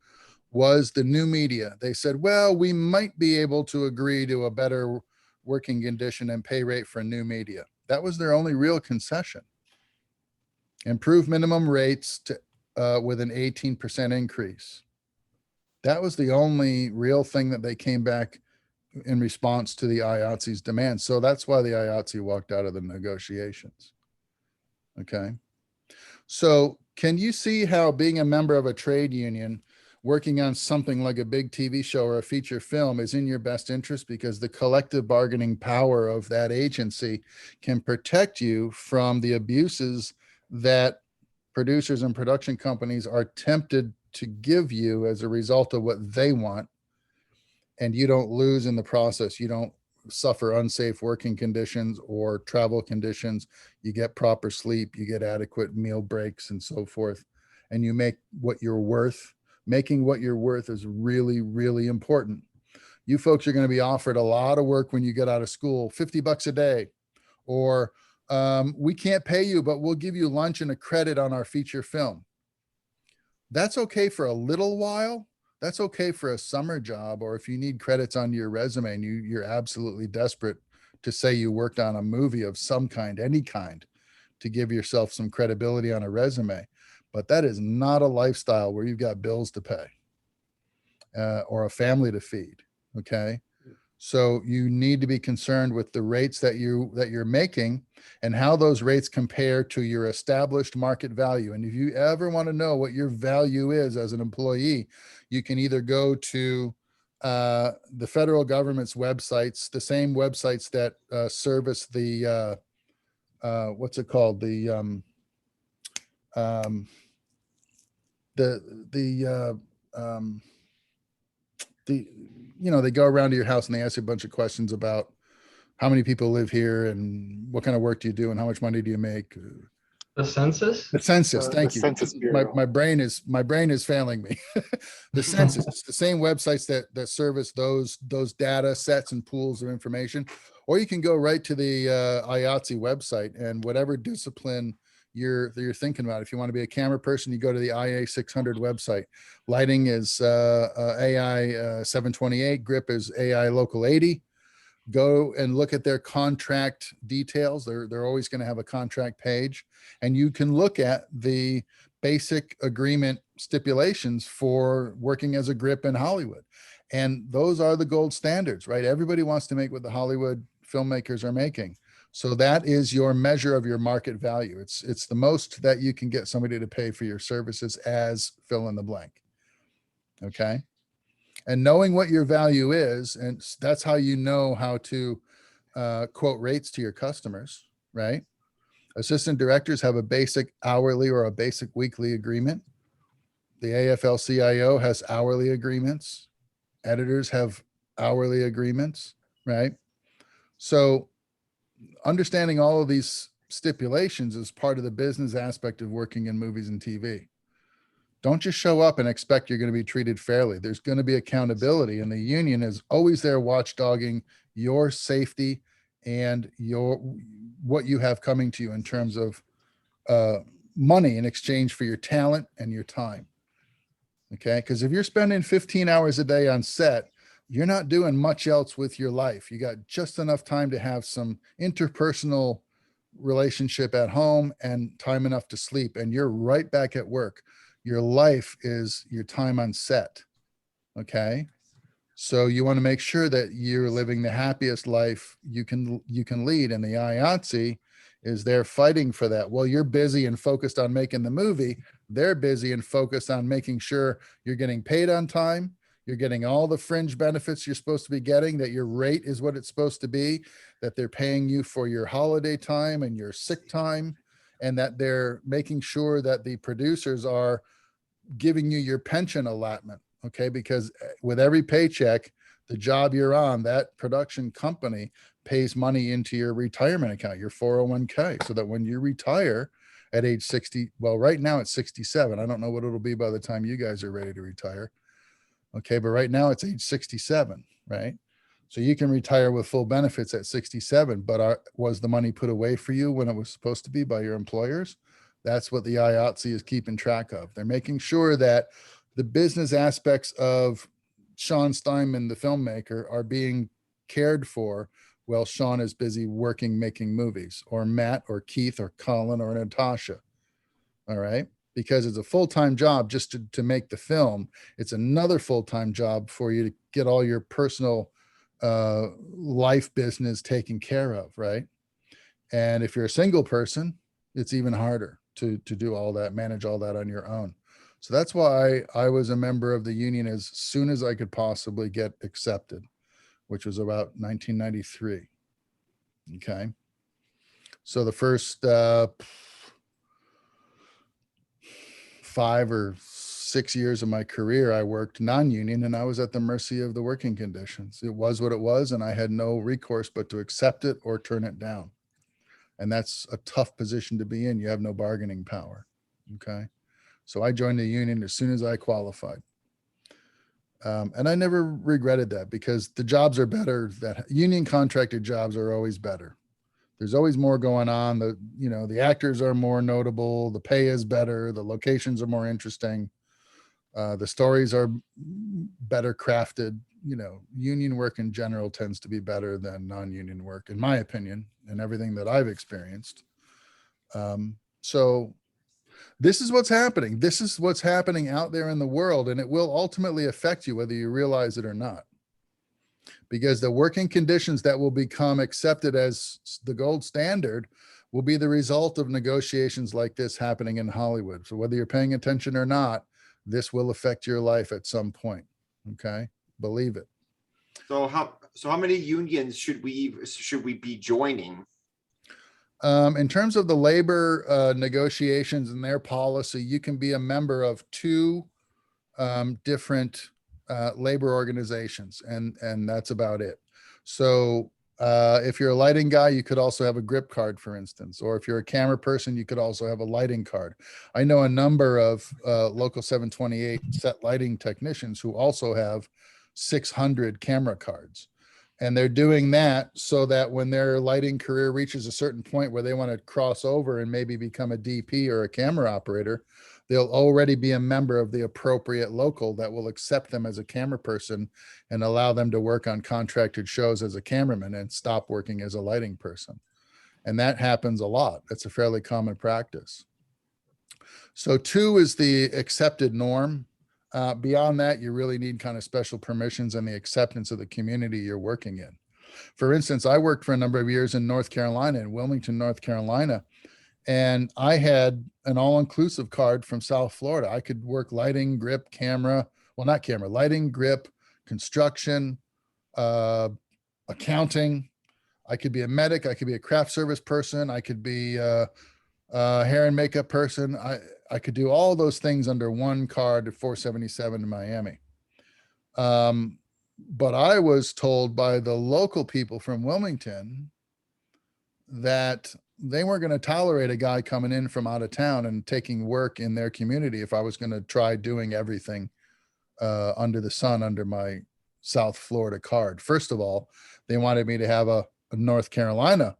was the new media. They said, well, we might be able to agree to a better working condition and pay rate for new media. That was their only real concession. Improve minimum rates to with an 18% increase. That was the only real thing that they came back in response to the IATSE's demand. So that's why the IATSE walked out of the negotiations. Okay. So can you see how being a member of a trade union working on something like a big TV show or a feature film is in your best interest, because the collective bargaining power of that agency can protect you from the abuses that producers and production companies are tempted to give you as a result of what they want and you don't lose in the process. You don't suffer unsafe working conditions or travel conditions. You get proper sleep, you get adequate meal breaks and so forth, and you make what you're worth. Making what you're worth is really, really important. You folks are going to be offered a lot of work when you get out of school, 50 bucks a day, or we can't pay you, but we'll give you lunch and a credit on our feature film. That's okay for a little while. That's okay for a summer job, or if you need credits on your resume and you're absolutely desperate to say you worked on a movie of some kind, any kind, to give yourself some credibility on a resume. But that is not a lifestyle where you've got bills to pay or a family to feed. Okay. So you need to be concerned with the rates that you're making and how those rates compare to your established market value. And if you ever want to know what your value is as an employee, you can either go to the federal government's websites, the same websites that service the what's it called, the they go around to your house and they ask you a bunch of questions about how many people live here and what kind of work do you do and how much money do you make. The census? The census, The thank you. Census Bureau. My brain is failing me. The census, it's the same websites that service those data sets and pools of information. Or you can go right to the IATSE website, and whatever discipline you're thinking about. If you want to be a camera person, you go to the IA 600 website. Lighting is AI 728. Grip is AI local 80. Go and look at their contract details. They're always going to have a contract page, and you can look at the basic agreement stipulations for working as a grip in Hollywood. And those are the gold standards, right? Everybody wants to make what the Hollywood filmmakers are making. So that is your measure of your market value. It's the most that you can get somebody to pay for your services as fill in the blank. Okay. And knowing what your value is, and that's how you know how to quote rates to your customers, right? Assistant directors have a basic hourly or a basic weekly agreement. The AFL-CIO has hourly agreements. Editors have hourly agreements, right? So understanding all of these stipulations is part of the business aspect of working in movies and TV. Don't just show up and expect you're going to be treated fairly. There's going to be accountability, and the union is always there watchdogging your safety and what you have coming to you in terms of money in exchange for your talent and your time. Okay, because if you're spending 15 hours a day on set, you're not doing much else with your life. You got just enough time to have some interpersonal relationship at home and time enough to sleep, and you're right back at work. Your life is your time on set. Okay. So you want to make sure that you're living the happiest life you can lead. And the IATSE is there fighting for that. Well, you're busy and focused on making the movie. They're busy and focused on making sure you're getting paid on time. You're getting all the fringe benefits you're supposed to be getting, that your rate is what it's supposed to be, that they're paying you for your holiday time and your sick time, and that they're making sure that the producers are giving you your pension allotment. Okay. Because with every paycheck, the job you're on, that production company pays money into your retirement account, your 401k, so that when you retire at age 60, well, right now it's 67. I don't know what it'll be by the time you guys are ready to retire. Okay. But right now it's age 67, right? So you can retire with full benefits at 67, but was the money put away for you when it was supposed to be by your employers? That's what the IATSE is keeping track of. They're making sure that the business aspects of Sean Steinman, the filmmaker, are being cared for while Sean is busy working, making movies, or Matt or Keith or Colin or Natasha. All right. Because it's a full-time job just to make the film. It's another full-time job for you to get all your personal life business taken care of. Right. And if you're a single person, it's even harder to do all that, manage all that on your own. So that's why I was a member of the union as soon as I could possibly get accepted, which was about 1993. Okay. So the first 5 or 6 years of my career, I worked non-union and I was at the mercy of the working conditions. It was what it was, and I had no recourse but to accept it or turn it down. And that's a tough position to be in. You have no bargaining power. Okay. So I joined the union as soon as I qualified. And I never regretted that because the jobs are better. That union contracted jobs are always better. There's always more going on. The actors are more notable. The pay is better. The locations are more interesting. The stories are better crafted. Union work in general tends to be better than non-union work, in my opinion, and everything that I've experienced. So this is what's happening. This is what's happening out there in the world, and it will ultimately affect you whether you realize it or not. Because the working conditions that will become accepted as the gold standard will be the result of negotiations like this happening in Hollywood. So whether you're paying attention or not, this will affect your life at some point. Okay, believe it. So how many unions should we be joining? In terms of the labor negotiations and their policy, you can be a member of two different labor organizations, and that's about it. So if you're a lighting guy, you could also have a grip card, for instance, or if you're a camera person, you could also have a lighting card. I know a number of local 728 set lighting technicians who also have 600 camera cards. And they're doing that so that when their lighting career reaches a certain point where they want to cross over and maybe become a DP or a camera operator, they'll already be a member of the appropriate local that will accept them as a camera person and allow them to work on contracted shows as a cameraman and stop working as a lighting person. And that happens a lot. That's a fairly common practice. So 2 is the accepted norm. Beyond that, you really need kind of special permissions and the acceptance of the community you're working in. For instance, I worked for a number of years in North Carolina, in Wilmington, North Carolina, and I had an all-inclusive card from South Florida. I could work lighting, grip, camera, well, not camera, lighting, grip, construction, accounting. I could be a medic. I could be a craft service person. I could be a hair and makeup person. I could do all those things under one card at 477 in Miami. But I was told by the local people from Wilmington that they weren't going to tolerate a guy coming in from out of town and taking work in their community if I was going to try doing everything under the sun under my South Florida card. First of all, they wanted me to have a North Carolina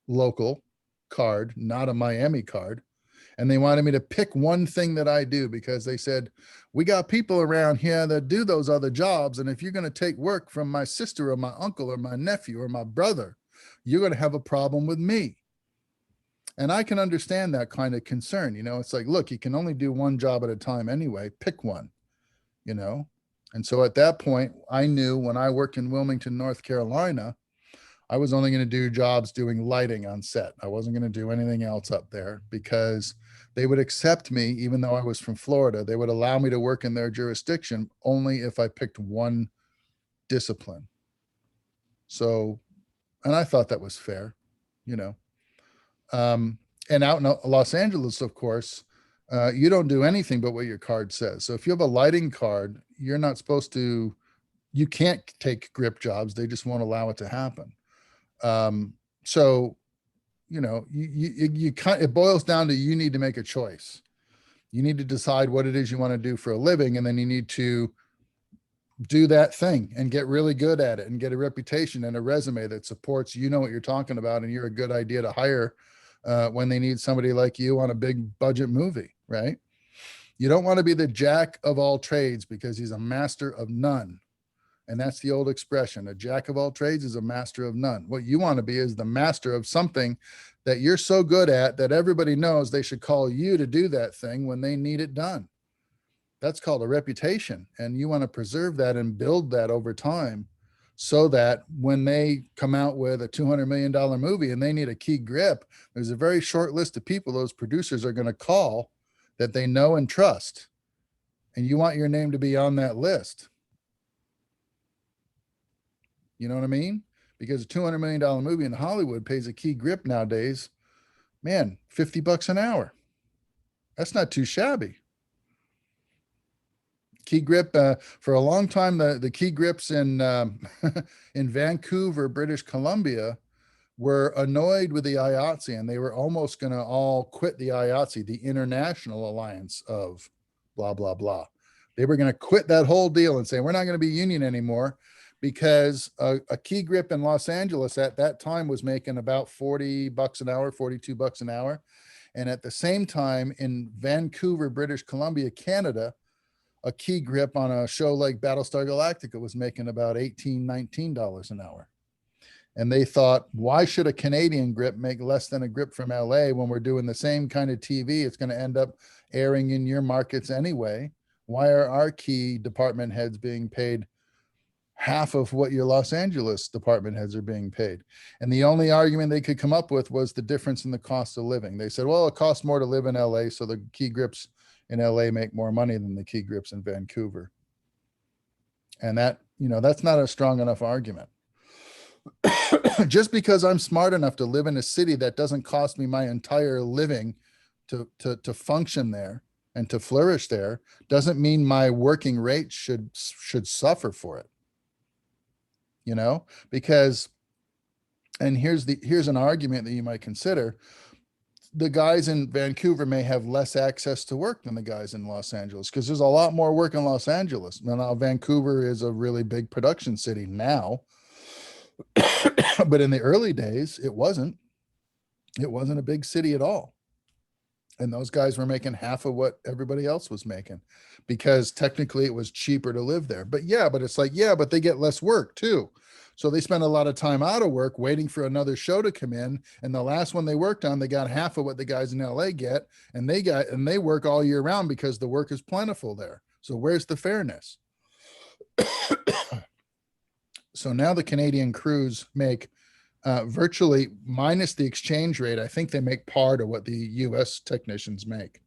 local card, not a Miami card. And they wanted me to pick one thing that I do because they said, we got people around here that do those other jobs. And if you're going to take work from my sister or my uncle or my nephew or my brother, you're going to have a problem with me. And I can understand that kind of concern. It's like, look, you can only do one job at a time anyway. Pick one, And so at that point, I knew when I worked in Wilmington, North Carolina, I was only going to do jobs doing lighting on set. I wasn't going to do anything else up there because they would accept me, even though I was from Florida. They would allow me to work in their jurisdiction only if I picked one discipline. So, and I thought that was fair, and out in Los Angeles, of course, you don't do anything but what your card says. So if you have a lighting card, you're not supposed to, you can't take grip jobs. They just won't allow it to happen. So, it boils down to, you need to make a choice. You need to decide what it is you want to do for a living. And then you need to do that thing and get really good at it and get a reputation and a resume that supports, what you're talking about. And you're a good idea to hire when they need somebody like you on a big budget movie, right? You don't want to be the jack of all trades because he's a master of none. And that's the old expression. A jack of all trades is a master of none. What you want to be is the master of something that you're so good at that everybody knows they should call you to do that thing when they need it done. That's called a reputation. And you want to preserve that and build that over time so that when they come out with a $200 million movie and they need a key grip, there's a very short list of people those producers are going to call that they know and trust. And you want your name to be on that list. You know what I mean? Because a $200 million movie in Hollywood pays a key grip nowadays, man, $50 an hour. That's not too shabby. Key grip for a long time, the key grips in in Vancouver, British Columbia, were annoyed with the IATSE, and they were almost going to all quit the IATSE, the International Alliance of blah, blah, blah. They were going to quit that whole deal and say, we're not going to be union anymore, because a key grip in Los Angeles at that time was making about $40 an hour, $42 an hour. And at the same time in Vancouver, British Columbia, Canada, a key grip on a show like Battlestar Galactica was making about $18, $19 an hour. And they thought, why should a Canadian grip make less than a grip from LA when we're doing the same kind of TV? It's going to end up airing in your markets anyway. Why are our key department heads being paid half of what your Los Angeles department heads are being paid? And the only argument they could come up with was the difference in the cost of living. They said, well, it costs more to live in LA, so the key grips in LA make more money than the key grips in Vancouver. And that, that's not a strong enough argument. Just because I'm smart enough to live in a city that doesn't cost me my entire living to function there and to flourish there, doesn't mean my working rate should suffer for it. Because, and here's an argument that you might consider. The guys in Vancouver may have less access to work than the guys in Los Angeles, because there's a lot more work in Los Angeles. Now, Vancouver is a really big production city now. But in the early days, it wasn't a big city at all. And those guys were making half of what everybody else was making, because technically it was cheaper to live there. But it's like, but they get less work too. So they spend a lot of time out of work waiting for another show to come in. And the last one they worked on, they got half of what the guys in LA get. And they work all year round because the work is plentiful there. So where's the fairness? So now the Canadian crews make virtually, minus the exchange rate, I think they make part of what the US technicians make.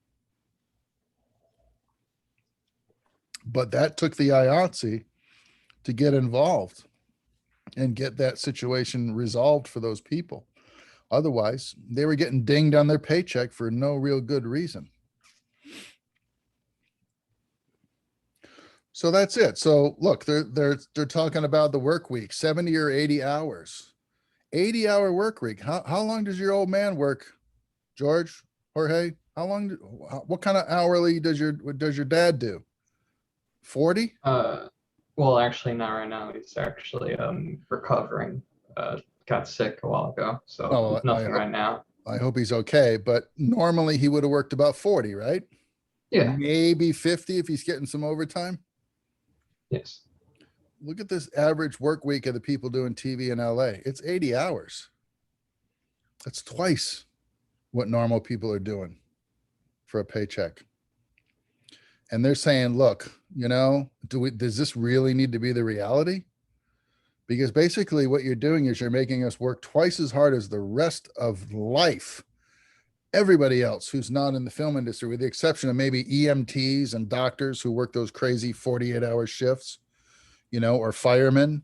But that took the IATSE to get involved and get that situation resolved for those people. Otherwise, they were getting dinged on their paycheck for no real good reason. So that's it. So look, they're talking about the work week, 70 or 80 hours, 80-hour work week. How long does your old man work, George, Jorge? What kind of hourly does your dad do? 40? Well, actually not right now. He's actually recovering. Got sick a while ago, so nothing right now. I hope he's okay, but normally he would have worked about 40, right? Yeah. Maybe 50 if he's getting some overtime. Yes. Look at this average work week of the people doing TV in LA. It's 80 hours. That's twice what normal people are doing for a paycheck. And they're saying, look, does this really need to be the reality? Because basically what you're doing is you're making us work twice as hard as the rest of life. Everybody else who's not in the film industry, with the exception of maybe EMTs and doctors who work those crazy 48-hour shifts, or firemen,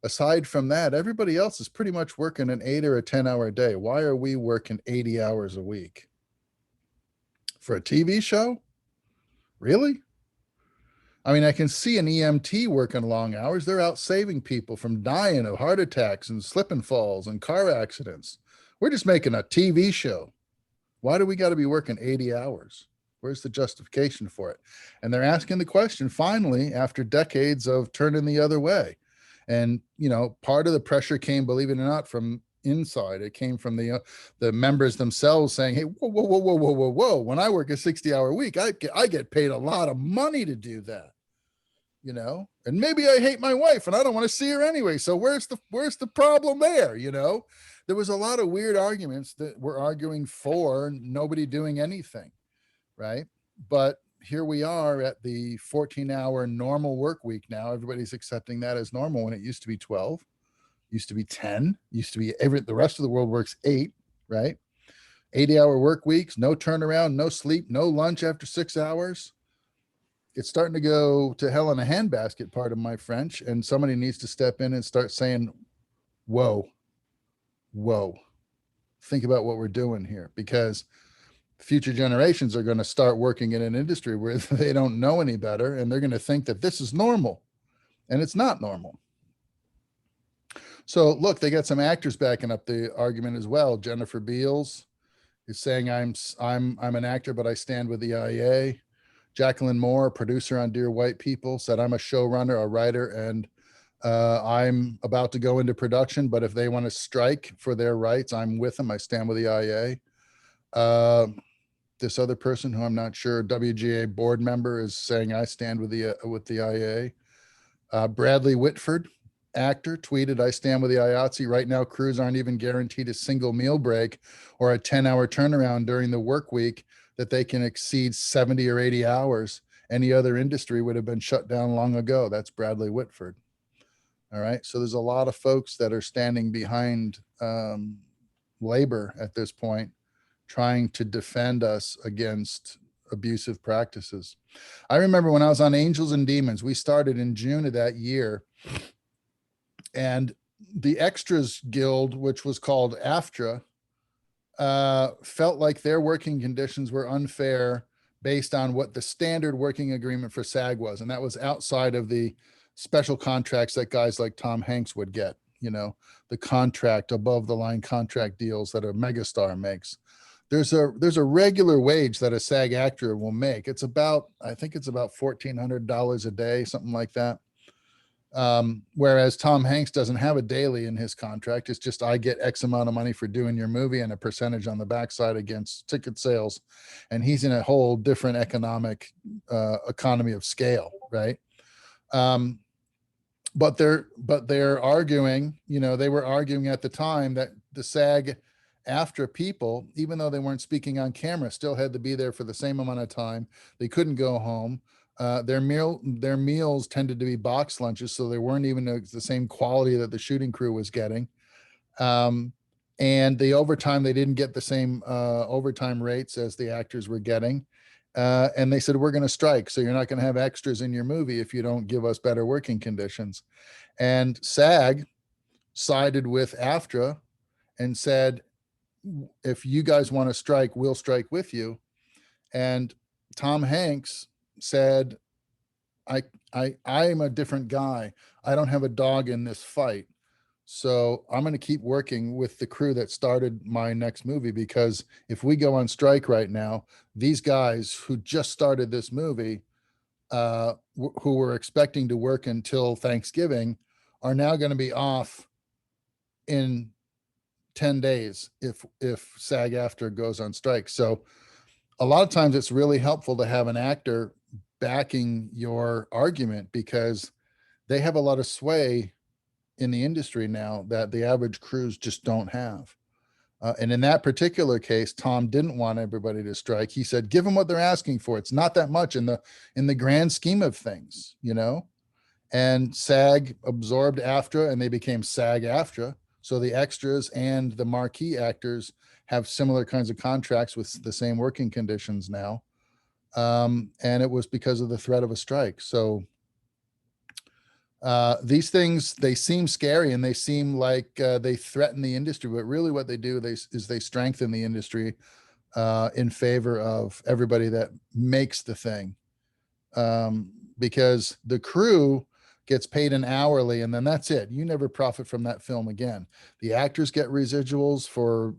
aside from that, everybody else is pretty much working an 8 or a 10-hour day. Why are we working 80 hours a week? For a TV show? Really? I mean, I can see an EMT working long hours. They're out saving people from dying of heart attacks and slip and falls and car accidents. We're just making a TV show. Why do we got to be working 80 hours? Where's the justification for it? And they're asking the question finally after decades of turning the other way. And, part of the pressure came, believe it or not, from inside. It came from the members themselves saying, hey, whoa. When I work a 60-hour week, I get paid a lot of money to do that, and maybe I hate my wife and I don't want to see her anyway. So where's the problem there? There was a lot of weird arguments that were arguing for nobody doing anything. Right. But here we are at the 14-hour normal work week now. Everybody's accepting that as normal when it used to be 12, used to be 10, used to be the rest of the world works 8, right? 80-hour work weeks, no turnaround, no sleep, no lunch after 6 hours. It's starting to go to hell in a handbasket, pardon my French, and somebody needs to step in and start saying, whoa, think about what we're doing here, because future generations are going to start working in an industry where they don't know any better, and they're going to think that this is normal, and it's not normal. So look, they got some actors backing up the argument as well. Jennifer Beals is saying, I'm an actor, but I stand with the IA. Jacqueline Moore, a producer on Dear White People, said, I'm a showrunner, a writer, and I'm about to go into production, but if they want to strike for their rights, I'm with them. I stand with the IA. This other person who I'm not sure, WGA board member, is saying, I stand with the IA. Bradley Whitford, actor, tweeted, I stand with the IATSE. Right now, crews aren't even guaranteed a single meal break or a 10-hour turnaround during the work week that they can exceed 70 or 80 hours. Any other industry would have been shut down long ago. That's Bradley Whitford. All right. So there's a lot of folks that are standing behind labor at this point, trying to defend us against abusive practices. I remember when I was on Angels and Demons, we started in June of that year, and the Extras Guild, which was called AFTRA, felt like their working conditions were unfair based on what the standard working agreement for SAG was. And that was outside of the special contracts that guys like Tom Hanks would get, the contract, above the line contract deals that a megastar makes. There's a regular wage that a SAG actor will make. It's about, I think it's about $1,400 a day, something like that. Whereas Tom Hanks doesn't have a daily in his contract. It's just, I get X amount of money for doing your movie and a percentage on the backside against ticket sales. And he's in a whole different economic economy of scale, right? But they're arguing, they were arguing at the time that the SAG AFTRA people, even though they weren't speaking on camera, still had to be there for the same amount of time. They couldn't go home. Their meals tended to be box lunches, so they weren't even the same quality that the shooting crew was getting. And the overtime, they didn't get the same overtime rates as the actors were getting. And they said, we're going to strike, so you're not going to have extras in your movie if you don't give us better working conditions. And SAG sided with AFTRA and said, if you guys want to strike, we'll strike with you. And Tom Hanks said, I'm a different guy. I don't have a dog in this fight. So I'm going to keep working with the crew that started my next movie, because if we go on strike right now, these guys who just started this movie, who were expecting to work until Thanksgiving, are now going to be off in 10 days if SAG-AFTRA goes on strike. So a lot of times it's really helpful to have an actor backing your argument, because they have a lot of sway in the industry now that the average crews just don't have. And in that particular case, Tom didn't want everybody to strike. He said, give them what they're asking for. It's not that much in the grand scheme of things, and SAG absorbed AFTRA and they became SAG-AFTRA. So the extras and the marquee actors have similar kinds of contracts with the same working conditions now. And it was because of the threat of a strike. So these things, they seem scary and they seem like they threaten the industry, but really what they do is they strengthen the industry in favor of everybody that makes the thing. Because the crew gets paid an hourly and then that's it. You never profit from that film again. The actors get residuals for,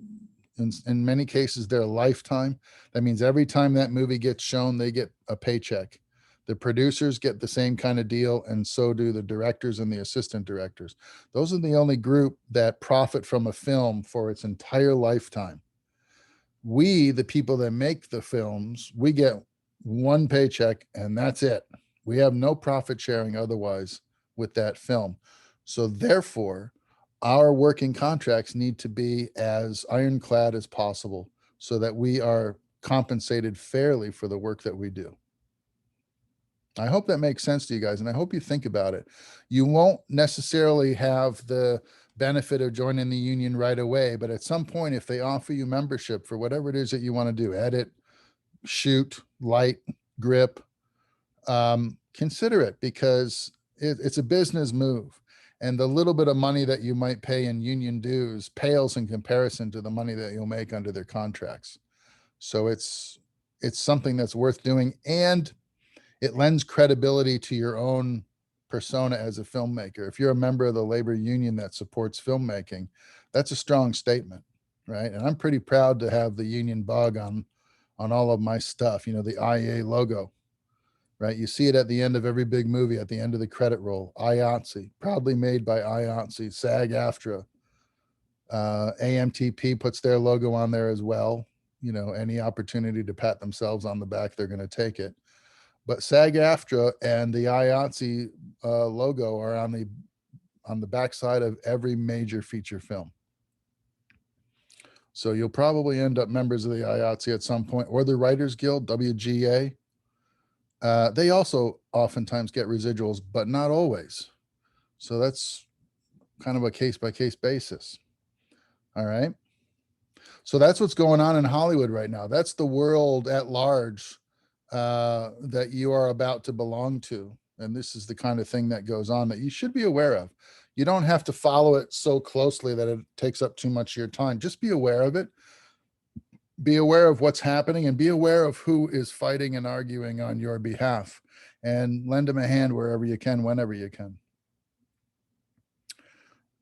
in many cases, their lifetime. That means every time that movie gets shown, they get a paycheck. The producers get the same kind of deal, and so do the directors and the assistant directors. Those are the only group that profit from a film for its entire lifetime. We, the people that make the films, we get one paycheck and that's it. We have no profit sharing otherwise with that film. So therefore, our working contracts need to be as ironclad as possible so that we are compensated fairly for the work that we do. I hope that makes sense to you guys, and I hope you think about it. You won't necessarily have the benefit of joining the union right away, but at some point, if they offer you membership for whatever it is that you want to do, edit, shoot, light, grip, consider it, because it's a business move. And the little bit of money that you might pay in union dues pales in comparison to the money that you'll make under their contracts. So it's something that's worth doing, and it lends credibility to your own persona as a filmmaker. If you're a member of the labor union that supports filmmaking, that's a strong statement, right? And I'm pretty proud to have the union bug on all of my stuff, you know, the IA logo, right? You see it at the end of every big movie, at the end of the credit roll. IATSE, proudly made by IATSE. SAG-AFTRA, AMTP puts their logo on there as well. You know, any opportunity to pat themselves on the back, they're going to take it. But SAG-AFTRA and the IATSE logo are on the backside of every major feature film. So you'll probably end up members of the IATSE at some point, or the Writers Guild, WGA. They also oftentimes get residuals, but not always. So that's kind of a case-by-case basis. All right. So that's what's going on in Hollywood right now. That's the world at large that you are about to belong to. And this is the kind of thing that goes on that you should be aware of. You don't have to follow it so closely that it takes up too much of your time. Just be aware of it. Be aware of what's happening, and be aware of who is fighting and arguing on your behalf, and lend them a hand wherever you can, whenever you can.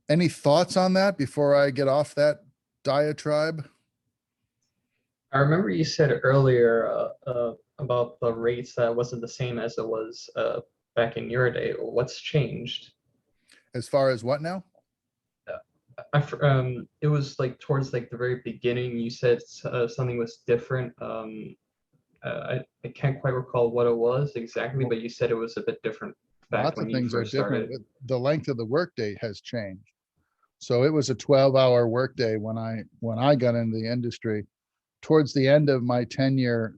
Any thoughts on that before I get off that diatribe? I remember you said earlier about the rates that wasn't the same as it was back in your day. What's changed? As far as what now? It was like towards like the very beginning. You said something was different. I can't quite recall what it was exactly, but you said it was a bit different back Lots when of you things are first different. started. The length of the workday has changed. So it was a 12-hour workday when I got into the industry. Towards the end of my tenure,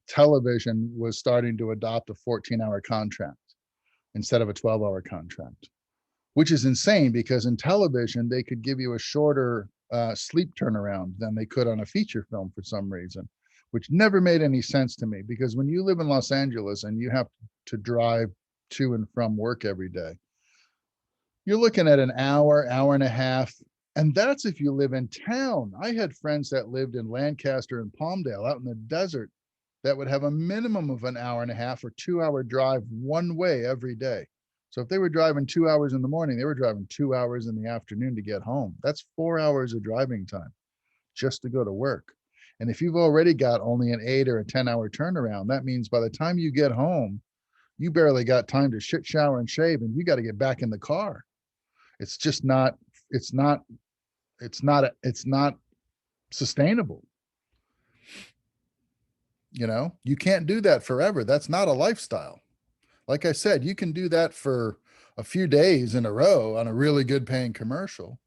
television was starting to adopt a 14-hour contract instead of a 12-hour contract, which is insane because in television, they could give you a shorter sleep turnaround than they could on a feature film for some reason, which never made any sense to me, because when you live in Los Angeles and you have to drive to and from work every day, you're looking at an hour and a half. And that's if you live in town. I had friends that lived in Lancaster and Palmdale out in the desert that would have a minimum of an hour and a half or 2-hour drive one way every day. So if they were driving 2 hours in the morning, they were driving 2 hours in the afternoon to get home. That's 4 hours of driving time just to go to work. And if you've already got only an 8 or a 10-hour turnaround, that means by the time you get home, you barely got time to shit, shower, and shave, and you got to get back in the car. It's just not, it's not sustainable. You know, you can't do that forever. That's not a lifestyle. Like I said, you can do that for a few days in a row on a really good paying commercial,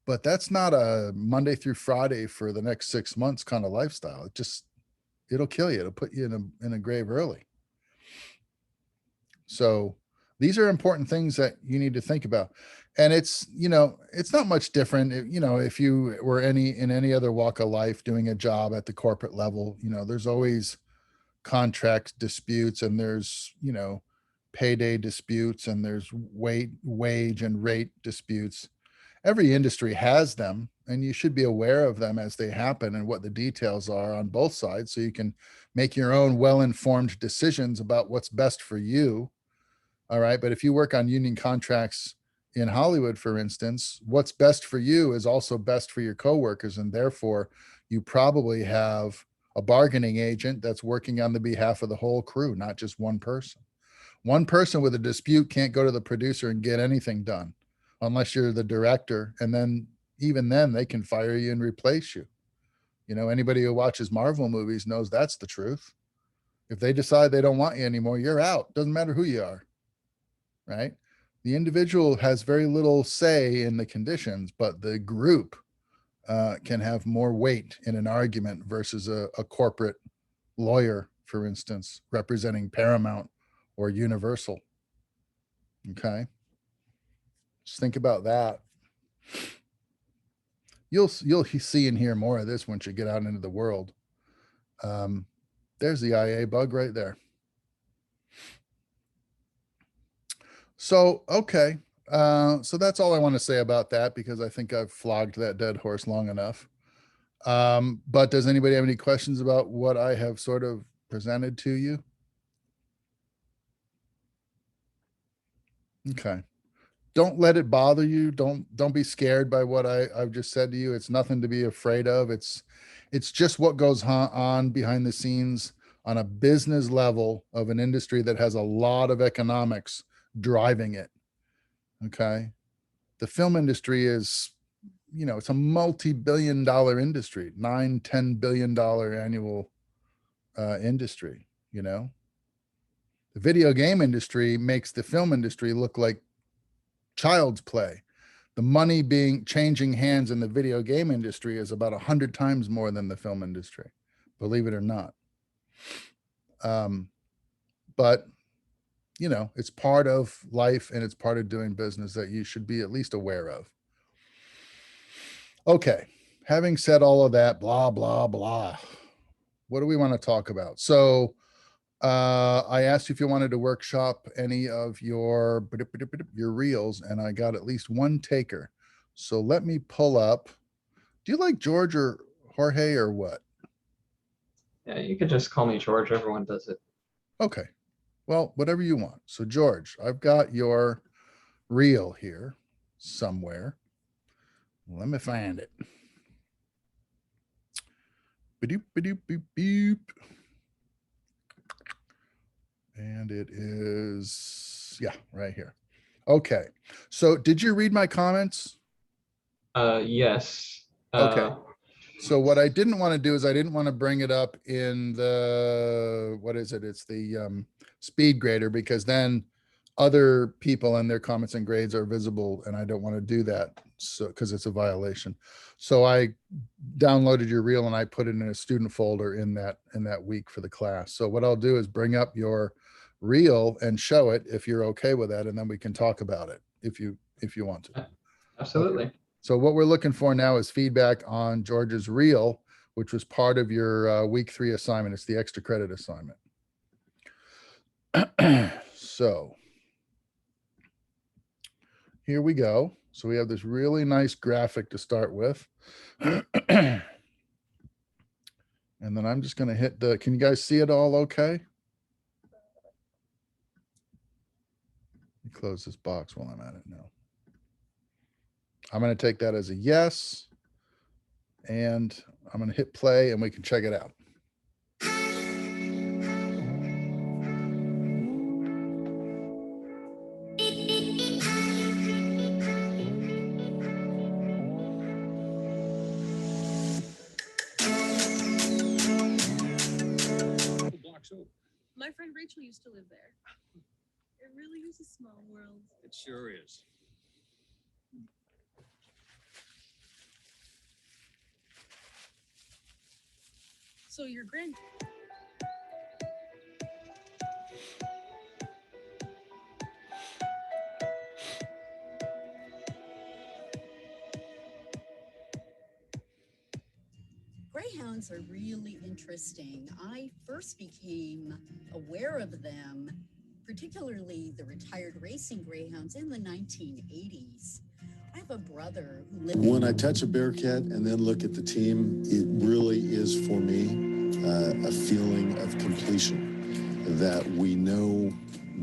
but that's not a Monday through Friday for the next 6 months kind of lifestyle. It'll kill you. It'll put you in a grave early. So these are important things that you need to think about. And it's, you know, it's not much different. You know, if you were in any other walk of life doing a job at the corporate level, you know, there's always contract disputes, and there's, you know, payday disputes, and there's wage and rate disputes. Every industry has them, and you should be aware of them as they happen and what the details are on both sides, so you can make your own well-informed decisions about what's best for you. All right. But if you work on union contracts in Hollywood, for instance, what's best for you is also best for your coworkers. And therefore, you probably have a bargaining agent that's working on the behalf of the whole crew, not just one person. One person with a dispute can't go to the producer and get anything done unless you're the director. And then even then they can fire you and replace you. You know, anybody who watches Marvel movies knows that's the truth. If they decide they don't want you anymore, you're out. Doesn't matter who you are. Right? The individual has very little say in the conditions, but the group can have more weight in an argument versus a corporate lawyer, for instance, representing Paramount or Universal. Okay. Just think about that. You'll see and hear more of this once you get out into the world. There's the IA bug right there. So, okay. So that's all I want to say about that, because I think I've flogged that dead horse long enough. But does anybody have any questions about what I have sort of presented to you? Okay. Don't let it bother you. Don't be scared by what I've just said to you. It's nothing to be afraid of. It's just what goes on behind the scenes on a business level of an industry that has a lot of economics driving it. Okay. The film industry is, it's a multi-billion-dollar industry, $9-10 billion annual industry. The video game industry makes the film industry look like child's play. The money changing hands in the video game industry is about 100 times more than the film industry, believe it or not. But it's part of life and it's part of doing business that you should be at least aware of. Okay, having said all of that, blah, blah, blah, what do we want to talk about? So I asked you if you wanted to workshop any of your reels, and I got at least one taker. So let me pull up. Do you like George or Jorge or what? Yeah, you could just call me George. Everyone does it. Okay. Well, whatever you want. So George, I've got your reel here somewhere. Let me find it. Ba-doop, ba-doop, boop, boop. And it is, yeah, right here. Okay. So did you read my comments? Yes. Okay. So what I didn't want to do is I didn't want to bring it up in the, what is it? It's the speed grader, because then other people and their comments and grades are visible, and I don't want to do that. So, because it's a violation. So I downloaded your reel and I put it in a student folder in that week for the class. So what I'll do is bring up your reel and show it if you're okay with that, and then we can talk about it if you want to. Absolutely. Okay. So what we're looking for now is feedback on George's reel, which was part of your week 3 assignment. It's the extra credit assignment. So here we go. So we have this really nice graphic to start with. And then I'm just going to hit can you guys see it all okay? Let me close this box while I'm at it now. I'm going to take that as a yes. And I'm going to hit play and we can check it out. My friend Rachel used to live there. It really is a small world. It sure is. So your grand. Greyhounds are really interesting. I first became aware of them, particularly the retired racing greyhounds, in the 1980s. I have a brother who lived. When I touch a Bearcat and then look at the team, it really is for me a feeling of completion, that we know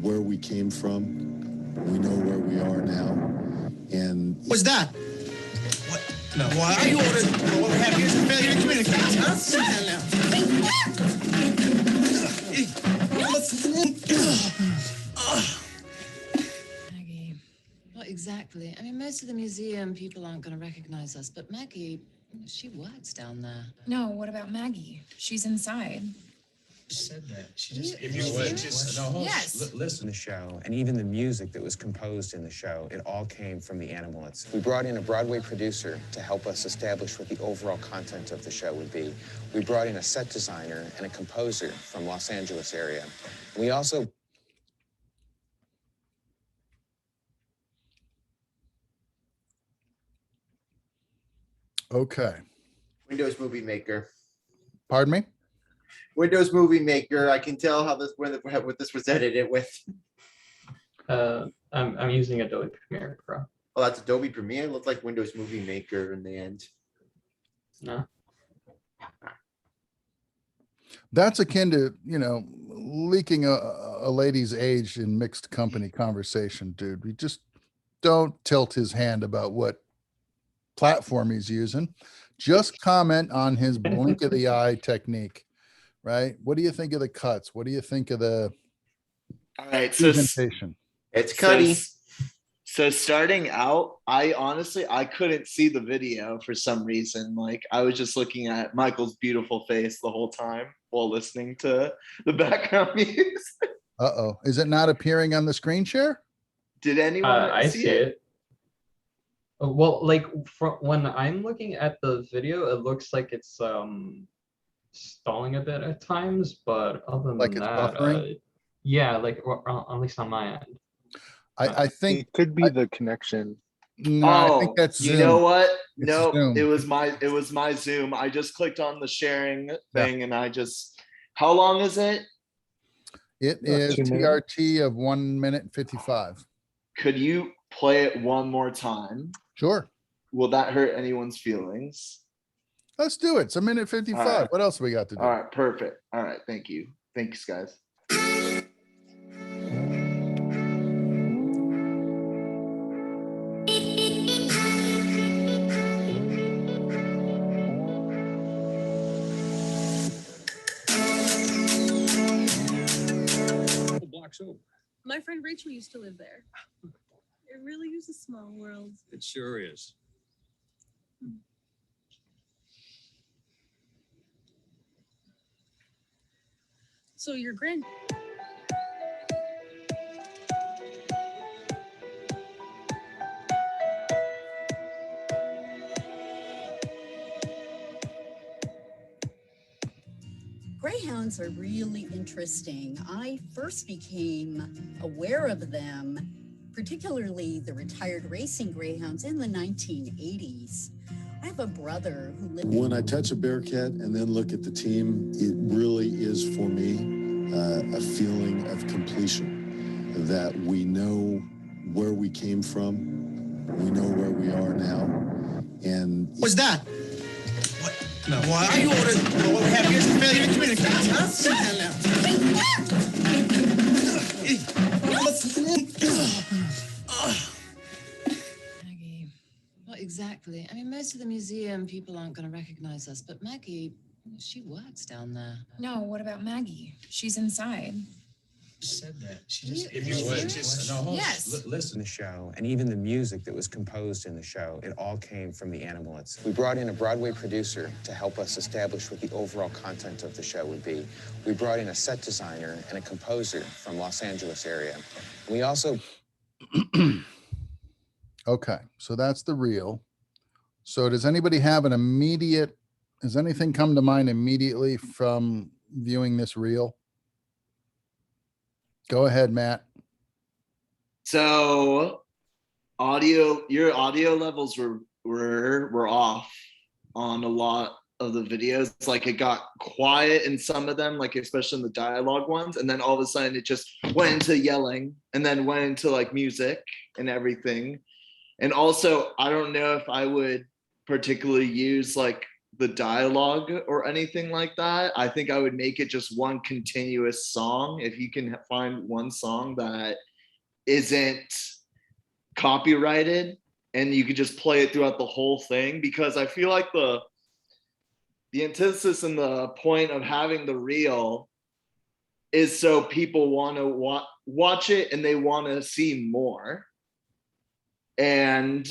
where we came from, we know where we are now, and what's that? What? No. Why are you ordering? What we have here is a failure to communicate. Huh? Sit down now. Maggie, what exactly? I mean, most of the museum people aren't going to recognize us, but Maggie, she works down there. No, what about Maggie? She's inside. Said that. She just. If you would just. No, yes. Listen, the show, and even the music that was composed in the show, it all came from the animal. We brought in a Broadway producer to help us establish what the overall content of the show would be. We brought in a set designer and a composer from Los Angeles area. We also. Okay. Windows Movie Maker. Pardon me? Windows Movie Maker. I can tell how this what this was edited with. I'm using Adobe Premiere Pro. Oh, that's Adobe Premiere. It looked like Windows Movie Maker in the end. No. That's akin to, leaking a lady's age in mixed company conversation, dude. We just don't tilt his hand about what platform he's using. Just comment on his blink of the eye technique, right? What do you think of the cuts? What do you think of the All right, so presentation? It's so, Cuddy. so starting out, I couldn't see the video for some reason. Like I was just looking at Michael's beautiful face the whole time while listening to the background music. Uh-oh. Is it not appearing on the screen share? Did anyone I see see it? it. Well, like when I'm looking at the video, it looks like it's stalling a bit at times, but other than Like it's that, buffering? yeah, like at least on my end. I think It could be the connection. no, I think that's you Zoom. know what? It's No, Zoom. it was my Zoom. I just clicked on the sharing thing and how long is it? It is 2 minutes. TRT of 1 minute and 55. Could you play it one more time? Sure. Will that hurt anyone's feelings? Let's do it. It's 1 minute 55. All right. What else we got to do? All right, perfect. All right, thank you. Thanks, guys. Blocks over. My friend Rachel used to live there. It really is a small world. It sure is. So your grand. Greyhounds are really interesting. I first became aware of them, particularly the retired racing greyhounds, in the 1980s. I have a brother who lived. When I touch a Bearcat and then look at the team, it really is for me a feeling of completion, that we know where we came from, we know where we are now, and What's that? What? No. Why are you ordering? What happened? Here's a failure to communicate, huh? Sit down now. Maggie, what exactly? I mean, most of the museum people aren't going to recognize us, but Maggie, she works down there. No, what about Maggie? She's inside. Said that. She You- just. If you would. No, hold on. Yes. Listen. The show, and even the music that was composed in the show, it all came from the animal. We brought in a Broadway producer to help us establish what the overall content of the show would be. We brought in a set designer and a composer from Los Angeles area. We also Okay, so that's the reel. So does anybody have does anything come to mind immediately from viewing this reel? Go ahead, Matt. So your audio levels were off on a lot of the videos. Like it got quiet in some of them, like especially in the dialogue ones, and then all of a sudden it just went into yelling and then went into like music and everything. And also, I don't know if I would particularly use like the dialogue or anything like that. I think I would make it just one continuous song. If you can find one song that isn't copyrighted and you could just play it throughout the whole thing, because I feel like the antithesis and the point of having the reel is so people want to watch it and they want to see more. And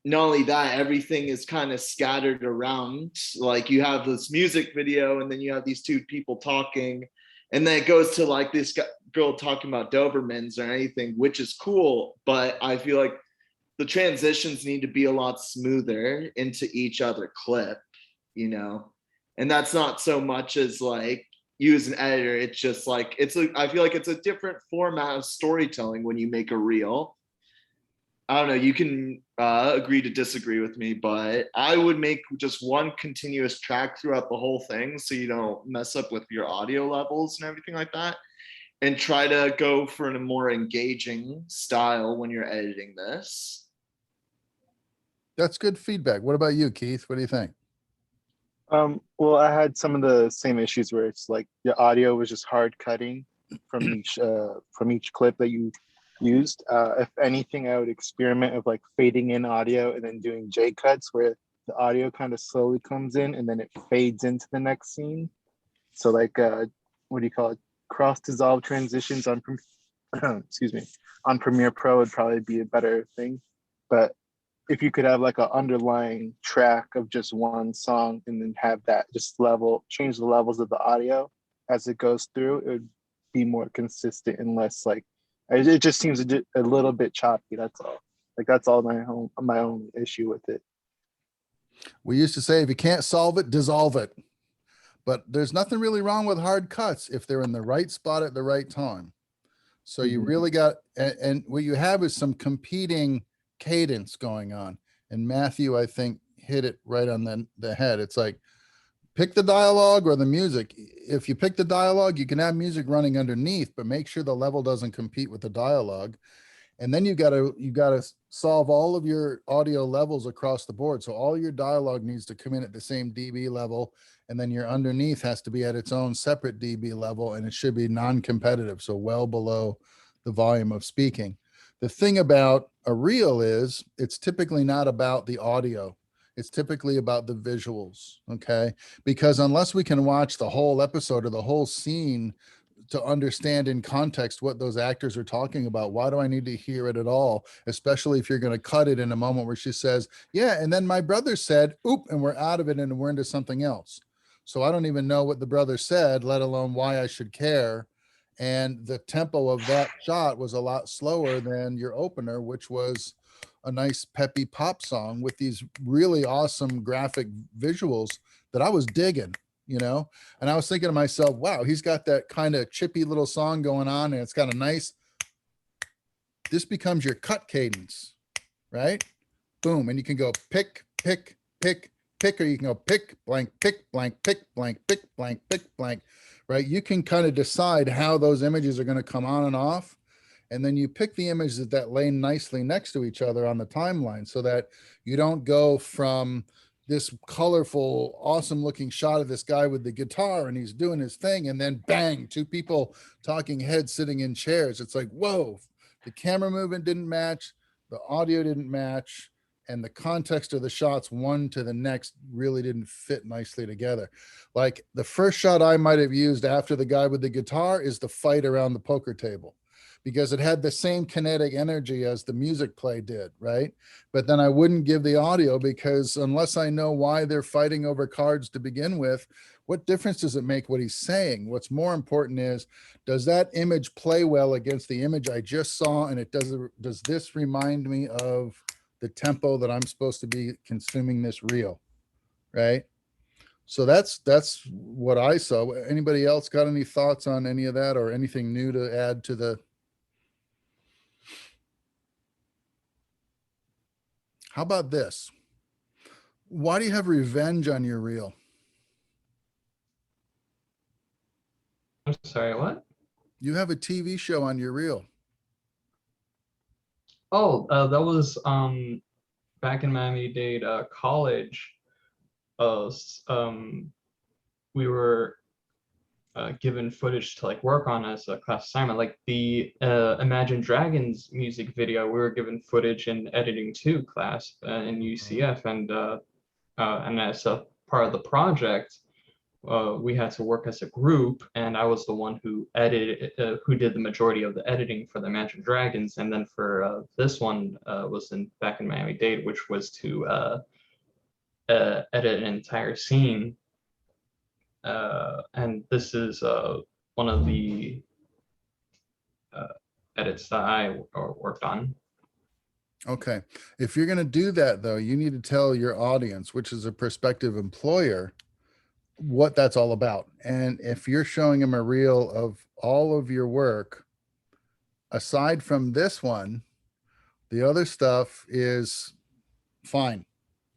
not only that, everything is kind of scattered around. Like you have this music video and then you have these two people talking, and then it goes to like this girl talking about Dobermans or anything, which is cool. But I feel like the transitions need to be a lot smoother into each other clip, and that's not so much as like you as an editor. It's just like, I feel like it's a different format of storytelling when you make a reel. I don't know, you can agree to disagree with me, but I would make just one continuous track throughout the whole thing so you don't mess up with your audio levels and everything like that, and try to go for a more engaging style when you're editing this. That's good feedback. What about you, Keith? What do you think? Well, I had some of the same issues where it's like the audio was just hard cutting from each clip that you used. If anything, I would experiment of like fading in audio and then doing J cuts where the audio kind of slowly comes in and then it fades into the next scene. So like what do you call it? Cross dissolve transitions on excuse me, on Premiere Pro would probably be a better thing. But if you could have like an underlying track of just one song and then have that just change the levels of the audio as it goes through, it would be more consistent and less like, it just seems a little bit choppy. That's all. Like that's all my own issue with it. We used to say, if you can't solve it, dissolve it. But there's nothing really wrong with hard cuts if they're in the right spot at the right time. So you really got, and what you have is some competing cadence going on. And Matthew, I think, hit it right on the head. It's like, pick the dialogue or the music. If you pick the dialogue, you can have music running underneath, but make sure the level doesn't compete with the dialogue. And then you gotta solve all of your audio levels across the board. So all your dialogue needs to come in at the same dB level, and then your underneath has to be at its own separate dB level, and it should be non-competitive, so well below the volume of speaking. The thing about a reel is it's typically not about the audio. It's typically about the visuals, okay? Because unless we can watch the whole episode or the whole scene to understand in context what those actors are talking about, why do I need to hear it at all? Especially if you're going to cut it in a moment where she says, yeah, and then my brother said, oop, and we're out of it and we're into something else. So I don't even know what the brother said, let alone why I should care. And the tempo of that shot was a lot slower than your opener, which was a nice peppy pop song with these really awesome graphic visuals that I was digging, you know? And I was thinking to myself, wow, he's got that kind of chippy little song going on and it's got a nice, this becomes your cut cadence, right? Boom. And you can go pick, pick, pick, pick, or you can go pick, blank, pick, blank, pick, blank, pick, blank, pick, blank, right? You can kind of decide how those images are going to come on and off. And then you pick the images that lay nicely next to each other on the timeline so that you don't go from this colorful, awesome looking shot of this guy with the guitar and he's doing his thing. And then bang, two people talking heads sitting in chairs. It's like, whoa, the camera movement didn't match. The audio didn't match. And the context of the shots one to the next really didn't fit nicely together. Like the first shot I might have used after the guy with the guitar is the fight around the poker table, because it had the same kinetic energy as the music play did, right? But then I wouldn't give the audio because unless I know why they're fighting over cards to begin with, what difference does it make what he's saying? What's more important is, does that image play well against the image I just saw? And does this remind me of the tempo that I'm supposed to be consuming this reel, right? So that's what I saw. Anybody else got any thoughts on any of that or anything new to add to the? How about this? Why do you have revenge on your reel? I'm sorry, what? You have a TV show on your reel. Oh, that was back in Miami-Dade college. We were given footage to like work on as a class assignment. Like the Imagine Dragons music video, we were given footage in editing 2 class in UCF, and as a part of the project, we had to work as a group, and I was the one who who did the majority of the editing for the Imagine Dragons, and then for this one was back in Miami-Dade, which was to edit an entire scene. And this is one of the edits that I worked on. Okay. If you're going to do that, though, you need to tell your audience, which is a prospective employer, what that's all about. And if you're showing them a reel of all of your work, aside from this one, the other stuff is fine.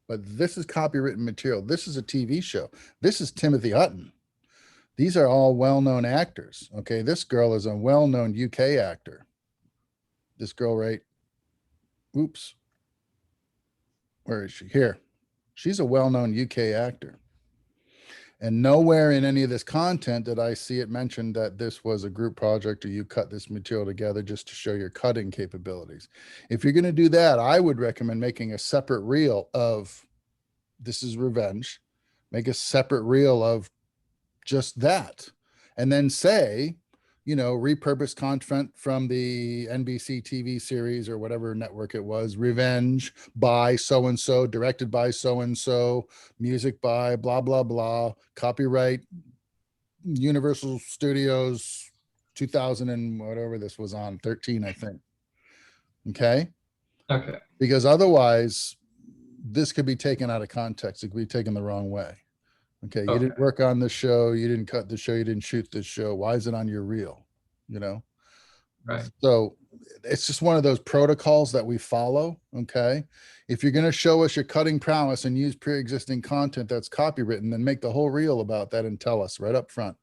But this is copywritten material. This is a TV show. This is Timothy Hutton. These are all well-known actors. Okay. This girl is a well-known UK actor. This girl, right? Oops. Where is she? Here. She's a well-known UK actor. And nowhere in any of this content did I see it mentioned that this was a group project or you cut this material together just to show your cutting capabilities. If you're going to do that, I would recommend making a separate reel of this is revenge. Make a separate reel of just that. And then say, you know, repurpose content from the NBC TV series or whatever network it was, Revenge by so-and-so, directed by so-and-so, music by blah, blah, blah, copyright Universal Studios 2000 and whatever this was on, 13, I think. Okay. Okay. Because otherwise this could be taken out of context. It could be taken the wrong way. Okay, you didn't work on the show, you didn't cut the show, you didn't shoot the show. Why is it on your reel? You know? Right. So it's just one of those protocols that we follow. Okay. If you're going to show us your cutting prowess and use pre-existing content that's copywritten, then make the whole reel about that and tell us right up front.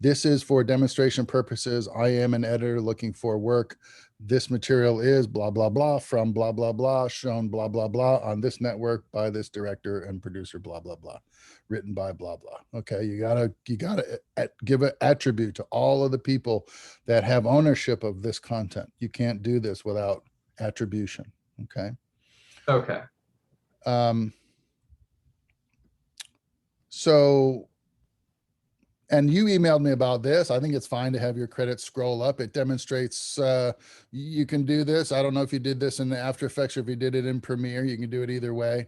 This is for demonstration purposes. I am an editor looking for work. This material is blah, blah, blah from blah, blah, blah, shown blah, blah, blah on this network by this director and producer, blah, blah, blah, written by blah, blah. Okay. You gotta give an attribute to all of the people that have ownership of this content. You can't do this without attribution. Okay. Okay. So, and you emailed me about this. I think it's fine to have your credits scroll up. It demonstrates you can do this. I don't know if you did this in the After Effects or if you did it in Premiere. You can do it either way.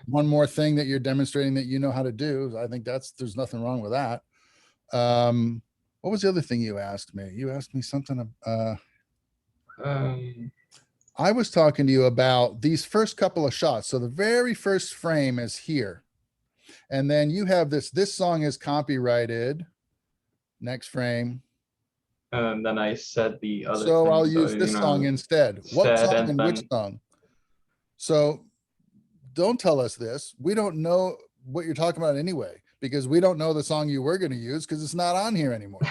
One more thing that you're demonstrating that you know how to do. I think there's nothing wrong with that. What was the other thing you asked me? You asked me something. I was talking to you about these first couple of shots. So the very first frame is here. And then you have this song is copyrighted. Next frame. And then I said the other. So thing, I'll use this song instead. What song and which song? So don't tell us this. We don't know what you're talking about anyway, because we don't know the song you were going to use because it's not on here anymore.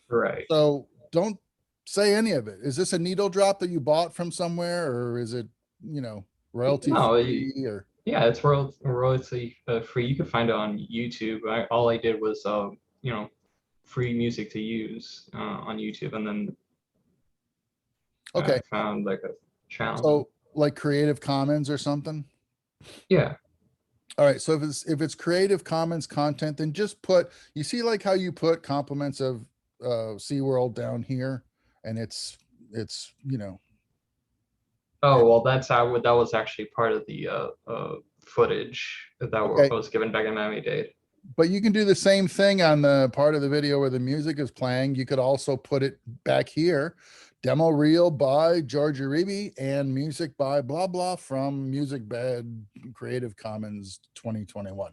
Right. So don't say any of it. Is this a needle drop that you bought from somewhere, or is it, you know, royalty free or? Yeah, it's royalty free. You can find it on YouTube. All I did was, you know, free music to use on YouTube, and then I found like a channel. So like Creative Commons or something. Yeah. All right. So if it's Creative Commons content, then just put. You see, like how you put compliments of SeaWorld down here, and it's you know. Oh, well, that was actually part of the footage that was given back in Miami-Dade. But you can do the same thing on the part of the video where the music is playing. You could also put it back here. Demo reel by George Uribe and music by blah, blah from Music Bed Creative Commons 2021.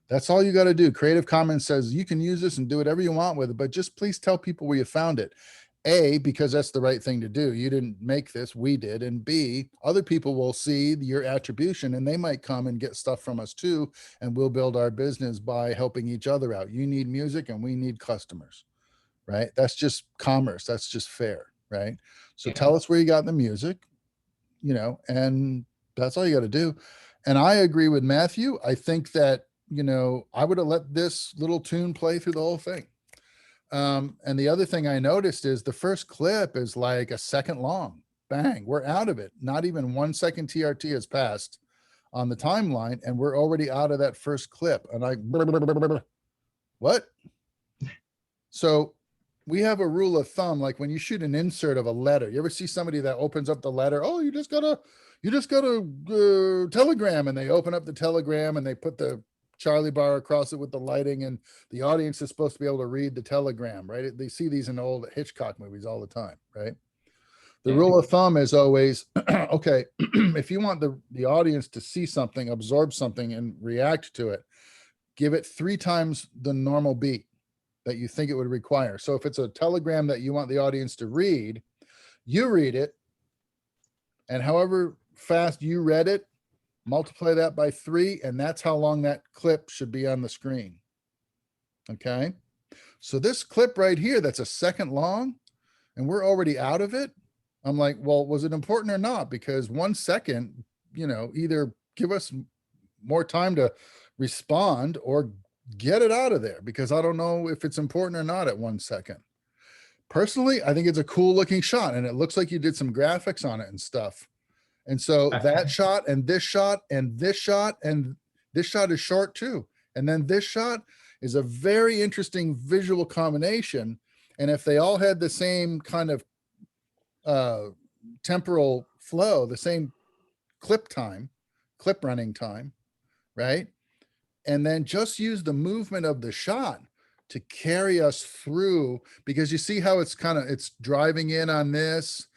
That's all you got to do. Creative Commons says you can use this and do whatever you want with it, but just please tell people where you found it. A, because that's the right thing to do. You didn't make this, we did. And B, other people will see your attribution and they might come and get stuff from us too. And we'll build our business by helping each other out. You need music and we need customers, right? That's just commerce. That's just fair, right? So tell us where you got the music, you know, and that's all you got to do. And I agree with Matthew. I think that, you know, I would have let this little tune play through the whole thing. And the other thing I noticed is the first clip is like a second long. Bang, we're out of it. Not even 1 second TRT has passed on the timeline, and we're already out of that first clip. And what? So we have a rule of thumb, like when you shoot an insert of a letter, you ever see somebody that opens up the letter? Oh, you just got a telegram, and they open up the telegram and they put the Charlie bar across it with the lighting, and the audience is supposed to be able to read the telegram, right? They see these in old Hitchcock movies all the time, right? The rule of thumb is always, okay, if you want the audience to see something, absorb something, and react to it, give it 3 times the normal beat that you think it would require. So if it's a telegram that you want the audience to read, you read it, and however fast you read it, multiply that by 3, and that's how long that clip should be on the screen. Okay. So this clip right here, that's a second long, and we're already out of it. I'm like, well, was it important or not? Because 1 second, you know, either give us more time to respond or get it out of there, because I don't know if it's important or not at 1 second. Personally, I think it's a cool looking shot, and it looks like you did some graphics on it and stuff. And so that shot and this shot and this shot and this shot is short too. And then this shot is a very interesting visual combination. And if they all had the same kind of temporal flow, the same clip running time, right? And then just use the movement of the shot to carry us through, because you see how it's driving in on this,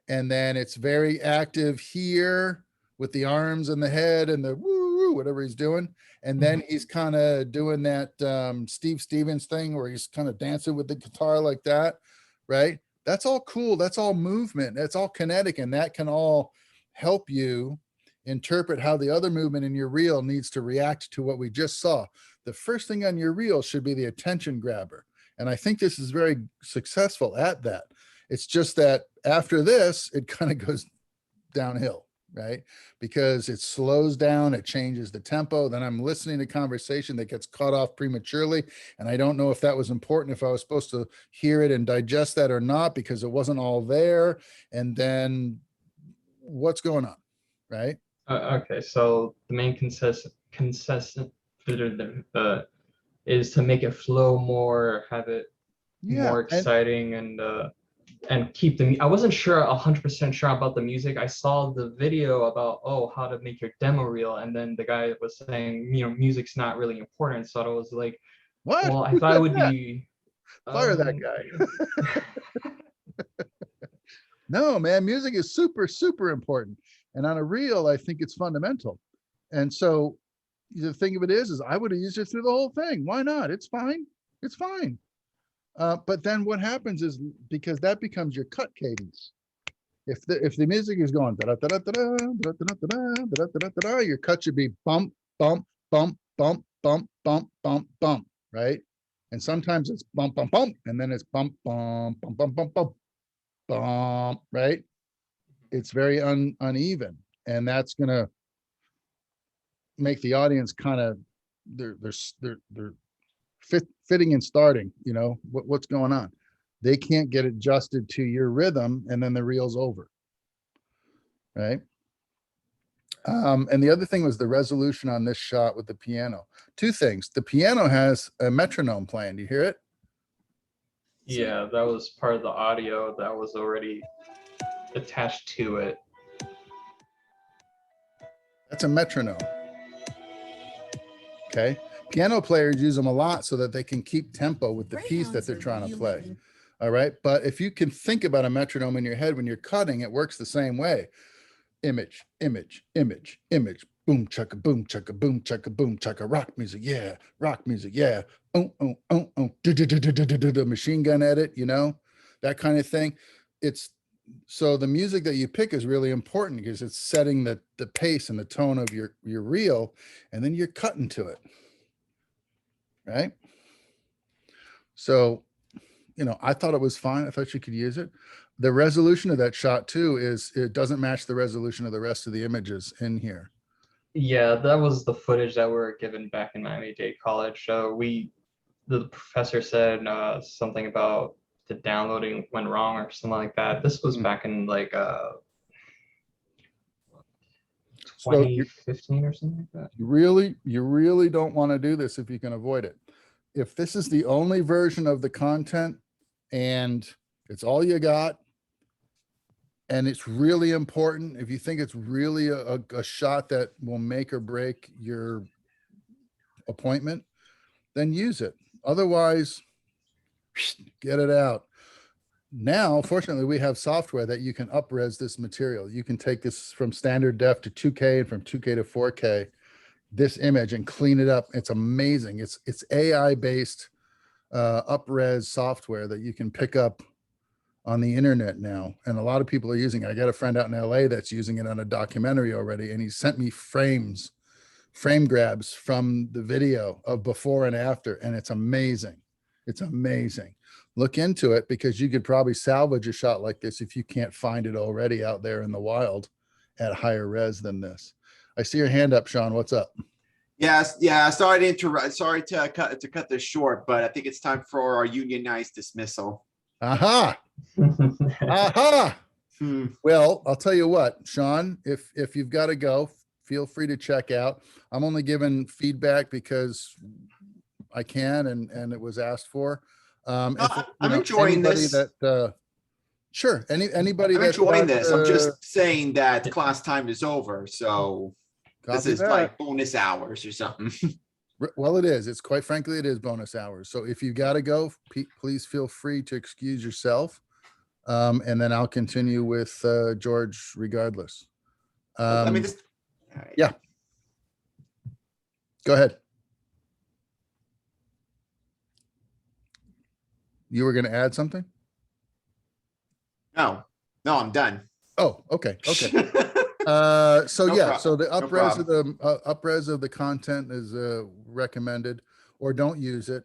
and then it's very active here with the arms and the head and the woo, whatever he's doing. And then he's kind of doing that Steve Stevens thing where he's kind of dancing with the guitar like that, right? That's all cool. That's all movement. That's all kinetic, and that can all help you interpret how the other movement in your reel needs to react to what we just saw. The first thing on your reel should be the attention grabber. And I think this is very successful at that. It's just that after this, it kind of goes downhill, right? Because it slows down, it changes the tempo. Then I'm listening to conversation that gets cut off prematurely. And I don't know if that was important, if I was supposed to hear it and digest that or not, because it wasn't all there. And then what's going on, right? Okay, so the main consistent is to make it flow more, have it more exciting, and keep the. I wasn't sure 100% sure about the music. I saw the video about how to make your demo reel, and then the guy was saying music's not really important. So I was like, what? Well, I thought it would be. Fire that guy. No, man, music is super, super important. And on a reel, I think it's fundamental. And so the thing of it is I would have used it through the whole thing. Why not? It's fine. It's fine. But then what happens is, because that becomes your cut cadence. If the music is going your cut should be bump, bump, bump, bump, bump, bump, bump, bump, right? And sometimes it's bump, bump, bump, and then it's bump, bump, bump, bump, bump, bump, bump, right? It's very uneven, and that's gonna make the audience kind of they're fitting and starting. What's going on? They can't get adjusted to your rhythm, and then the reel's over, right? And the other thing was the resolution on this shot with the piano. Two things: the piano has a metronome playing. Do you hear it? Yeah, that was part of the audio that was already attached to it. That's a metronome. Okay. Piano players use them a lot so that they can keep tempo with the piece that they're trying to play. All right. But if you can think about a metronome in your head when you're cutting, it works the same way. Image, image, image, image, boom, chugga, boom, chugga, boom, chugga, boom, chugga, rock music. Yeah. Rock music. Yeah. Machine gun edit, that kind of thing. So the music that you pick is really important, because it's setting the pace and the tone of your reel, and then you're cutting to it, right? So, I thought it was fine. I thought you could use it. The resolution of that shot too it doesn't match the resolution of the rest of the images in here. Yeah, that was the footage that we were given back in Miami-Dade College. So the professor said something about the downloading went wrong or something like that. This was back in like 2015 or something like that. You really don't want to do this if you can avoid it. If this is the only version of the content and it's all you got, and it's really important, if you think it's really a shot that will make or break your appointment, then use it. Otherwise, get it out. Now, fortunately, we have software that you can up-res this material. You can take this from standard def to 2K and from 2K to 4K, this image, and clean it up. It's amazing. It's AI-based up-res software that you can pick up on the internet now. And a lot of people are using it. I got a friend out in LA that's using it on a documentary already, and he sent me frame grabs from the video of before and after, and it's amazing. It's amazing. Look into it, because you could probably salvage a shot like this if you can't find it already out there in the wild at higher res than this. I see your hand up, Sean. What's up? Yes, yeah, sorry to interrupt, sorry to cut this short, but I think it's time for our unionized dismissal. Aha. Aha. Well, I'll tell you what, Sean, if you've got to go, feel free to check out. I'm only giving feedback because I can and it was asked for. I'm enjoying this. Sure, anybody I'm that's enjoying got, this. I'm just saying that class time is over, so this copy is that. like bonus hours or something. Well, it is. It's quite frankly, it is bonus hours. So if you got to go, please feel free to excuse yourself. And then I'll continue with George regardless. Let me just. Yeah. Go ahead. You were going to add something? No, I'm done. Oh, okay. Okay. So No yeah, prob- so the no up-res of the up-res of the content is recommended, or don't use it.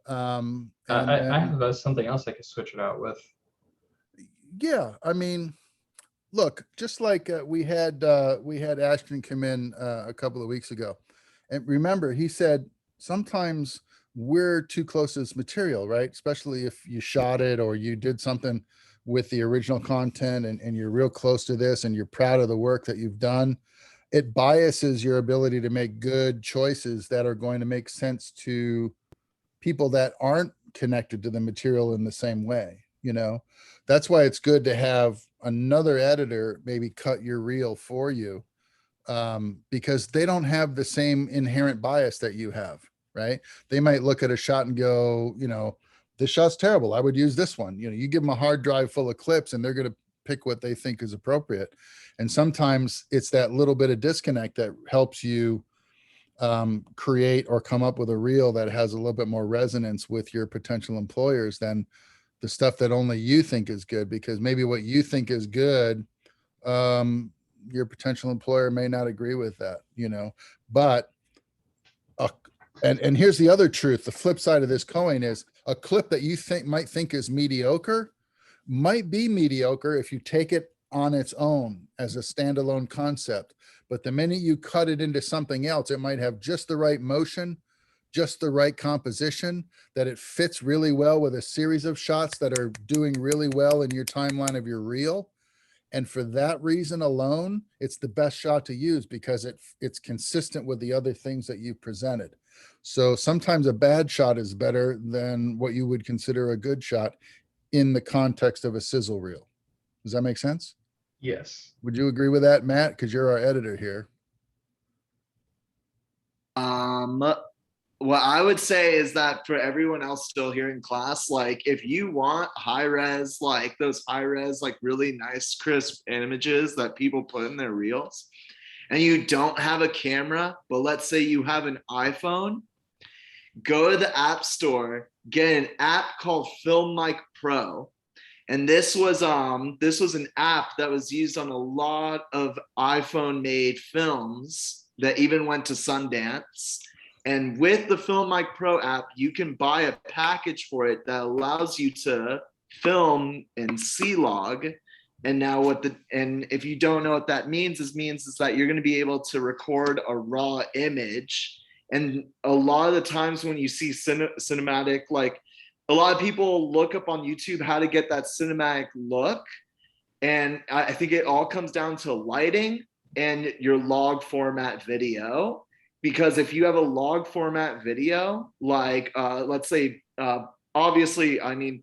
And I then, have something else I could switch it out with. yeah, I mean, look, just like we had Ashton come in a couple of weeks ago, and remember he said sometimes we're too close to this material, right? Especially if you shot it or you did something with the original content and you're real close to this and you're proud of the work that you've done. It biases your ability to make good choices that are going to make sense to people that aren't connected to the material in the same way. You know, that's why it's good to have another editor maybe cut your reel for you, because they don't have the same inherent bias that you have, right? They might look at a shot and go, you know, this shot's terrible, I would use this one. You know, you give them a hard drive full of clips and they're going to pick what they think is appropriate. And sometimes it's that little bit of disconnect that helps you create or come up with a reel that has a little bit more resonance with your potential employers than the stuff that only you think is good, because maybe what you think is good, your potential employer may not agree with that, you know. But and here's the other truth, the flip side of this coin is a clip that you might think is mediocre might be mediocre if you take it on its own as a standalone concept. But the minute you cut it into something else, it might have just the right motion, just the right composition, that it fits really well with a series of shots that are doing really well in your timeline of your reel. And for that reason alone, it's the best shot to use because it's consistent with the other things that you presented. So sometimes a bad shot is better than what you would consider a good shot in the context of a sizzle reel. Does that make sense? Yes. Would you agree with that, Matt? Because you're our editor here. What I would say is that for everyone else still here in class, like if you want high res, like those high res, like really nice crisp images that people put in their reels, and you don't have a camera, but let's say you have an iPhone, go to the App Store, get an app called Film Mic Pro. And this was an app that was used on a lot of iPhone made films that even went to Sundance. And with the Film Mic Pro app, you can buy a package for it that allows you to film in C-Log. And now and if you don't know what that means is that you're going to be able to record a raw image. And a lot of the times when you see cinematic, like a lot of people look up on YouTube how to get that cinematic look. And I think it all comes down to lighting and your log format video. Because if you have a log format video, like let's say, obviously, I mean,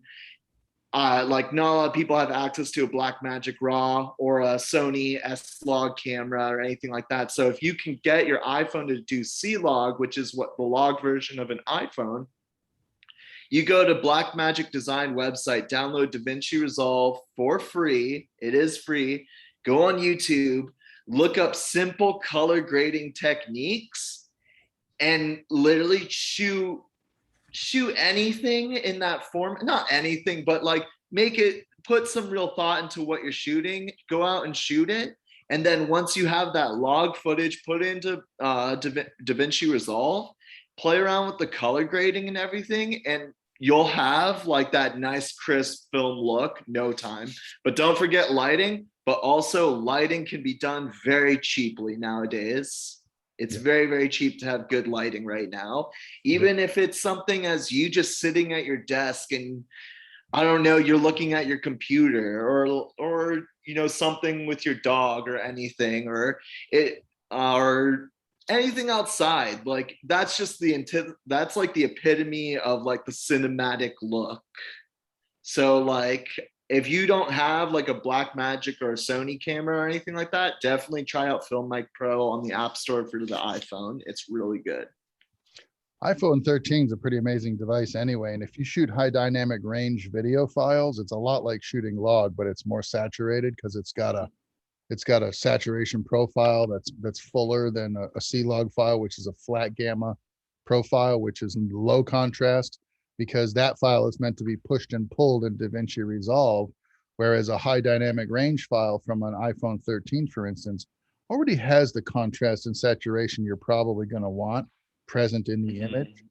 like not a lot of people have access to a Blackmagic RAW or a Sony S-Log camera or anything like that. So if you can get your iPhone to do C-Log, which is what the log version of an iPhone, you go to Blackmagic Design website, download DaVinci Resolve for free. It is free. Go on YouTube, look up simple color grading techniques, and literally shoot anything in that form. Not anything, but like put some real thought into what you're shooting, go out and shoot it. And then once you have that log footage, put into DaVinci Resolve, play around with the color grading and everything, and you'll have like that nice crisp film look, no time. But don't forget lighting, but also lighting can be done very cheaply nowadays. It's Yeah. very, very cheap to have good lighting right now. Even if it's something as you just sitting at your desk and I don't know, you're looking at your computer or you know, something with your dog or anything, or anything outside. Like that's just that's like the epitome of like the cinematic look. So like if you don't have like a Blackmagic or a Sony camera or anything like that, definitely try out Film Mic Pro on the App Store for the iPhone. It's really good. iPhone 13 is a pretty amazing device anyway. And if you shoot high dynamic range video files, it's a lot like shooting log, but it's more saturated because it's got a saturation profile that's fuller than a C-Log file, which is a flat gamma profile, which is in low contrast, because that file is meant to be pushed and pulled in DaVinci Resolve, whereas a high dynamic range file from an iPhone 13, for instance, already has the contrast and saturation you're probably going to want present in the image.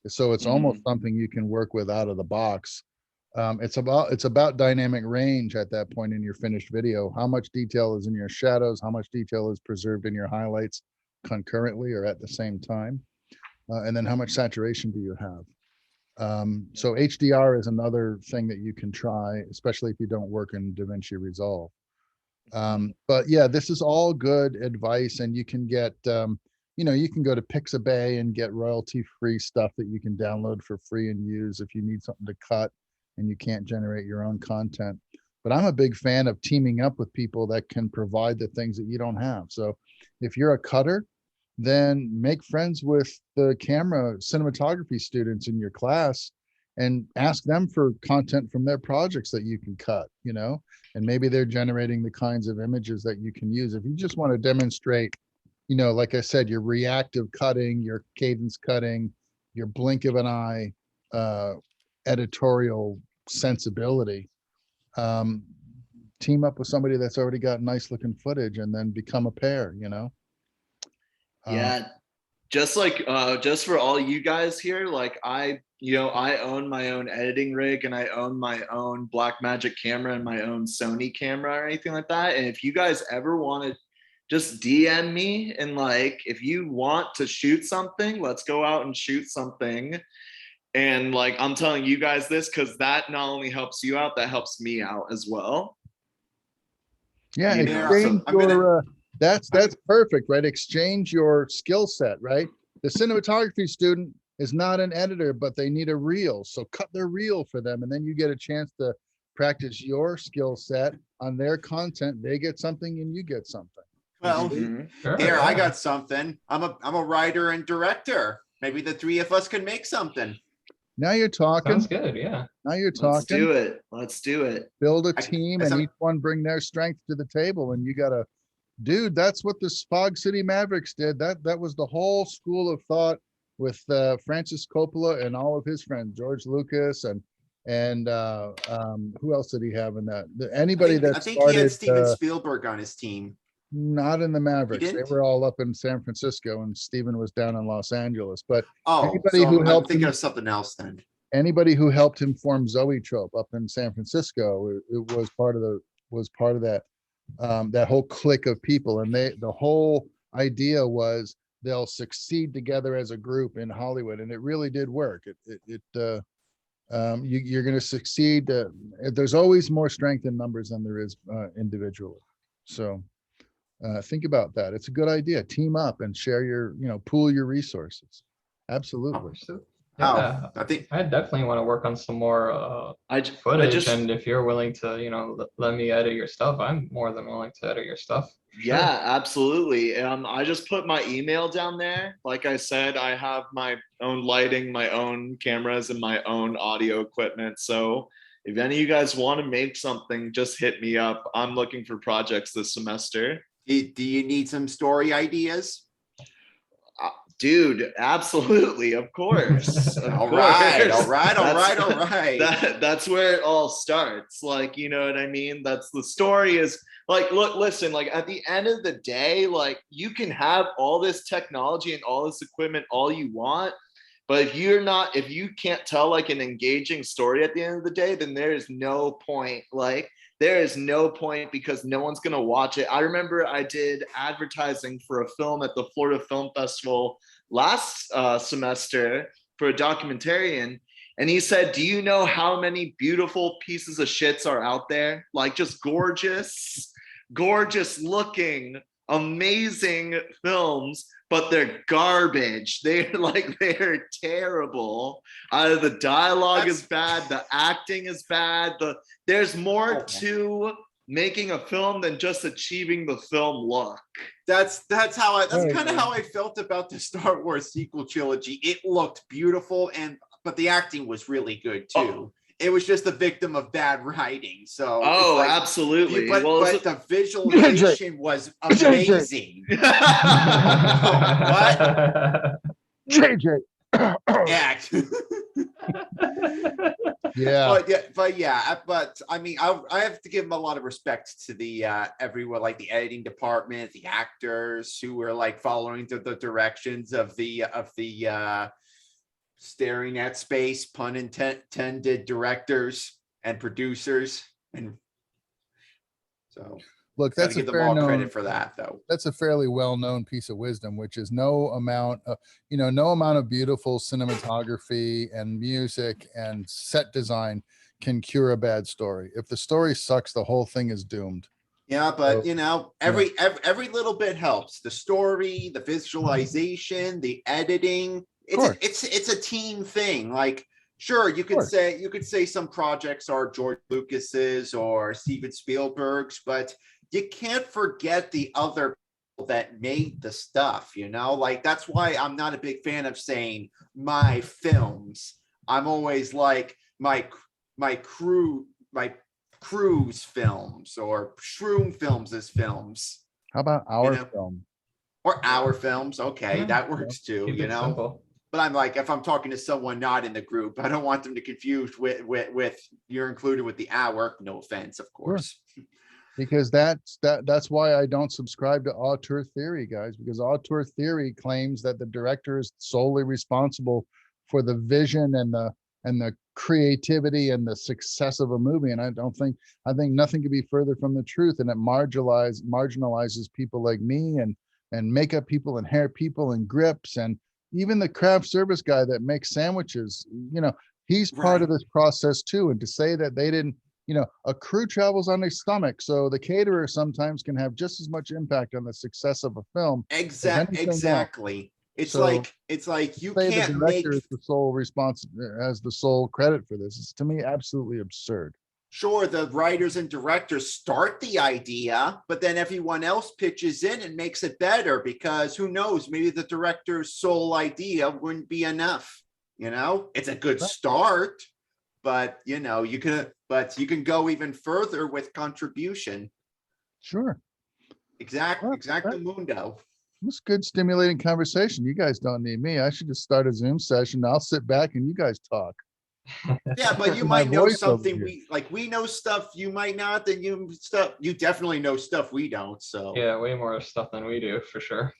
So it's almost something you can work with out of the box. It's about dynamic range at that point in your finished video. How much detail is in your shadows? How much detail is preserved in your highlights concurrently or at the same time? And then how much saturation do you have? So HDR is another thing that you can try, especially if you don't work in DaVinci Resolve. But yeah, this is all good advice, and you can get, you can go to Pixabay and get royalty-free stuff that you can download for free and use if you need something to cut and you can't generate your own content. But I'm a big fan of teaming up with people that can provide the things that you don't have. So if you're a cutter, then make friends with the camera cinematography students in your class and ask them for content from their projects that you can cut, and maybe they're generating the kinds of images that you can use. If you just want to demonstrate, like I said, your reactive cutting, your cadence cutting, your blink of an eye, editorial sensibility, team up with somebody that's already got nice looking footage and then become a pair, Yeah, just for all you guys here, like I own my own editing rig and I own my own Blackmagic camera and my own Sony camera or anything like that. And if you guys ever want to just DM me and like, if you want to shoot something, let's go out and shoot something. And like, I'm telling you guys this because that not only helps you out, that helps me out as well. Yeah, that's perfect, right? Exchange your skill set, right? The cinematography student is not an editor, but they need a reel. So cut their reel for them, and then you get a chance to practice your skill set on their content. They get something and you get something. Well, here, I got something. I'm a writer and director. Maybe the three of us can make something. Now you're talking. Sounds good, yeah. Now you're talking. Let's do it. Build a team and each one bring their strength to the table. And you got to, dude, that's what the Fog City Mavericks did. That was the whole school of thought with Francis Coppola and all of his friends, George Lucas and who else did he have in that? Anybody that I think started, he had Steven Spielberg on his team. Not in the Mavericks. They were all up in San Francisco and Steven was down in Los Angeles. But anybody who helped thinking of something else then. Anybody who helped him form Zoetrope up in San Francisco, it was part of that that whole clique of people. And the whole idea was they'll succeed together as a group in Hollywood, and it really did work. You're going to succeed. There's always more strength in numbers than there is individually. So think about that. It's a good idea. Team up and share your, pool your resources. Absolutely. Yeah, I think I definitely want to work on some more footage. And if you're willing to, let me edit your stuff, I'm more than willing to edit your stuff. Yeah, absolutely. I just put my email down there. Like I said, I have my own lighting, my own cameras, and my own audio equipment. So if any of you guys want to make something, just hit me up. I'm looking for projects this semester. Do you need some story ideas? Dude, absolutely, of course. All right. That's where it all starts. Like, you know what I mean? That's the story is like, listen, like at the end of the day, like you can have all this technology and all this equipment all you want, But if you can't tell like an engaging story at the end of the day, then there is no point. Like there is no point because no one's gonna watch it. I remember I did advertising for a film at the Florida Film Festival last semester for a documentarian. And he said, do you know how many beautiful pieces of shits are out there? Like just gorgeous looking, amazing films, but they're garbage. They're terrible. The dialogue is bad. The acting is bad. There's more to making a film than just achieving the film look. That's kind of how I felt about the Star Wars sequel trilogy. It looked beautiful, but the acting was really good too. It was just the victim of bad writing. So absolutely. But the visualization was amazing. What? JJ. Yeah. But I mean, I have to give them a lot of respect to the everyone, like the editing department, the actors who were like following the directions of the staring at space, pun intended, directors and producers. And so look, that's give them all credit for that, though. That's a fairly well-known piece of wisdom, which is no amount of beautiful cinematography and music and set design can cure a bad story. If the story sucks, the whole thing is doomed. Yeah, but every little bit helps. The story, the visualization, the editing. It's a team thing. Like, sure, you could say some projects are George Lucas's or Steven Spielberg's, but you can't forget the other people that made the stuff, like that's why I'm not a big fan of saying my films. I'm always like my crew's films or Shroom films as films. How about our film? Or our films. Okay, that works too, Simple. But I'm like, if I'm talking to someone not in the group, I don't want them to confuse with you're included with the hour. No offense, of course. Sure. Because that's why I don't subscribe to auteur theory, guys, because auteur theory claims that the director is solely responsible for the vision and the creativity and the success of a movie. And I think nothing could be further from the truth. And it marginalizes people like me and makeup people and hair people and grips and even the craft service guy that makes sandwiches. He's part of this process too. And to say that they didn't, a crew travels on their stomach, so the caterer sometimes can have just as much impact on the success of a film. Exactly. It's So, like you Say the can't make. director is the sole has the sole credit for this. It's to me absolutely absurd. Sure, the writers and directors start the idea, but then everyone else pitches in and makes it better because who knows, maybe the director's sole idea wouldn't be enough. It's a good start, but you can go even further with contribution. Sure. Exactly, Mundo. It's good, stimulating conversation. You guys don't need me. I should just start a Zoom session. I'll sit back and you guys talk. Yeah, but you My might know voice over something here. we know stuff you might not. Then you definitely know stuff we don't. So Yeah, way more stuff than we do for sure.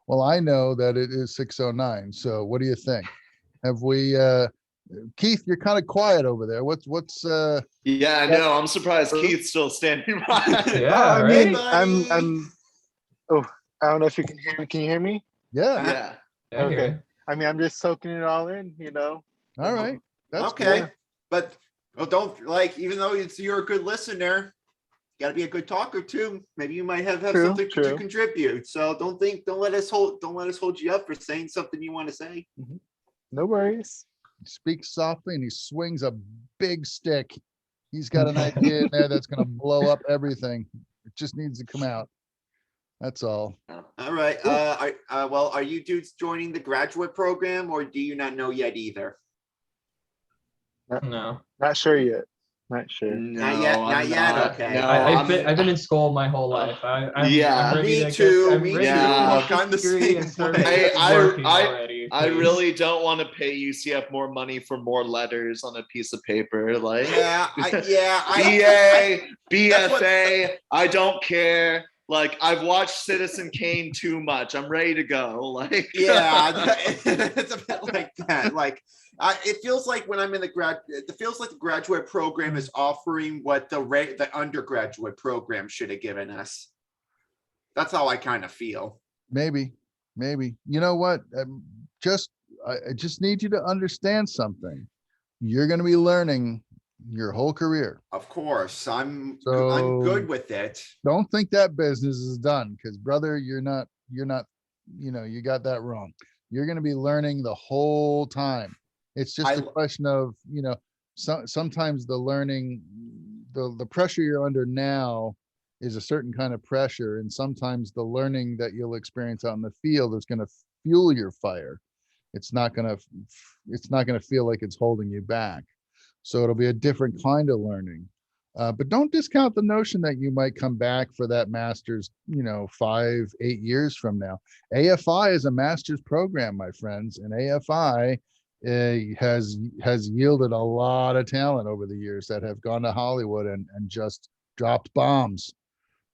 Well, I know that it is 6:09. So what do you think? Have we Keith, you're kind of quiet over there. What's Yeah, I know. I'm surprised Keith's still standing by. Yeah, I mean, right? I'm oh, I don't know if you can hear me. Can you hear me? Yeah. Yeah, Okay. I mean, I'm just soaking it all in, All right. That's okay, cool. but don't even though you're a good listener, you got to be a good talker too. Maybe you might have something to contribute. So don't let us hold you up for saying something you want to say. No worries. He speaks softly and he swings a big stick. He's got an idea in there that's going to blow up everything. It just needs to come out. That's all. All right. Well, are you dudes joining the graduate program, or do you not know yet either? No. Not sure yet. Not sure. Not yet. Okay. No, I've been in school my whole life. I'm ready me too. I'm Me ready too. to Look, I'm the degree and same start way. working already, I please. really don't want to pay UCF more money for more letters on a piece of paper. Like, BA, BFA, I don't care. Like, I've watched Citizen Kane too much. I'm ready to go. Like, Yeah, it's a bit like that. Like, it feels like when I'm in it feels like the graduate program is offering what the undergraduate program should have given us. That's how I kind of feel. Maybe. You know what? I just need you to understand something. You're going to be learning your whole career. Of course, I'm So good with it. don't think that business is done, because brother, you're not, you got that wrong. You're going to be learning the whole time. It's just a question of, sometimes the learning, the pressure you're under now is a certain kind of pressure. And sometimes the learning that you'll experience out in the field is going to fuel your fire. It's not going to feel like it's holding you back. So it'll be a different kind of learning. But don't discount the notion that you might come back for that master's, 5-8 years from now. AFI is a master's program, my friends, and AFI has yielded a lot of talent over the years that have gone to Hollywood and just dropped bombs.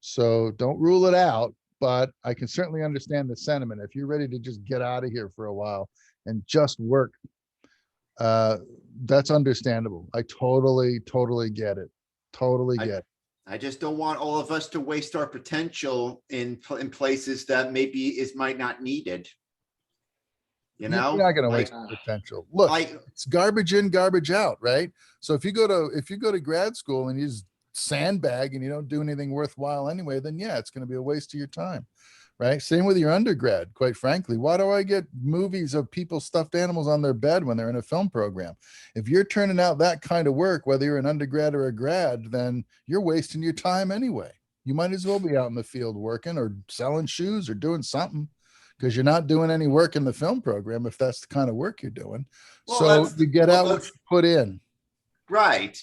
So don't rule it out, but I can certainly understand the sentiment. If you're ready to just get out of here for a while and just work, that's understandable. I totally get it. Totally get it. I just don't want all of us to waste our potential in places that might not needed. You're not going to waste potential. Look, it's garbage in, garbage out, right? So if you go to grad school and you just sandbag and you don't do anything worthwhile anyway, then yeah, it's going to be a waste of your time, right? Same with your undergrad, quite frankly. Why do I get movies of people stuffed animals on their bed when they're in a film program? If you're turning out that kind of work, whether you're an undergrad or a grad, then you're wasting your time anyway. You might as well be out in the field working or selling shoes or doing something, because you're not doing any work in the film program if that's the kind of work you're doing. So you get out what you put in. Right.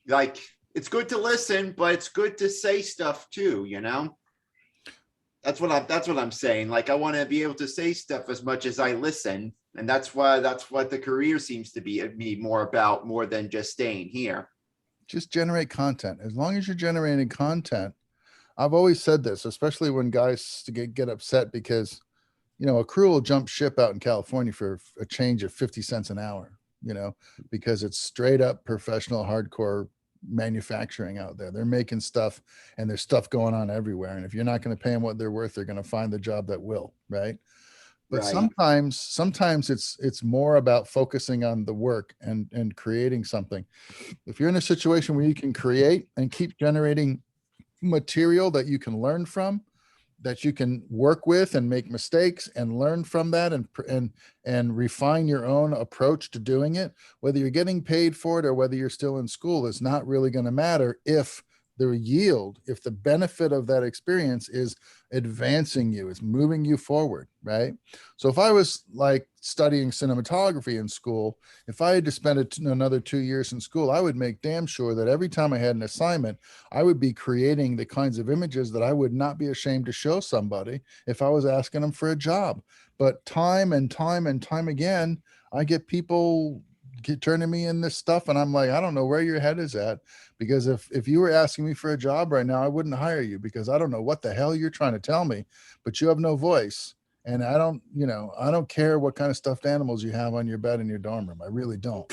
Like, it's good to listen, but it's good to say stuff too, That's what I'm saying. Like, I want to be able to say stuff as much as I listen. And that's what the career seems to be more about, more than just staying here. Just generate content. As long as you're generating content, I've always said this, especially when guys get upset because, a crew will jump ship out in California for a change of 50 cents an hour, because it's straight up professional, hardcore manufacturing out there. They're making stuff and there's stuff going on everywhere. And if you're not going to pay them what they're worth, they're going to find the job that will, right? But sometimes it's more about focusing on the work and creating something. If you're in a situation where you can create and keep generating material that you can learn from, that you can work with and make mistakes and learn from that and refine your own approach to doing it, whether you're getting paid for it or whether you're still in school, is not really going to matter if the benefit of that experience is advancing you, it's moving you forward, right? So if I was like studying cinematography in school, if I had to spend another 2 years in school, I would make damn sure that every time I had an assignment, I would be creating the kinds of images that I would not be ashamed to show somebody if I was asking them for a job. But time and time again, I get people turning me in this stuff and I'm like, I don't know where your head is at, because if you were asking me for a job right now, I wouldn't hire you, because I don't know what the hell you're trying to tell me, but you have no voice. And I don't care what kind of stuffed animals you have on your bed in your dorm room. I really don't.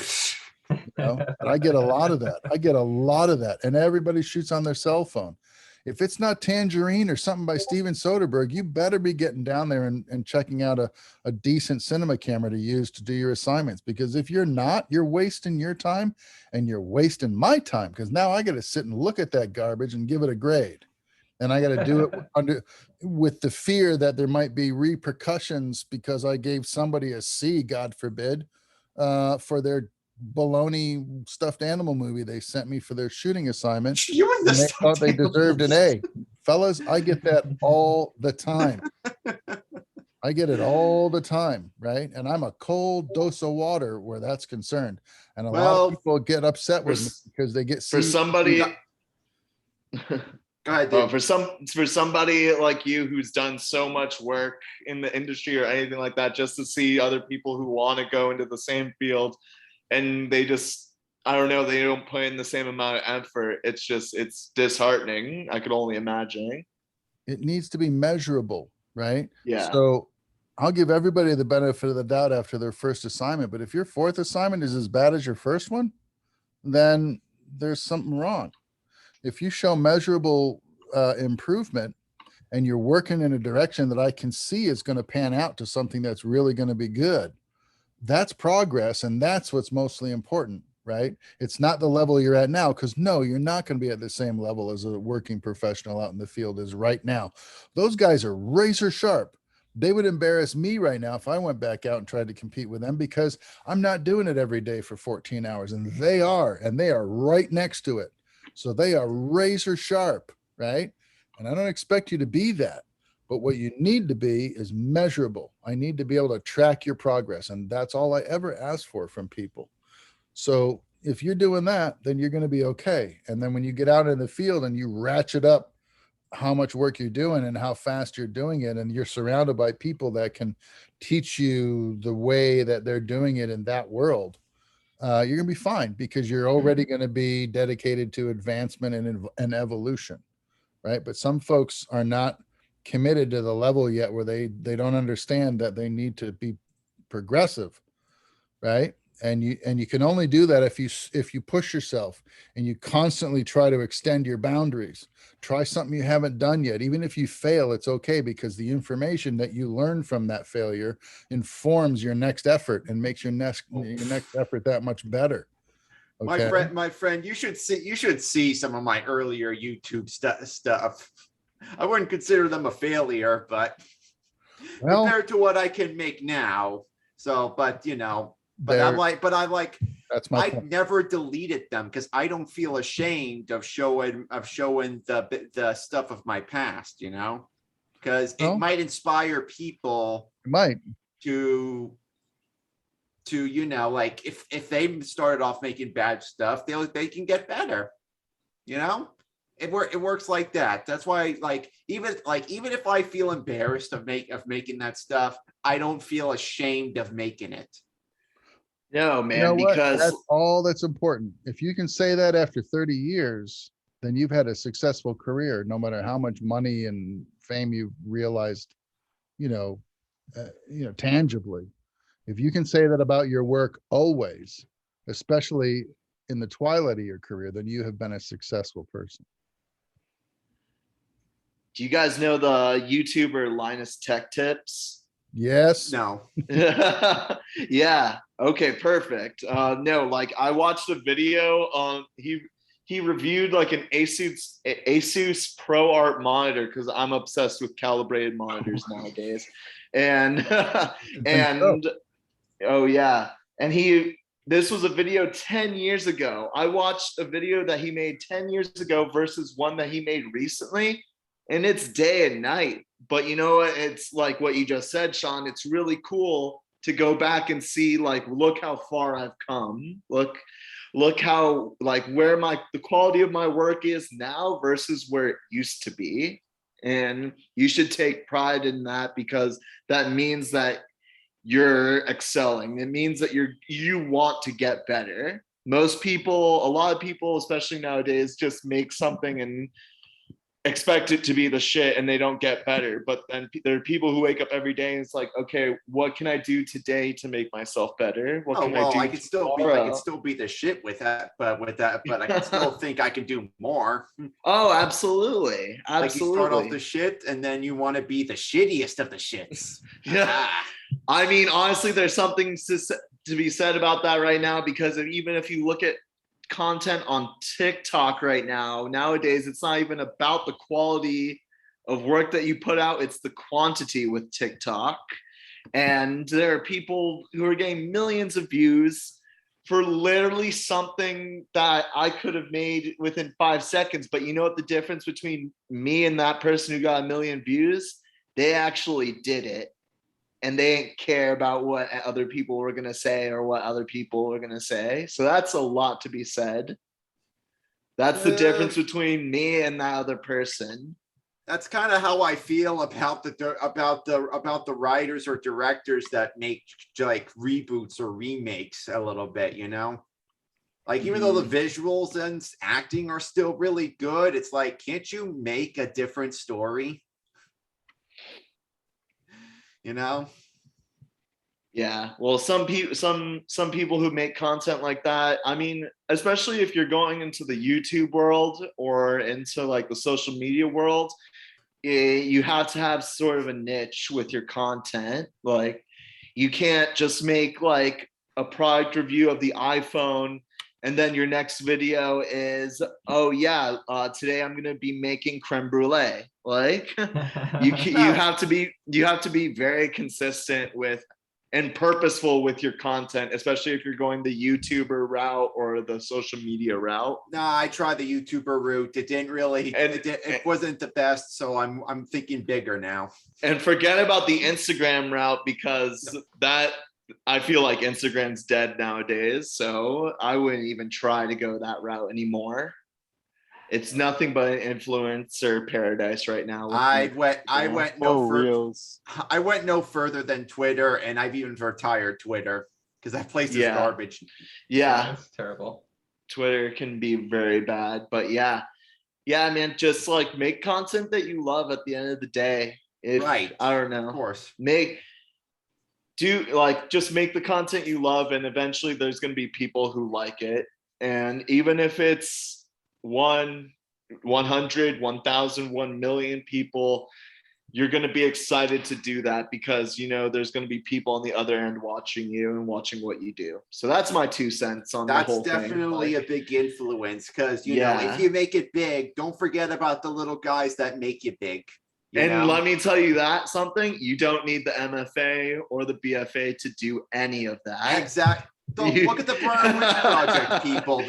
But I get a lot of that. And everybody shoots on their cell phone. If it's not Tangerine or something by Steven Soderbergh, you better be getting down there and checking out a decent cinema camera to use to do your assignments. Because if you're not, you're wasting your time and you're wasting my time, because now I got to sit and look at that garbage and give it a grade. And I got to do it with the fear that there might be repercussions because I gave somebody a C, God forbid, for their baloney stuffed animal movie they sent me for their shooting assignment. And they thought they deserved an A. Fellas, I get that all the time. I get it all the time, right? And I'm a cold dose of water where that's concerned. And a lot of people get upset with me because they get for somebody. Go ahead, for somebody like you who's done so much work in the industry or anything like that, just to see other people who want to go into the same field and they just, I don't know, they don't put in the same amount of effort. It's disheartening. I could only imagine. It needs to be measurable, right? Yeah. So I'll give everybody the benefit of the doubt after their first assignment, but if your fourth assignment is as bad as your first one, then there's something wrong. If you show measurable improvement and you're working in a direction that I can see is going to pan out to something that's really going to be good, that's progress. And that's what's mostly important, right? It's not the level you're at now, because no, you're not going to be at the same level as a working professional out in the field is right now. Those guys are razor sharp. They would embarrass me right now if I went back out and tried to compete with them, because I'm not doing it every day for 14 hours, and they are right next to it. So they are razor sharp, right? And I don't expect you to be that. But what you need to be is measurable. I need to be able to track your progress. And that's all I ever ask for from people. So if you're doing that, then you're going to be okay. And then when you get out in the field and you ratchet up how much work you're doing and how fast you're doing it, and you're surrounded by people that can teach you the way that they're doing it in that world, you're going to be fine, because you're already going to be dedicated to advancement and evolution, right? But some folks are not committed to the level yet where they don't understand that they need to be progressive, right? And you can only do that if you push yourself and you constantly try to extend your boundaries. Try something you haven't done yet. Even if you fail, it's okay, because the information that you learn from that failure informs your next effort and makes your next effort that much better. Okay? My friend, you should see some of my earlier YouTube stuff. I wouldn't consider them a failure, but compared to what I can make now. So, but you know, I never deleted them because I don't feel ashamed of showing the stuff of my past, you know, because it might inspire people. It might to you know, like if they started off making bad stuff, they can get better, you know. It works like that. That's why, even if I feel embarrassed of making that stuff, I don't feel ashamed of making it. No, man, you know because that's all that's important. If you can say that after 30 years, then you've had a successful career, no matter how much money and fame you've realized, tangibly. If you can say that about your work always, especially in the twilight of your career, then you have been a successful person. Do you guys know the YouTuber Linus Tech Tips? Yes. No. Yeah. Okay, perfect. No, like I watched a video on he reviewed like an Asus Pro Art monitor, because I'm obsessed with calibrated monitors nowadays. And oh yeah. And this was a video 10 years ago. I watched a video that he made 10 years ago versus one that he made recently, and it's day and night. But you know what? It's like what you just said, Sean. It's really cool to go back and see, like, look how far I've come. Look how, like, where the quality of my work is now versus where it used to be. And you should take pride in that, because that means that you're excelling. It means that you want to get better. A lot of people, especially nowadays, just make something and expect it to be the shit, and they don't get better. But then there are people who wake up every day and it's like, okay, what can I do today to make myself better? I could still be the shit with that, but I can still think I can do more. Oh, absolutely. Like you start off the shit and then you want to be the shittiest of the shits. Yeah. I mean, honestly, there's something to be said about that right now, because even if you look at content on TikTok right now, nowadays, it's not even about the quality of work that you put out, it's the quantity with TikTok. And there are people who are getting millions of views for literally something that I could have made within 5 seconds. But you know what the difference between me and that person who got 1 million views? They actually did it. And they didn't care about what other people were going to say or what other people were going to say. So that's a lot to be said. That's the difference between me and that other person. That's kind of how I feel about the writers or directors that make like reboots or remakes a little bit, you know? Like, even though the visuals and acting are still really good, it's like, can't you make a different story? you know? Yeah, well, some people who make content like that, I mean, especially if you're going into the YouTube world or into like the social media world, you have to have sort of a niche with your content. Like, you can't just make like a product review of the iPhone and then your next video is, oh yeah, today I'm gonna be making creme brulee. Like, you have to be very consistent with and purposeful with your content, especially if you're going the YouTuber route or the social media route. No, I tried the YouTuber route. It didn't really, it wasn't the best. So I'm thinking bigger now. And forget about the Instagram route, because that, I feel like Instagram's dead nowadays. So I wouldn't even try to go that route anymore. It's nothing but an influencer paradise right now. I went no further than Twitter, and I've even retired Twitter because that place is garbage. Yeah, It's terrible. Twitter can be very bad, but yeah, man, just like make content that you love at the end of the day. Right. I don't know. Of course. Just make the content you love, and eventually there's going to be people who like it. And even if it's 100, 1,000, 1 million people, you're going to be excited to do that, because you know there's going to be people on the other end watching you and watching what you do. So that's my 2 cents on the whole thing. That's definitely a big influence, because you know, if you make it big, don't forget about the little guys that make you big. Let me tell you something, you don't need the MFA or the BFA to do any of that. Exactly. Don't look at the Briar Witch Project people.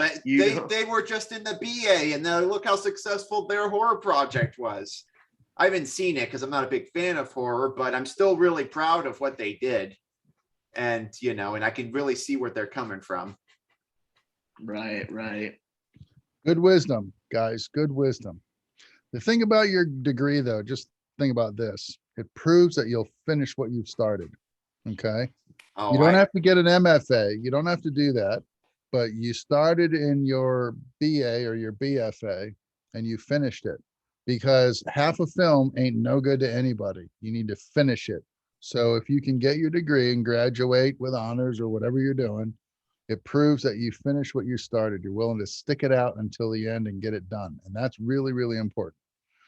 They were just in the BA, and now look how successful their horror project was. I haven't seen it because I'm not a big fan of horror, but I'm still really proud of what they did. And, you know, and I can really see where they're coming from. Right. Good wisdom, guys. Good wisdom. The thing about your degree, though, just think about this. It proves that you'll finish what you've started. Okay. You don't have to get an MFA. You don't have to do that. But you started in your BA or your BFA and you finished it, because half a film ain't no good to anybody. You need to finish it. So if you can get your degree and graduate with honors or whatever you're doing, it proves that you finished what you started. You're willing to stick it out until the end and get it done. And that's really, really important.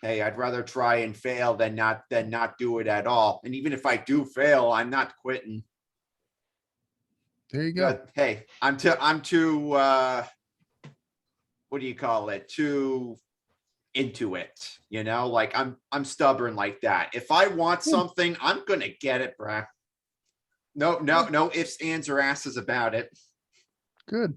Hey, I'd rather try and fail than not do it at all. And even if I do fail, I'm not quitting. There you go. But, hey, I'm too what do you call it? Too into it, you know, like I'm stubborn like that. If I want something, I'm gonna get it, bruh. No ifs, ands, or asses about it. Good.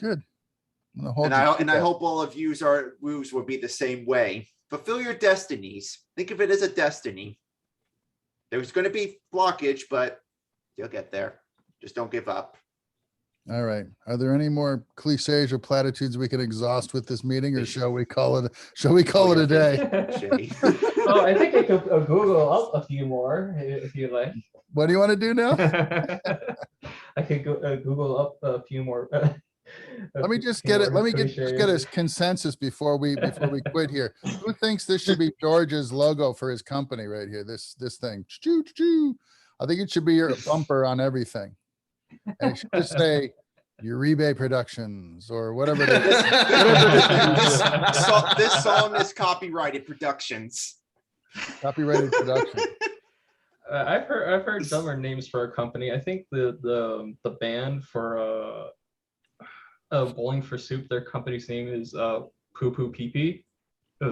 And I hope all of yous will be the same way. Fulfill your destinies. Think of it as a destiny. There's going to be blockage, but you'll get there. Just don't give up. All right. Are there any more cliches or platitudes we can exhaust with this meeting, or shall we call it a day? Oh, I think I could Google up a few more if you like. What do you want to do now? I could Google up a few more. Let me just get a consensus before we quit here. Who thinks this should be George's logo for his company right here? This thing. I think it should be your bumper on everything. And it should just say Uribe Productions or whatever it is. This song is copyrighted Productions. Copyrighted Productions. I've heard dumber names for a company. I think the band for Bowling for Soup, their company's name is Poo Poo Pee Pee.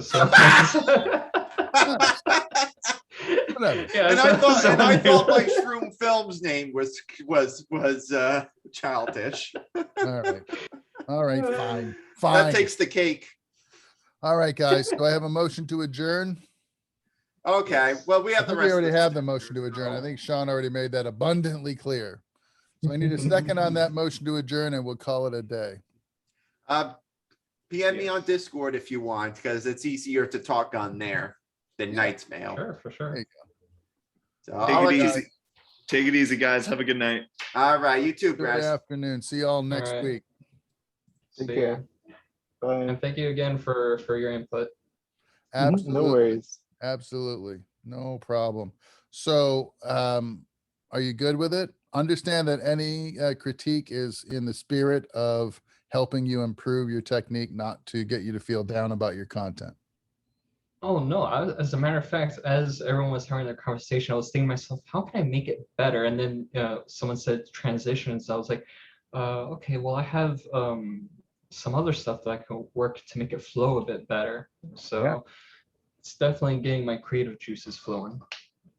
So Yeah, and I thought my Shroom Films name was childish. All right, fine. That takes the cake. All right, guys. Do I have a motion to adjourn? Okay. Well, we have the rest. We already have the motion to adjourn. I think Sean already made that abundantly clear. So I need a second on that motion to adjourn, and we'll call it a day. PM me on Discord if you want, because it's easier to talk on there than Knight's Mail. Sure, for sure. There you go. So Take it easy, guys. Have a good night. All right, you too, Good Brad. afternoon. See you all next right. week. See Take care. ya. Bye. And thank you again for your input. Absolutely. No worries. Absolutely. No problem. So are you good with it? Understand that any critique is in the spirit of helping you improve your technique, not to get you to feel down about your content. Oh no, as a matter of fact, as everyone was having their conversation, I was thinking to myself, how can I make it better? And then someone said transitions. I was like, okay, well, I have some other stuff that I can work to make it flow a bit better. So it's definitely getting my creative juices flowing.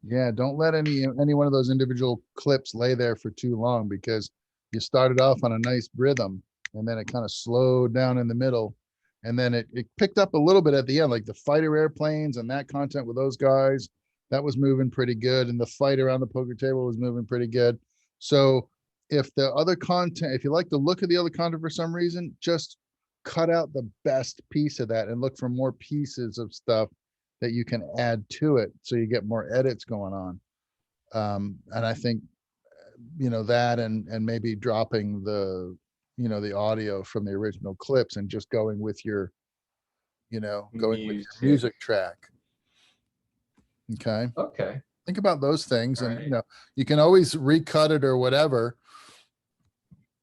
Yeah, don't let any one of those individual clips lay there for too long, because you started off on a nice rhythm and then it kind of slowed down in the middle, and then it picked up a little bit at the end, like the fighter airplanes and that content with those guys, that was moving pretty good, and the fight around the poker table was moving pretty good. So if the other content, if you like the look of the other content for some reason, just cut out the best piece of that and look for more pieces of stuff that you can add to it, so you get more edits going on. And I think, that and maybe dropping the, the audio from the original clips and just going with your, going with your music track. Okay. Okay. Think about those things, All and right. you can always recut it or whatever.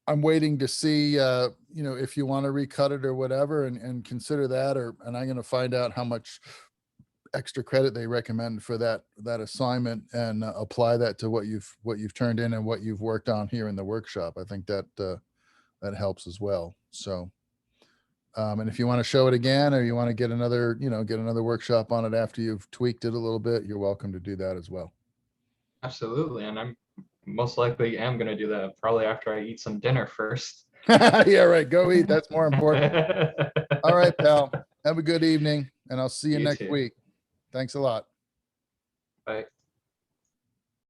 I'm waiting to see, if you want to recut it or whatever, and consider that, and I'm going to find out how much extra credit they recommend for that assignment, and apply that to what you've turned in and what you've worked on here in the workshop. I think that that helps as well. So, and if you want to show it again, or you want to get another workshop on it after you've tweaked it a little bit, you're welcome to do that as well. Absolutely, and I'm most likely am going to do that probably after I eat some dinner first. Yeah, right. Go eat. That's more important. All right, pal. Have a good evening, and I'll see you You next too. week. Thanks a lot. Bye.